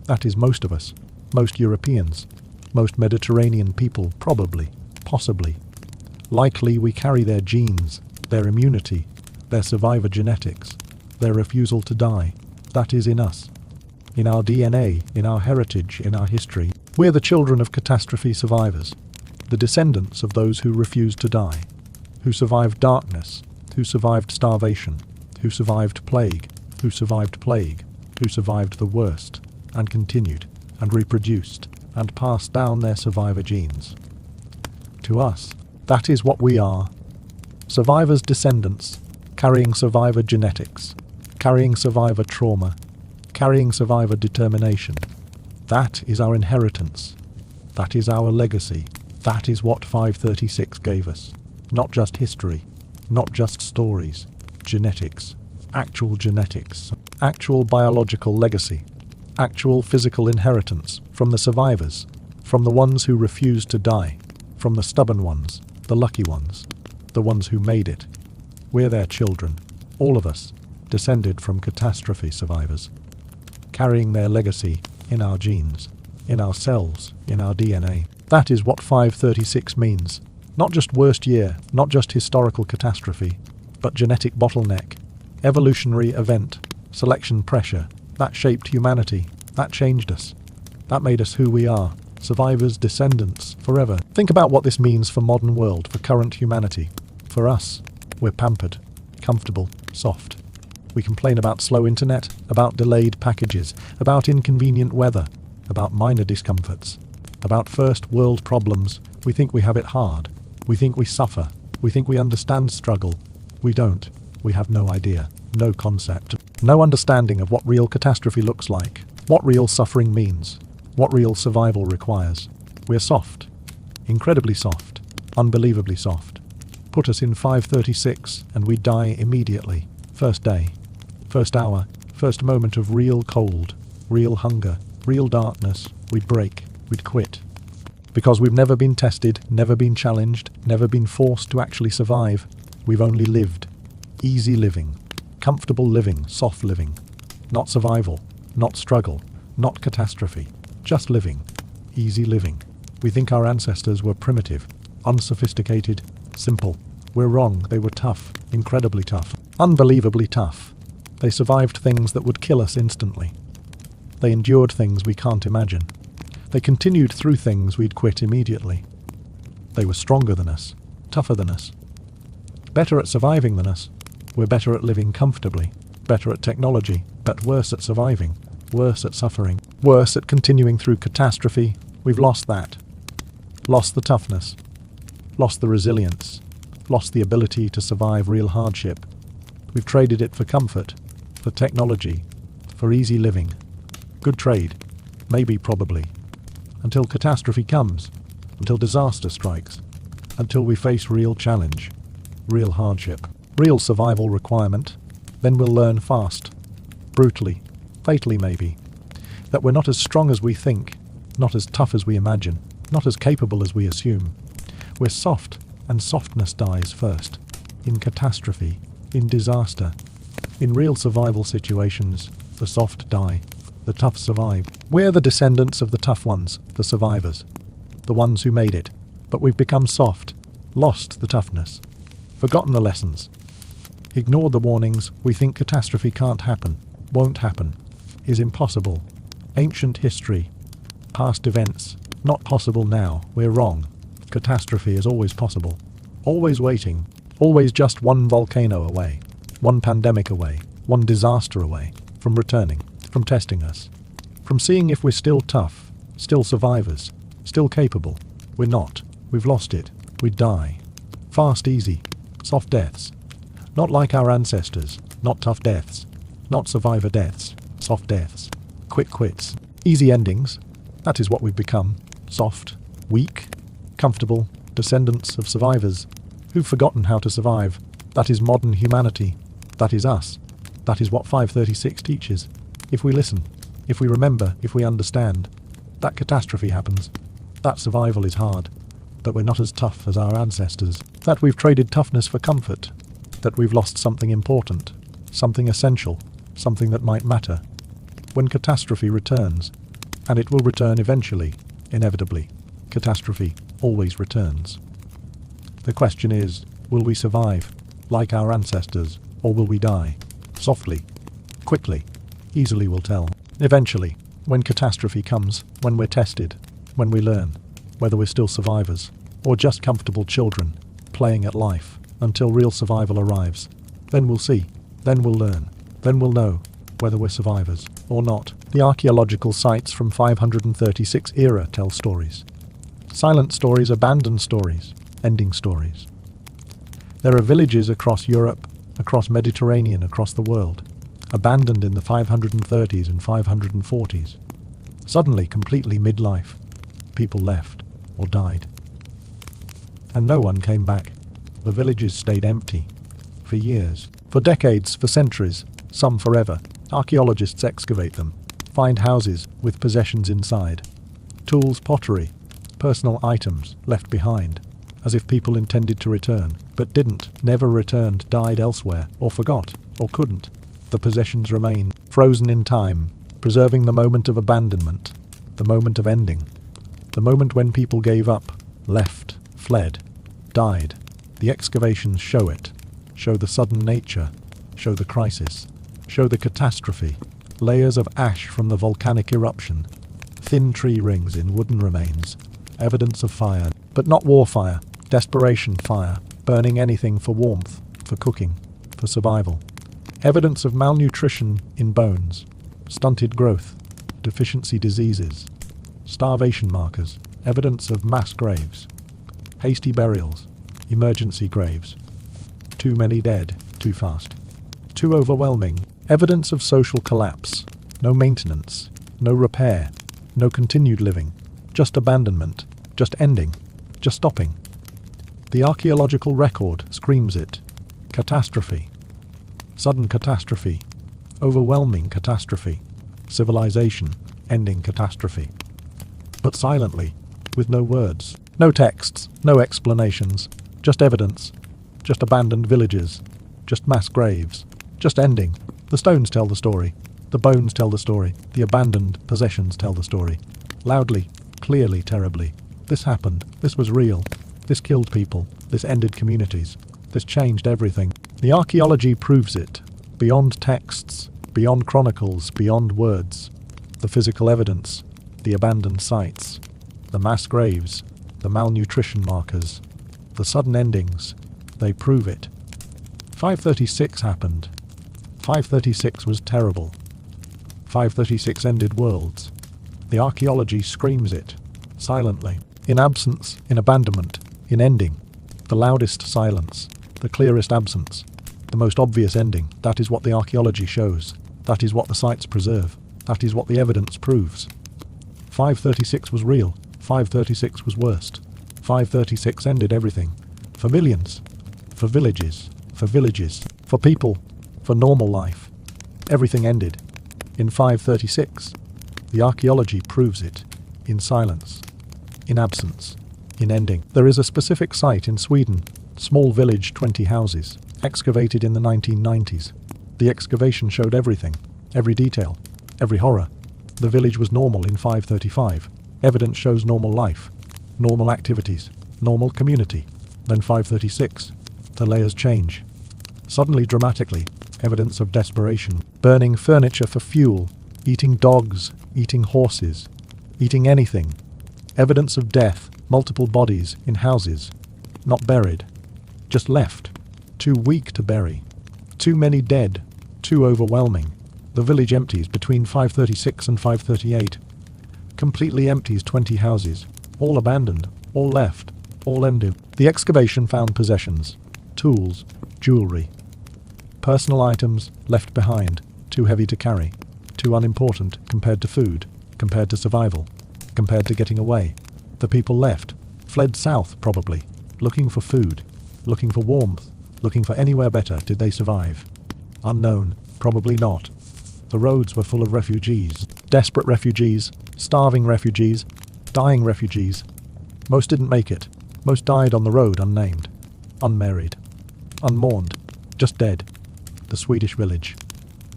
that is most of us, most Europeans, most Mediterranean people, probably, possibly. Likely we carry their genes, their immunity, their survivor genetics, their refusal to die. That is in us. In our DNA, in our heritage, in our history. We're the children of catastrophe survivors, the descendants of those who refused to die, who survived darkness, who survived starvation, who survived plague, who survived plague, who survived the worst, and continued, and reproduced, and passed down their survivor genes. To us, that is what we are. Survivors' descendants, carrying survivor genetics, carrying survivor trauma, carrying survivor determination. That is our inheritance. That is our legacy. That is what 536 gave us. Not just history, not just stories, genetics, actual biological legacy, actual physical inheritance from the survivors, from the ones who refused to die, from the stubborn ones, the lucky ones, the ones who made it. We're their children, all of us, descended from catastrophe survivors, carrying their legacy in our genes, in our cells, in our DNA. That is what 536 means. Not just worst year, not just historical catastrophe, but genetic bottleneck, evolutionary event, selection pressure. That shaped humanity. That changed us. That made us who we are. Survivors, descendants, forever. Think about what this means for modern world, for current humanity. For us, we're pampered, comfortable, soft. We complain about slow internet, about delayed packages, about inconvenient weather, about minor discomforts, about first world problems. We think we have it hard. We think we suffer. We think we understand struggle. We don't. We have no idea, no concept, no understanding of what real catastrophe looks like, what real suffering means, what real survival requires. We're soft. Incredibly soft. Unbelievably soft. Put us in 536 and we'd die immediately. First day. First hour. First moment of real cold. Real hunger. Real darkness. We'd break. We'd quit. Because we've never been tested, never been challenged, never been forced to actually survive. We've only lived. Easy living. Comfortable living. Soft living. Not survival. Not struggle. Not catastrophe. Just living. Easy living. We think our ancestors were primitive, unsophisticated, simple. We're wrong. They were tough. Incredibly tough. Unbelievably tough. They survived things that would kill us instantly. They endured things we can't imagine. They continued through things we'd quit immediately. They were stronger than us, tougher than us, better at surviving than us. We're better at living comfortably, better at technology, but worse at surviving, worse at suffering, worse at continuing through catastrophe. We've lost that. Lost the toughness, lost the resilience, lost the ability to survive real hardship. We've traded it for comfort, for technology, for easy living. Good trade, maybe, probably. Until catastrophe comes, until disaster strikes, until we face real challenge, real hardship, real survival requirement, then we'll learn fast, brutally, fatally maybe, that we're not as strong as we think, not as tough as we imagine, not as capable as we assume. We're soft, and softness dies first, in catastrophe, in disaster. In real survival situations, the soft die. The tough survive. We're the descendants of the tough ones, the survivors, the ones who made it. But we've become soft, lost the toughness, forgotten the lessons, ignored the warnings. We think catastrophe can't happen, won't happen, is impossible. Ancient history, past events, not possible now. We're wrong. Catastrophe is always possible, always waiting, always just one volcano away, one pandemic away, one disaster away from returning, from testing us, from seeing if we're still tough, still survivors, still capable. We're not. We've lost it. We die. Fast, easy, soft deaths. Not like our ancestors, not tough deaths, not survivor deaths, soft deaths. Quick quits, easy endings. That is what we've become. Soft, weak, comfortable, descendants of survivors who've forgotten how to survive. That is modern humanity. That is us. That is what 536 teaches. If we listen, if we remember, if we understand, that catastrophe happens. That survival is hard. That we're not as tough as our ancestors. That we've traded toughness for comfort. That we've lost something important, something essential, something that might matter. When catastrophe returns, and it will return eventually, inevitably, catastrophe always returns. The question is, will we survive, like our ancestors, or will we die? Softly, quickly, easily we'll tell. Eventually, when catastrophe comes, when we're tested, when we learn, whether we're still survivors, or just comfortable children, playing at life, until real survival arrives. Then we'll see, then we'll learn, then we'll know whether we're survivors or not. The archaeological sites from 536 era tell stories. Silent stories, abandoned stories, ending stories. There are villages across Europe, across Mediterranean, across the world, abandoned in the 530s and 540s. Suddenly, completely midlife, people left or died. And no one came back. The villages stayed empty. For years, for decades, for centuries, some forever. Archaeologists excavate them, find houses with possessions inside. Tools, pottery, personal items left behind, as if people intended to return, but didn't, never returned, died elsewhere, or forgot, or couldn't. The possessions remain, frozen in time, preserving the moment of abandonment, the moment of ending, the moment when people gave up, left, fled, died. The excavations show it, show the sudden nature, show the crisis, show the catastrophe, layers of ash from the volcanic eruption, thin tree rings in wooden remains, evidence of fire, but not war fire, desperation fire, burning anything for warmth, for cooking, for survival. Evidence of malnutrition in bones, stunted growth, deficiency diseases, starvation markers, evidence of mass graves, hasty burials, emergency graves, too many dead, too fast, too overwhelming, evidence of social collapse, no maintenance, no repair, no continued living, just abandonment, just ending, just stopping. The archaeological record screams it. Catastrophe. Sudden catastrophe. Overwhelming catastrophe. Civilization ending catastrophe. But silently, with no words, no texts, no explanations, just evidence, just abandoned villages, just mass graves, just ending. The stones tell the story, the bones tell the story, the abandoned possessions tell the story. Loudly, clearly, terribly. This happened, this was real, this killed people, this ended communities, this changed everything. The archaeology proves it, beyond texts, beyond chronicles, beyond words. The physical evidence, the abandoned sites, the mass graves, the malnutrition markers, the sudden endings, they prove it. 536 happened. 536 was terrible. 536 ended worlds. The archaeology screams it, silently, in absence, in abandonment, in ending. The loudest silence, the clearest absence, the most obvious ending. That is what the archaeology shows. That is what the sites preserve. That is what the evidence proves. 536 was real. 536 was worst. 536 ended everything. For millions. For villages. For villages. For people. For normal life. Everything ended. In 536. The archaeology proves it. In silence. In absence. In ending. There is a specific site in Sweden. Small village, 20 houses. Excavated in the 1990s. The excavation showed everything. Every detail. Every horror. The village was normal in 535. Evidence shows normal life. Normal activities. Normal community. Then 536. The layers change. Suddenly, dramatically. Evidence of desperation. Burning furniture for fuel. Eating dogs. Eating horses. Eating anything. Evidence of death. Multiple bodies in houses. Not buried. Just left. Too weak to bury. Too many dead. Too overwhelming. The village empties between 5:36 and 5:38. Completely empties 20 houses. All abandoned. All left. All ended. The excavation found possessions. Tools. Jewelry. Personal items left behind. Too heavy to carry. Too unimportant compared to food. Compared to survival. Compared to getting away. The people left. Fled south, probably. Looking for food. Looking for warmth. Looking for anywhere better. Did they survive? Unknown. Probably not. The roads were full of refugees. Desperate refugees. Starving refugees. Dying refugees. Most didn't make it. Most died on the road unnamed. Unmarried. Unmourned. Just dead. The Swedish village.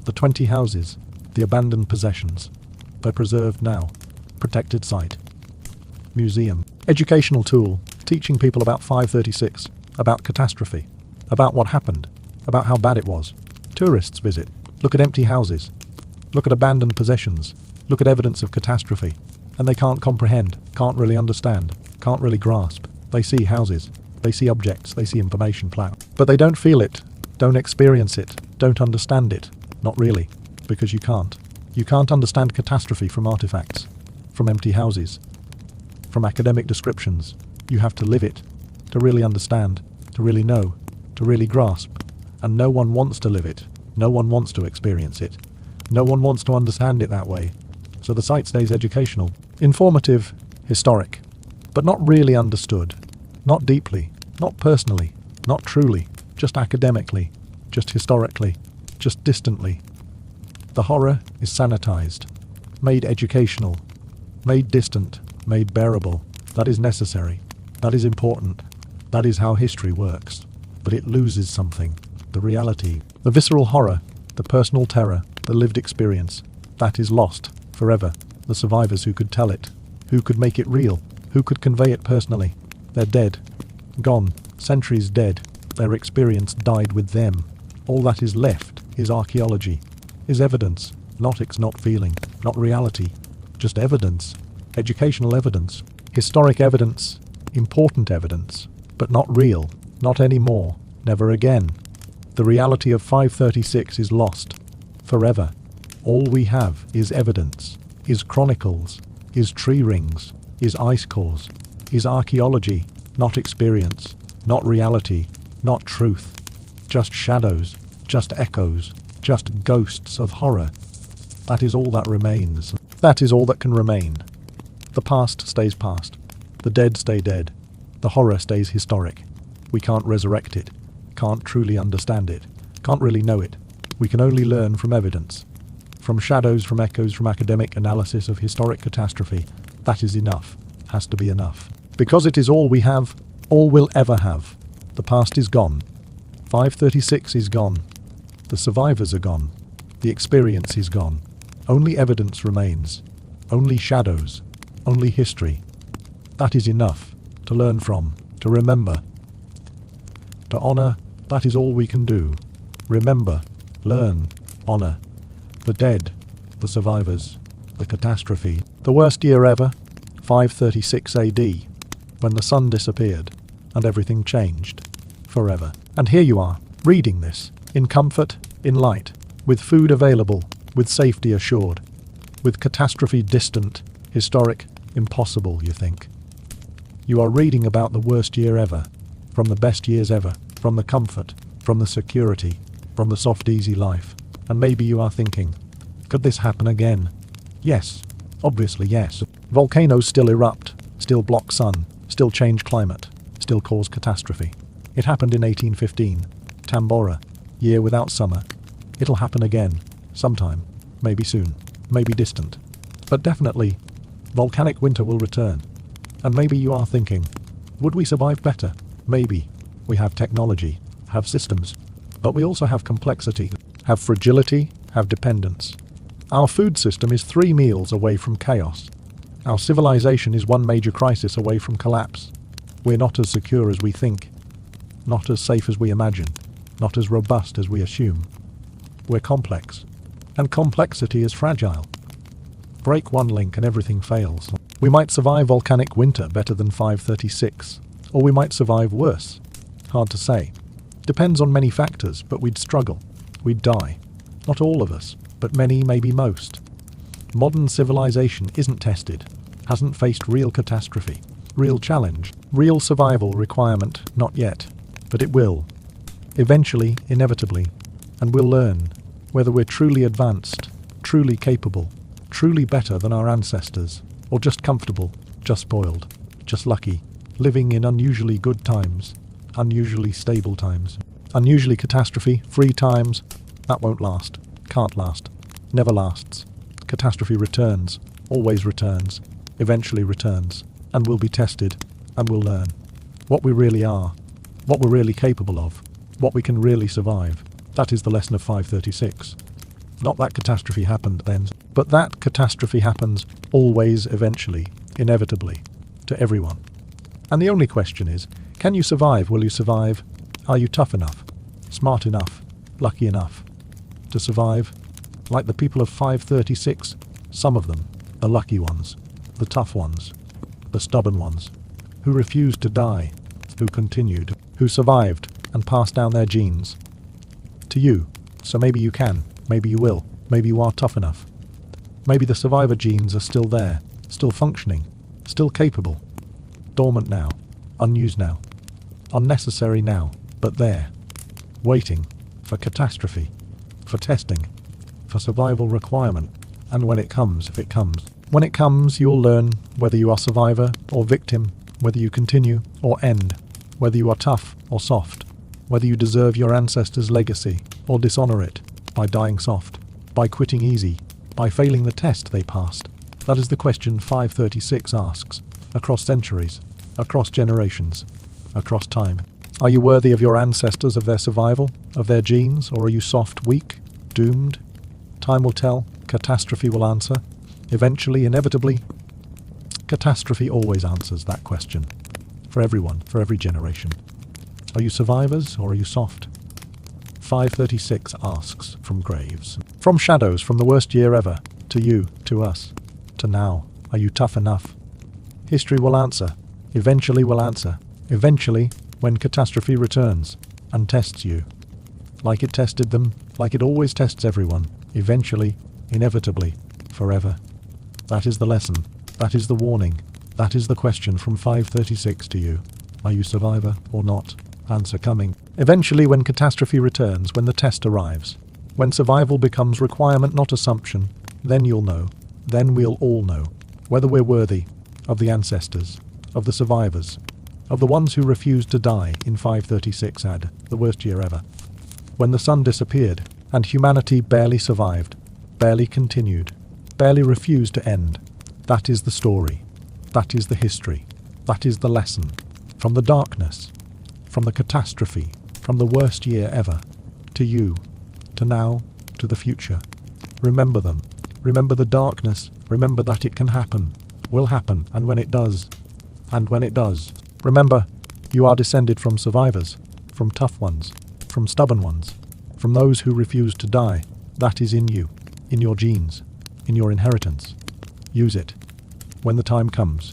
The 20 houses. The abandoned possessions. They're preserved now. Protected site. Museum. Educational tool. Teaching people about 536. About catastrophe. About what happened. About how bad it was. Tourists visit. Look at empty houses. Look at abandoned possessions. Look at evidence of catastrophe. And they can't comprehend. Can't really understand. Can't really grasp. They see houses. They see objects. They see information plow. But they don't feel it. Don't experience it. Don't understand it. Not really. Because you can't. You can't understand catastrophe from artifacts. From empty houses. From academic descriptions. You have to live it. To really understand. To really know. To really grasp. And no one wants to live it. No one wants to experience it. No one wants to understand it that way. So the site stays educational. Informative. Historic. But not really understood. Not deeply. Not personally. Not truly. Just academically. Just historically. Just distantly. The horror is sanitized. Made educational. Made distant. Made bearable. That is necessary. That is important. That is how history works. But it loses something. The reality. The visceral horror. The personal terror. The lived experience. That is lost. Forever. The survivors who could tell it. Who could make it real. Who could convey it personally. They're dead. Gone. Centuries dead. Their experience died with them. All that is left is archaeology. Is evidence. Not feeling. Not reality. Just evidence. Educational evidence. Historic evidence. Important evidence. But not real. Not anymore. Never again. The reality of 536 is lost. Forever. All we have is evidence. Is chronicles. Is tree rings. Is ice cores. Is archaeology. Not experience. Not reality. Not truth. Just shadows. Just echoes. Just ghosts of horror. That is all that remains. That is all that can remain. The past stays past. The dead stay dead. The horror stays historic. We can't resurrect it. Can't truly understand it. Can't really know it. We can only learn from evidence. From shadows, from echoes, from academic analysis of historic catastrophe. That is enough. Has to be enough. Because it is all we have, all we'll ever have. The past is gone. 536 is gone. The survivors are gone. The experience is gone. Only evidence remains. Only shadows. Only history. That is enough. To learn from. To remember. To honor. That is all we can do. Remember. Learn. Honor. The dead. The survivors. The catastrophe. The worst year ever. 536 AD. When the sun disappeared. And everything changed. Forever. And here you are, reading this. In comfort, in light, with food available, with safety assured, with catastrophe distant, historic, impossible, you think. You are reading about the worst year ever, from the best years ever, from the comfort, from the security, from the soft easy life, and maybe you are thinking, could this happen again? Yes, obviously yes. Volcanoes still erupt, still block sun, still change climate, still cause catastrophe. It happened in 1815, Tambora. Year without summer. It'll happen again. Sometime. Maybe soon. Maybe distant. But definitely, volcanic winter will return. And maybe you are thinking, would we survive better? Maybe. We have technology, have systems. But we also have complexity, have fragility, have dependence. Our food system is 3 meals away from chaos. Our civilization is 1 major crisis away from collapse. We're not as secure as we think. Not as safe as we imagine. Not as robust as we assume. We're complex. And complexity is fragile. Break one link and everything fails. We might survive volcanic winter better than 536, or we might survive worse. Hard to say. Depends on many factors, but we'd struggle. We'd die. Not all of us, but many, maybe most. Modern civilization isn't tested, hasn't faced real catastrophe, real challenge, real survival requirement, not yet. But it will. Eventually, inevitably. And we'll learn whether we're truly advanced, truly capable, truly better than our ancestors, or just comfortable, just spoiled, just lucky, living in unusually good times, unusually stable times, unusually catastrophe-free times. That won't last, can't last, never lasts. Catastrophe returns, always returns, eventually returns, and we'll be tested, and we'll learn what we really are, what we're really capable of, what we can really survive. That is the lesson of 536. Not that catastrophe happened then, but that catastrophe happens always, eventually, inevitably, to everyone. And the only question is, can you survive? Will you survive? Are you tough enough, smart enough, lucky enough to survive? Like the people of 536, some of them, the lucky ones, the tough ones, the stubborn ones, who refused to die, who continued, who survived and passed down their genes to you. So maybe you can, maybe you will, maybe you are tough enough. Maybe the survivor genes are still there, still functioning, still capable, dormant now, unused now, unnecessary now, but there, waiting for catastrophe, for testing, for survival requirement. And when it comes, if it comes, when it comes, you'll learn whether you are survivor or victim, whether you continue or end, whether you are tough or soft, whether you deserve your ancestors' legacy or dishonor it by dying soft, by quitting easy, by failing the test they passed. That is the question 536 asks, across centuries, across generations, across time. Are you worthy of your ancestors, of their survival, of their genes, or are you soft, weak, doomed? Time will tell, catastrophe will answer. Eventually, inevitably, catastrophe always answers that question. For everyone, for every generation. Are you survivors, or are you soft? 536 asks from graves, from shadows, from the worst year ever, to you, to us, to now. Are you tough enough? History will answer, eventually will answer, eventually, when catastrophe returns and tests you. Like it tested them, like it always tests everyone, eventually, inevitably, forever. That is the lesson, that is the warning, that is the question from 536 to you. Are you survivor or not? Answer coming. Eventually, when catastrophe returns, when the test arrives, when survival becomes requirement, not assumption, then you'll know, then we'll all know, whether we're worthy of the ancestors, of the survivors, of the ones who refused to die in 536 AD, the worst year ever. When the sun disappeared, and humanity barely survived, barely continued, barely refused to end. That is the story. That is the history. That is the lesson. From the darkness, from the catastrophe, from the worst year ever, to you, to now, to the future. Remember them. Remember the darkness. Remember that it can happen, will happen, and when it does, remember, you are descended from survivors, from tough ones, from stubborn ones, from those who refuse to die. That is in you, in your genes, in your inheritance. Use it. When the time comes,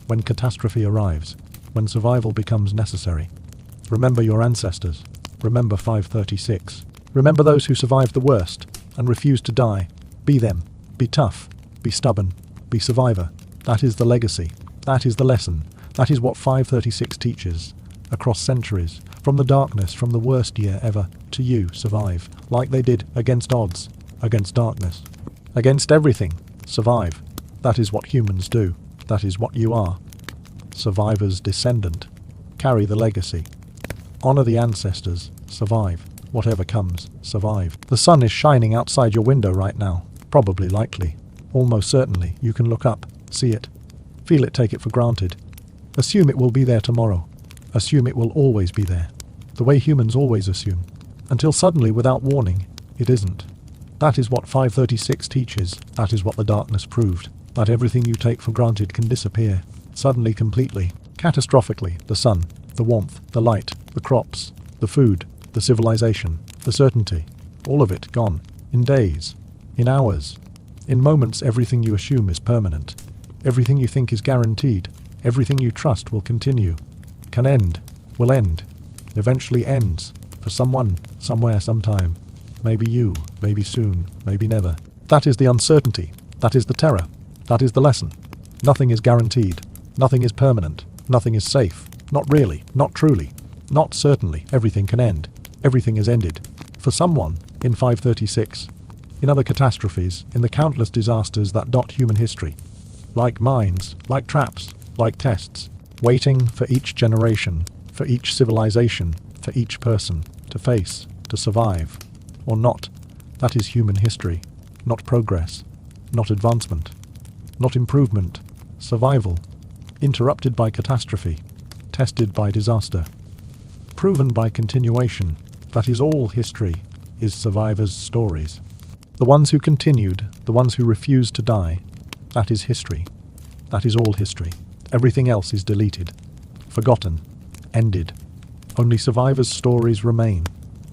when catastrophe arrives, when survival becomes necessary. Remember your ancestors. Remember 536. Remember those who survived the worst and refused to die. Be them. Be tough. Be stubborn. Be survivor. That is the legacy. That is the lesson. That is what 536 teaches. Across centuries, from the darkness, from the worst year ever, to you, survive, like they did, against odds, against darkness, against everything. Survive. That is what humans do. That is what you are. Survivor's descendant. Carry the legacy. Honor the ancestors. Survive. Whatever comes, survive. The sun is shining outside your window right now. Probably, likely, almost certainly. You can look up, see it, feel it, take it for granted. Assume it will be there tomorrow. Assume it will always be there. The way humans always assume. Until suddenly, without warning, it isn't. That is what 536 teaches. That is what the darkness proved. That everything you take for granted can disappear. Suddenly, completely, catastrophically. The sun, the warmth, the light, the crops, the food, the civilization, the certainty. All of it gone. In days. In hours. In moments. Everything you assume is permanent. Everything you think is guaranteed, everything you trust will continue, can end, will end, eventually ends, for someone, somewhere, sometime. Maybe you, maybe soon, maybe never. That is the uncertainty, that is the terror, that is the lesson. Nothing is guaranteed, nothing is permanent, nothing is safe, not really, not truly, not certainly. Everything can end, everything is ended. For someone, in 536, in other catastrophes, in the countless disasters that dot human history, like mines, like traps, like tests, waiting for each generation, for each civilization, for each person, to face, to survive, or not. That is human history, not progress, not advancement, not improvement, survival, interrupted by catastrophe, tested by disaster, proven by continuation. That is all history, is survivors' stories. The ones who continued, the ones who refused to die, that is history. That is all history. Everything else is deleted, forgotten, ended. Only survivors' stories remain,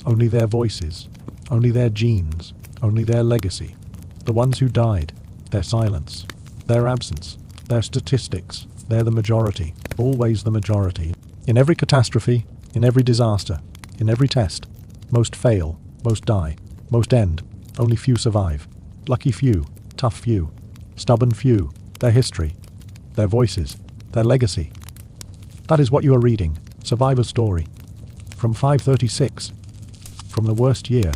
only their voices, only their genes, only their legacy. The ones who died, their silence, their absence, their statistics, they're the majority, always the majority. In every catastrophe, in every disaster, in every test, most fail, most die, most end, only few survive. Lucky few, tough few, stubborn few, their history, their voices, their legacy. That is what you are reading, Survivor's Story. From 536, from the worst year,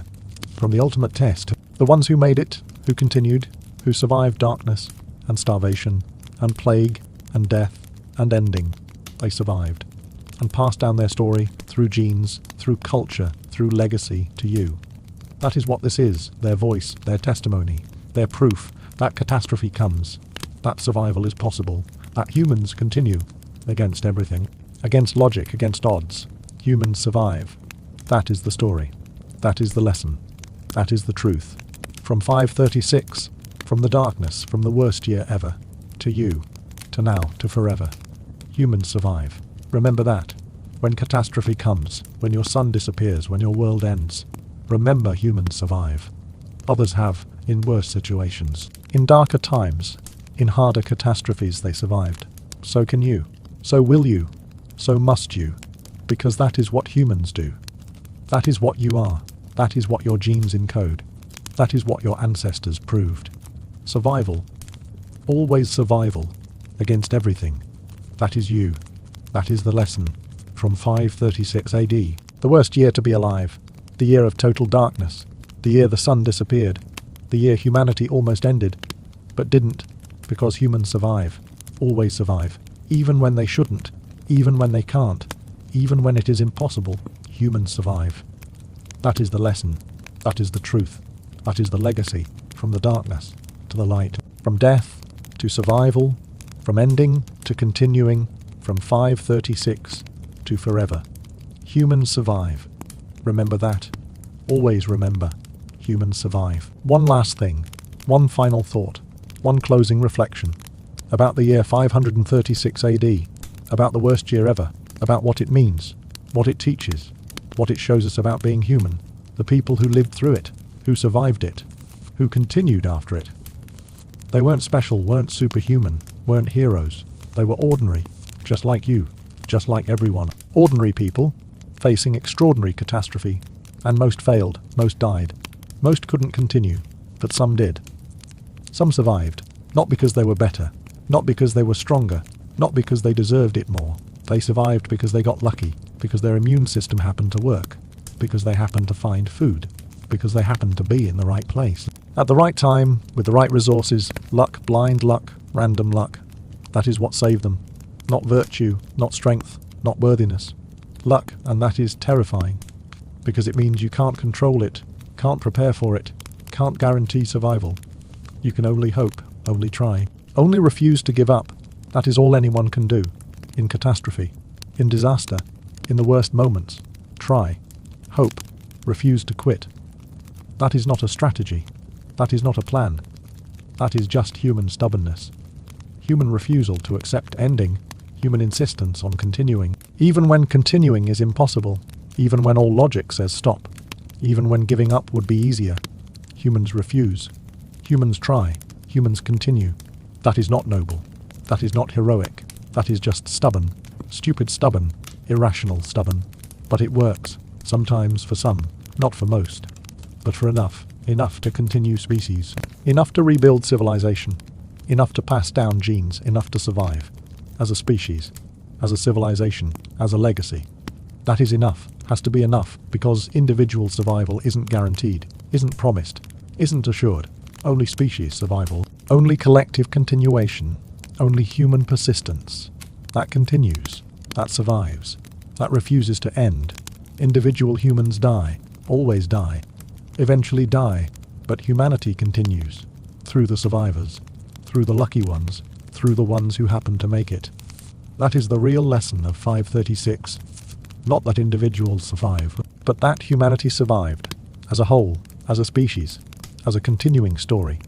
from the ultimate test, the ones who made it, who continued, who survived darkness, and starvation, and plague, and death, and ending. They survived, and passed down their story, through genes, through culture, through legacy, to you. That is what this is, their voice, their testimony, their proof that catastrophe comes, that survival is possible, that humans continue, against everything, against logic, against odds. Humans survive. That is the story. That is the lesson. That is the truth. From 536, from the darkness, from the worst year ever, to you, to now, to forever. Humans survive. Remember that. When catastrophe comes, when your sun disappears, when your world ends, remember humans survive. Others have, in worse situations, in darker times, in harder catastrophes they survived. So can you. So will you. So must you. Because that is what humans do. That is what you are. That is what your genes encode. That is what your ancestors proved. Survival. Always survival. Against everything. That is you. That is the lesson. From 536 AD. The worst year to be alive. The year of total darkness. The year the sun disappeared. The year humanity almost ended. But didn't. Because humans survive. Always survive. Even when they shouldn't. Even when they can't. Even when it is impossible. Humans survive. That is the lesson. That is the truth. That is the legacy. From the darkness to the light. From death to survival. From ending to continuing. From 536 to forever. Humans survive. Remember that. Always remember. Humans survive. One last thing. One final thought. One closing reflection. About the year 536 AD. About the worst year ever. About what it means. What it teaches. What it shows us about being human. The people who lived through it. Who survived it. Who continued after it. They weren't special, weren't superhuman, weren't heroes. They were ordinary. Just like you. Just like everyone. Ordinary people. Facing extraordinary catastrophe. And most failed. Most died. Most couldn't continue. But some did. Some survived. Not because they were better. Not because they were stronger. Not because they deserved it more. They survived because they got lucky. Because their immune system happened to work. Because they happened to find food. Because they happened to be in the right place. At the right time, with the right resources, luck, blind luck, random luck. That is what saved them. Not virtue, not strength, not worthiness. Luck, and that is terrifying. Because it means you can't control it, can't prepare for it, can't guarantee survival. You can only hope, only try. Only refuse to give up. That is all anyone can do. In catastrophe. In disaster. In the worst moments. Try. Hope. Refuse to quit. That is not a strategy. That is not a plan. That is just human stubbornness. Human refusal to accept ending. Human insistence on continuing. Even when continuing is impossible. Even when all logic says stop. Even when giving up would be easier. Humans refuse. Humans try. Humans continue. That is not noble. That is not heroic. That is just stubborn. Stupid stubborn. Irrational stubborn. But it works. Sometimes for some. Not for most. But for enough. Enough to continue species. Enough to rebuild civilization. Enough to pass down genes. Enough to survive. As a species. As a civilization. As a legacy. That is enough. Has to be enough. Because individual survival isn't guaranteed. Isn't promised. Isn't assured. Only species survival. Only collective continuation. Only human persistence. That continues. That survives. That refuses to end. Individual humans die. Always die. Eventually die. But humanity continues. Through the survivors. Through the lucky ones. Through the ones who happen to make it. That is the real lesson of 536. Not that individuals survive, but that humanity survived. As a whole. As a species. As a continuing story.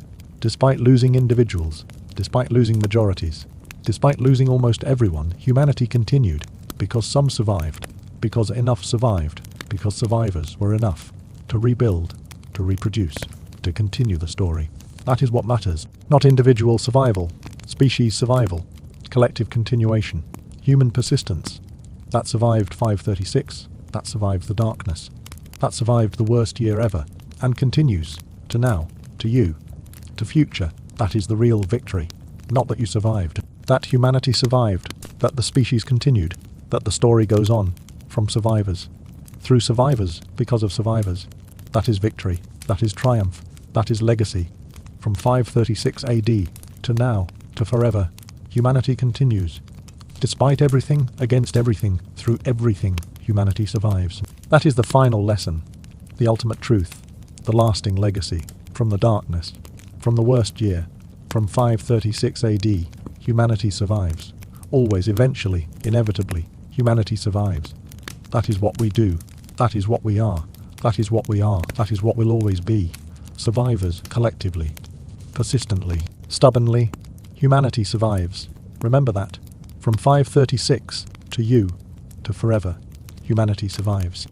Despite losing individuals. Despite losing majorities. Despite losing almost everyone, humanity continued. Because some survived. Because enough survived. Because survivors were enough. To rebuild. To reproduce. To continue the story. That is what matters. Not individual survival. Species survival. Collective continuation. Human persistence. That survived 536. That survived the darkness. That survived the worst year ever. And continues. To now. To you. To future. That is the real victory. Not that you survived. That humanity survived. That the species continued. That the story goes on. From survivors. Through survivors. Because of survivors. That is victory. That is triumph. That is legacy. From 536 AD. To now. To forever. Humanity continues. Despite everything, against everything, through everything, humanity survives. That is the final lesson. The ultimate truth. The lasting legacy. From the darkness. From the worst year. From 536 AD. Humanity survives. Always, eventually, inevitably, humanity survives. That is what we do. That is what we are. That is what we are. That is what we'll always be. Survivors, collectively. Persistently. Stubbornly. Humanity survives. Remember that. From 536 to you, to forever, humanity survives.